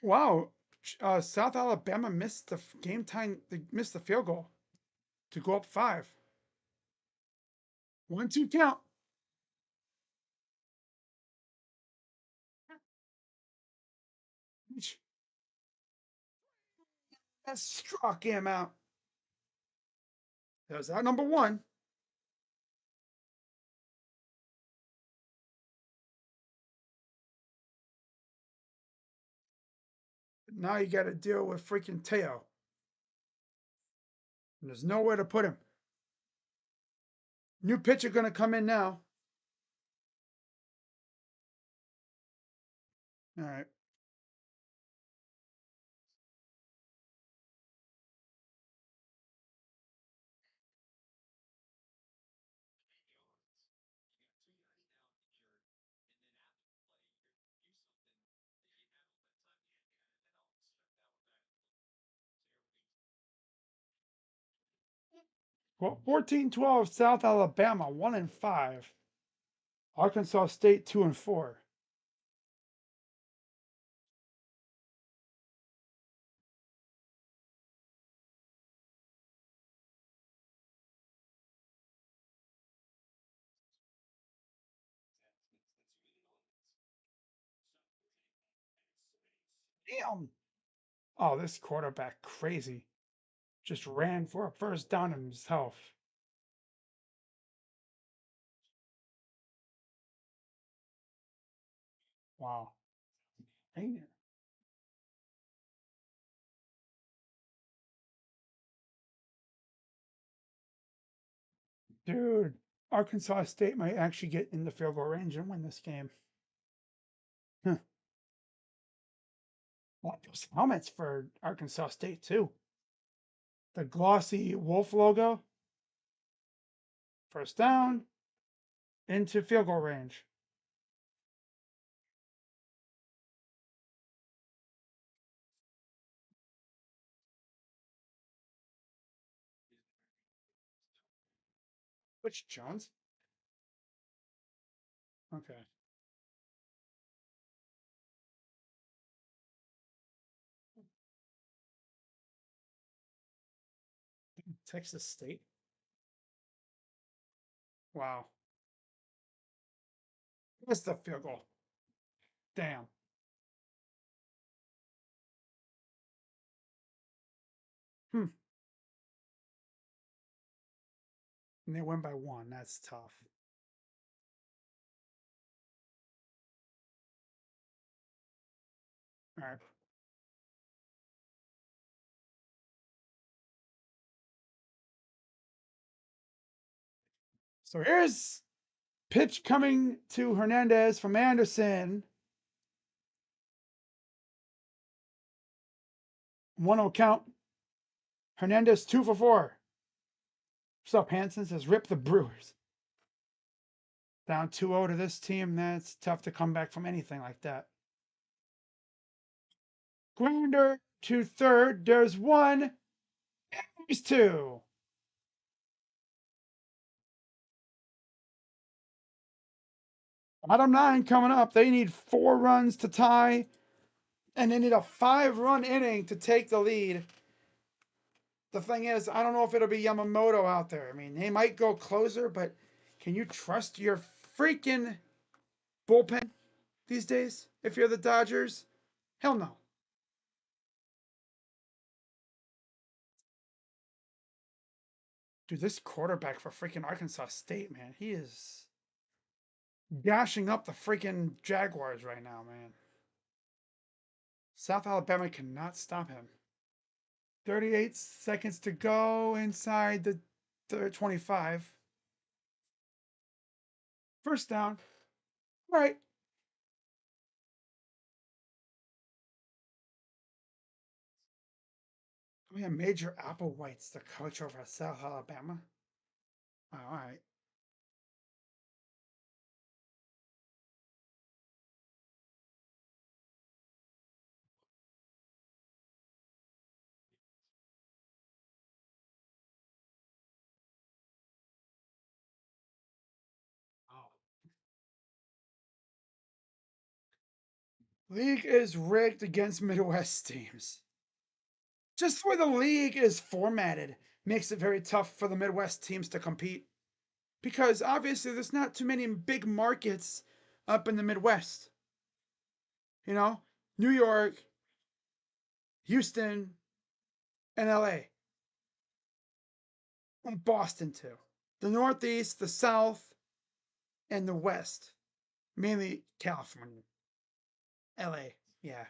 Wow. South Alabama missed the game time. They missed the field goal to go up 5. 1-2 count. That struck him out. That was out number 1. Now you got to deal with freaking Teo. And there's nowhere to put him. New pitcher going to come in now. All right. Well, 14-12 South Alabama 1-5. Arkansas State 2-4. Damn. Oh, this quarterback crazy. Just ran for a first down himself. Wow. Dang. Dude, Arkansas State might actually get in the field goal range and win this game. Huh. I like those helmets for Arkansas State, too. The glossy wolf logo. First down, into field goal range. Which Jones? Okay. Texas State. Wow. Missed the field goal. Damn. Hmm. And they win by 1. That's tough. All right. So here's pitch coming to Hernandez from Anderson. 1-0 count. Hernandez 2 for 4. What's up, Hanson? Says rip the Brewers. Down 2-0 to this team. That's tough to come back from anything like that. Grinder to third. There's 1. There's 2. Bottom 9 coming up. They need 4 runs to tie, and they need a 5-run inning to take the lead. The thing is, I don't know if it'll be Yamamoto out there. I mean, they might go closer, but can you trust your freaking bullpen these days if you're the Dodgers? Hell no. Dude, this quarterback for freaking Arkansas State, man, he is gashing up the freaking Jaguars right now, man. South Alabama cannot stop him. 38 seconds to go inside the 25. First down. Right. We have Major Applewhite's the coach over at South Alabama. Oh, all right. Oh. League is rigged against Midwest teams. Just the way the league is formatted makes it very tough for the Midwest teams to compete. Because obviously there's not too many big markets up in the Midwest. You know, New York, Houston, and LA, and Boston too. The Northeast, the South, and the West, mainly California, LA. Yeah,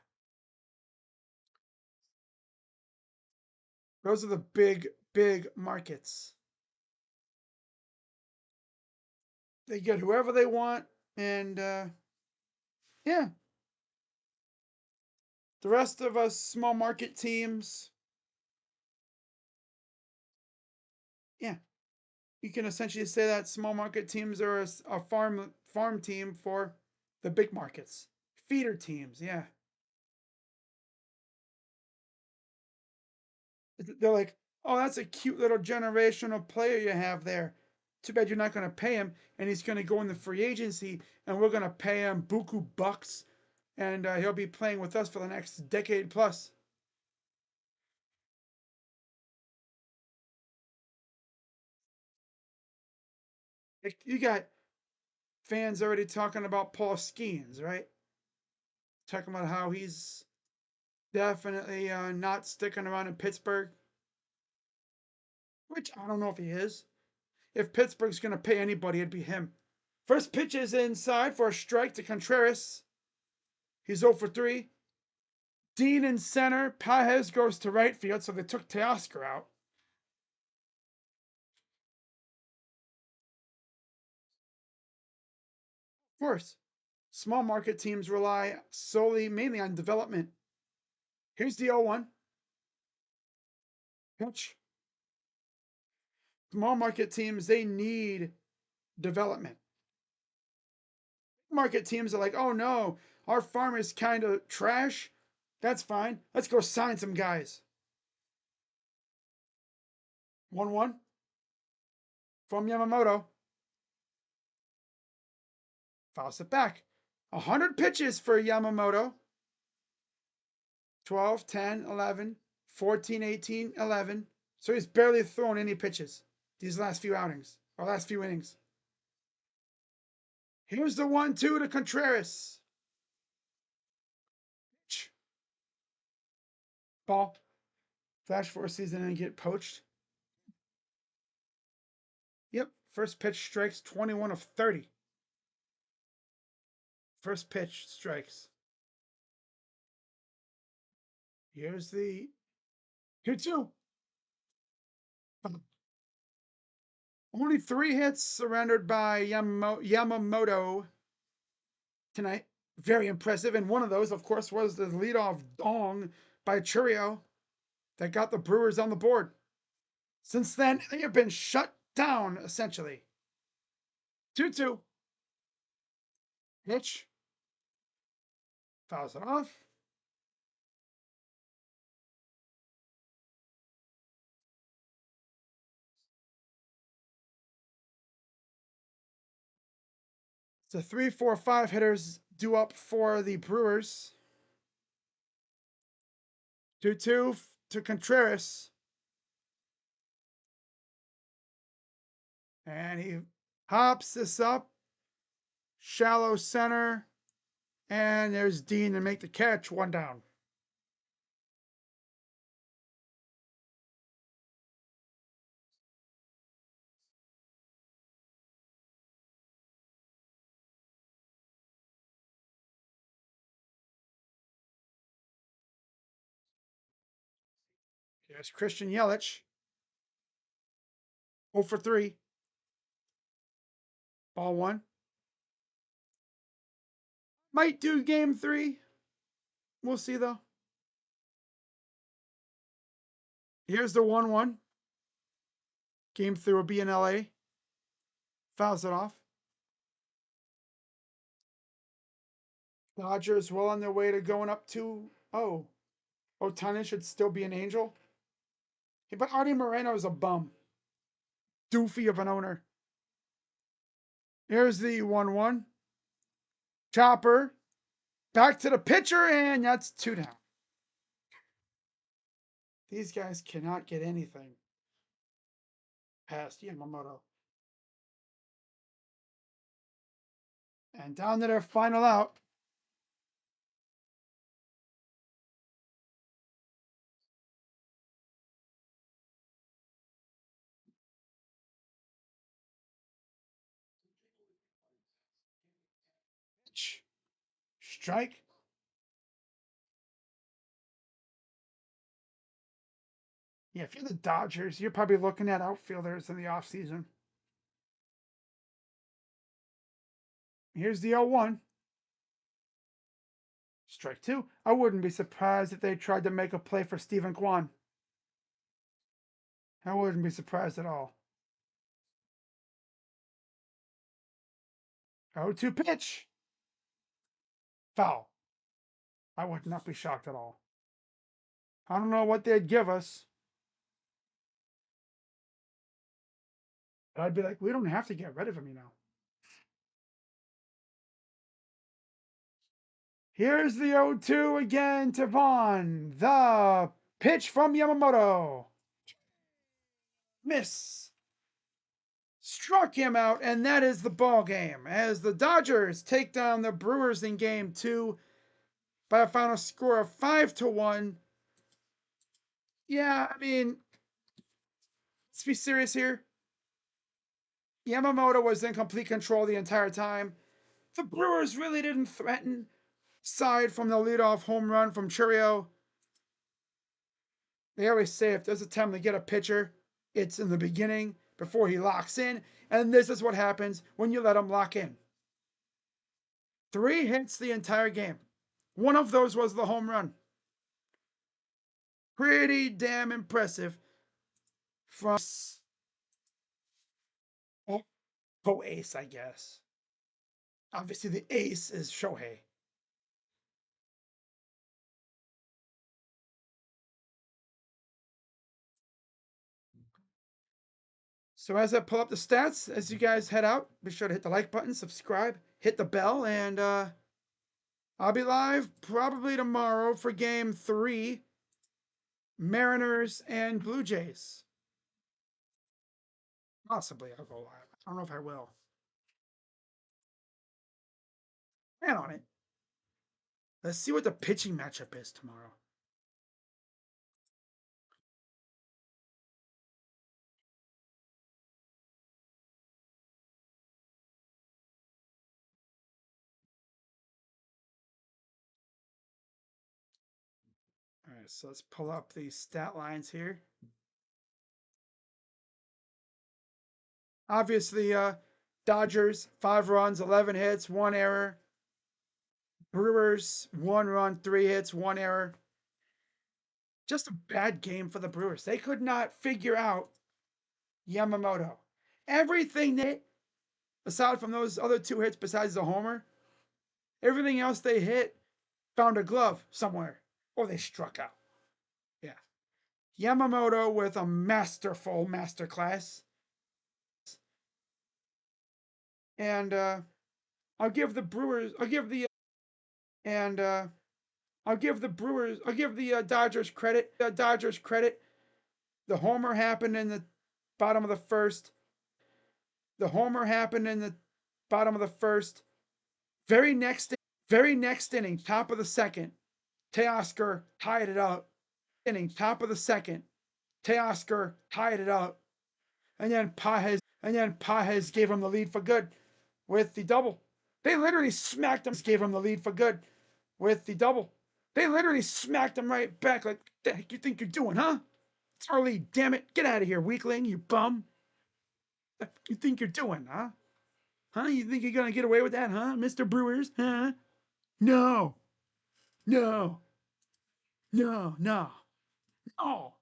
those are the big markets. They get whoever they want, and yeah, the rest of us small market teams, yeah, you can essentially say that small market teams are a farm team for the big markets, feeder teams. Yeah, they're like, oh, that's a cute little generational player you have there. Too bad you're not going to pay him, and he's going to go in the free agency, and we're going to pay him buku bucks, and he'll be playing with us for the next decade plus. You got fans already talking about Paul Skeens, right? Talking about how he's definitely not sticking around in Pittsburgh, which I don't know if he is. If Pittsburgh's going to pay anybody, it'd be him. First pitch is inside for a strike to Contreras. He's 0 for 3. Dean in center. Pages goes to right field, so they took Teoscar out. Of course, small market teams rely mainly on development. Here's the 0-1 pitch. Small market teams, they need development. Market teams are like, oh no, our farm is kind of trash. That's fine. Let's go sign some guys. 1-1 from Yamamoto. Fouls it back. 100 pitches for Yamamoto. 12, 10, 11, 14, 18, 11. So he's barely thrown any pitches these last few outings, or last few innings. Here's the 1-2 to Contreras. Ball. Flash 4 season and get poached. Yep. First pitch strikes 21 of 30. First pitch strikes. Here's the 2-2. Only 3 hits surrendered by Yamamoto tonight. Very impressive. And one of those, of course, was the leadoff dong by Churio that got the Brewers on the board. Since then, they have been shut down, essentially. 2-2. Pitch. Fouls it off. So 3, 4, 5 hitters due up for the Brewers. 2-2 to Contreras. And he hops this up. Shallow center. And there's Dean to make the catch. 1 down. Here's Christian Yelich. 0 for 3. Ball 1. Might do game 3. We'll see, though. Here's the 1-1. Game 3 will be in LA. Fouls it off. Dodgers well on their way to going up 2-0. Ohtani should still be an angel. But Artie Moreno is a bum. Doofy of an owner. Here's the 1-1. Chopper. Back to the pitcher, and that's 2 down. These guys cannot get anything past Yamamoto. And down to their final out. Strike. Yeah, if you're the Dodgers, you're probably looking at outfielders in the offseason. Here's the 0-1. Strike 2. I wouldn't be surprised if they tried to make a play for Stephen Kwan. I wouldn't be surprised at all. 0-2 pitch. Foul. I would not be shocked at all. I don't know what they'd give us. But I'd be like, we don't have to get rid of him, you know. Here's the 0-2 again to Vaughn. The pitch from Yamamoto. Miss. Struck him out, and that is the ball game. As the Dodgers take down the Brewers in game 2 by a final score of 5-1. Yeah, I mean, let's be serious here. Yamamoto was in complete control the entire time. The Brewers really didn't threaten, aside from the leadoff home run from Churio. They always say if there's a time to get a pitcher, it's in the beginning before he locks in. And this is what happens when you let him lock in. 3 hits the entire game. One of those was the home run. Pretty damn impressive from co-ace, I guess. Obviously, the ace is Shohei. So as I pull up the stats, as you guys head out, be sure to hit the like button, subscribe, hit the bell, and I'll be live probably tomorrow for game 3, Mariners and Blue Jays. Possibly I'll go live. I don't know if I will. Plan on it. Let's see what the pitching matchup is tomorrow. right, so let's pull up the stat lines here. Obviously, Dodgers 5 runs, 11 hits, 1 error. Brewers 1 run, 3 hits, 1 error. Just a bad game for the Brewers. They could not figure out Yamamoto. Everything they hit, aside from those other 2 hits besides the homer, everything else they hit found a glove somewhere or they struck out. Yeah. Yamamoto with a masterful masterclass. And I'll give the Brewers, and I'll give the Dodgers credit. The homer happened in the bottom of the first. The homer happened in the bottom of the first. Very next inning, top of the second, Teoscar tied it up. Top of the second, Teoscar tied it up. And then Pages gave him the lead for good with the double. They literally smacked him, gave him the lead for good with the double. They literally smacked him right back like, what the heck you think you're doing, huh? It's our lead, damn it. Get out of here, weakling, you bum. What the heck you think you're doing, huh? Huh? You think you're going to get away with that, huh, Mr. Brewers? Huh? No. No. No. No. No.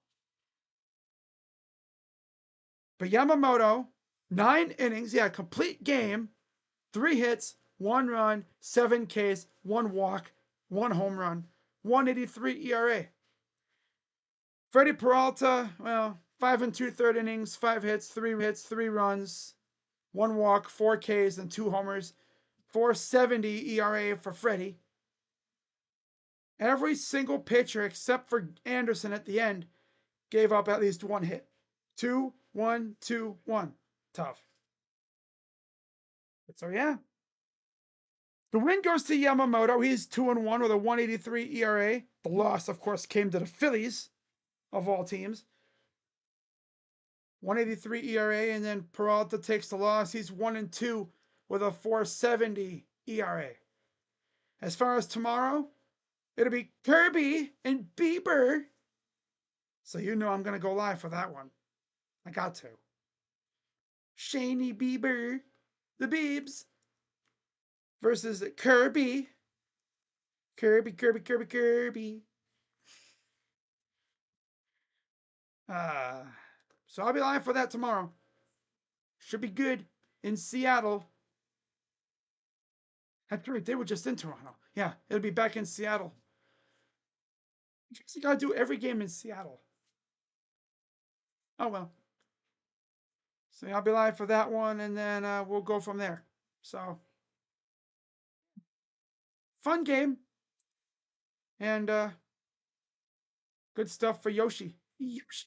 But Yamamoto, 9 innings, yeah, complete game, 3 hits, 1 run, 7 Ks, 1 walk, 1 home run, 183 ERA. Freddie Peralta, well, 5 and 2/3 innings, 5 hits, 3 runs, 1 walk, 4 Ks, and 2 homers, 4.70 ERA for Freddie. Every single pitcher except for Anderson at the end gave up at least 1 hit. 2, 1, 2, 1. Tough. So yeah. The win goes to Yamamoto. He's 2-1 with a 183 ERA. The loss, of course, came to the Phillies, of all teams. 183 ERA, and then Peralta takes the loss. He's 1-2 with a 4.70 ERA. As far as tomorrow, it'll be Kirby and Bieber. So you know I'm going to go live for that one. I got to. Shaney Bieber, the Biebs, versus Kirby. Kirby. So I'll be live for that tomorrow. Should be good in Seattle. That's right, they were just in Toronto. Yeah, it'll be back in Seattle. You gotta do every game in Seattle. Oh well. So I'll be live for that one, and then we'll go from there. So fun game, and good stuff for Yoshi. Yoshi.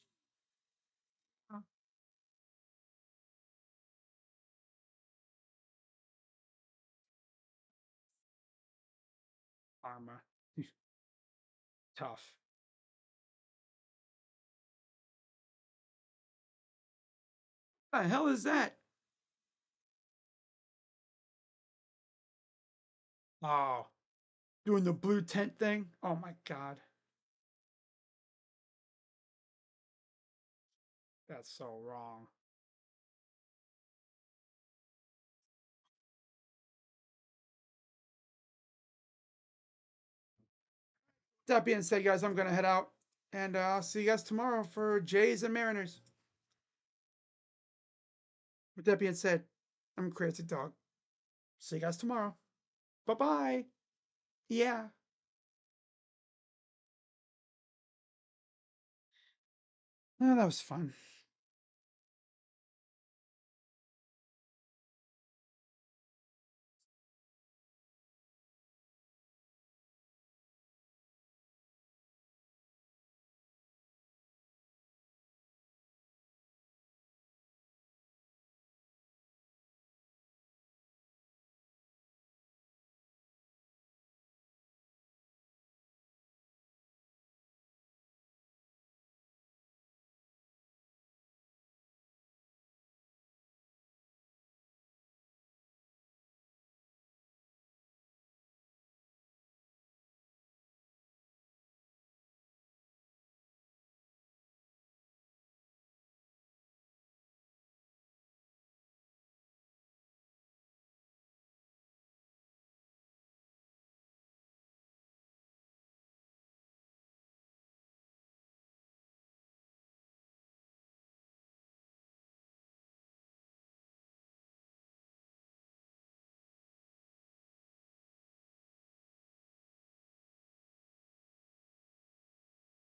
Arma. Tough. What the hell is that? Oh, doing the blue tent thing? Oh my god. That's so wrong. That being said, guys, I'm going to head out. And I'll see you guys tomorrow for Jays and Mariners. With that being said, I'm Crazy Dog. See you guys tomorrow. Bye bye. Yeah. Oh, that was fun.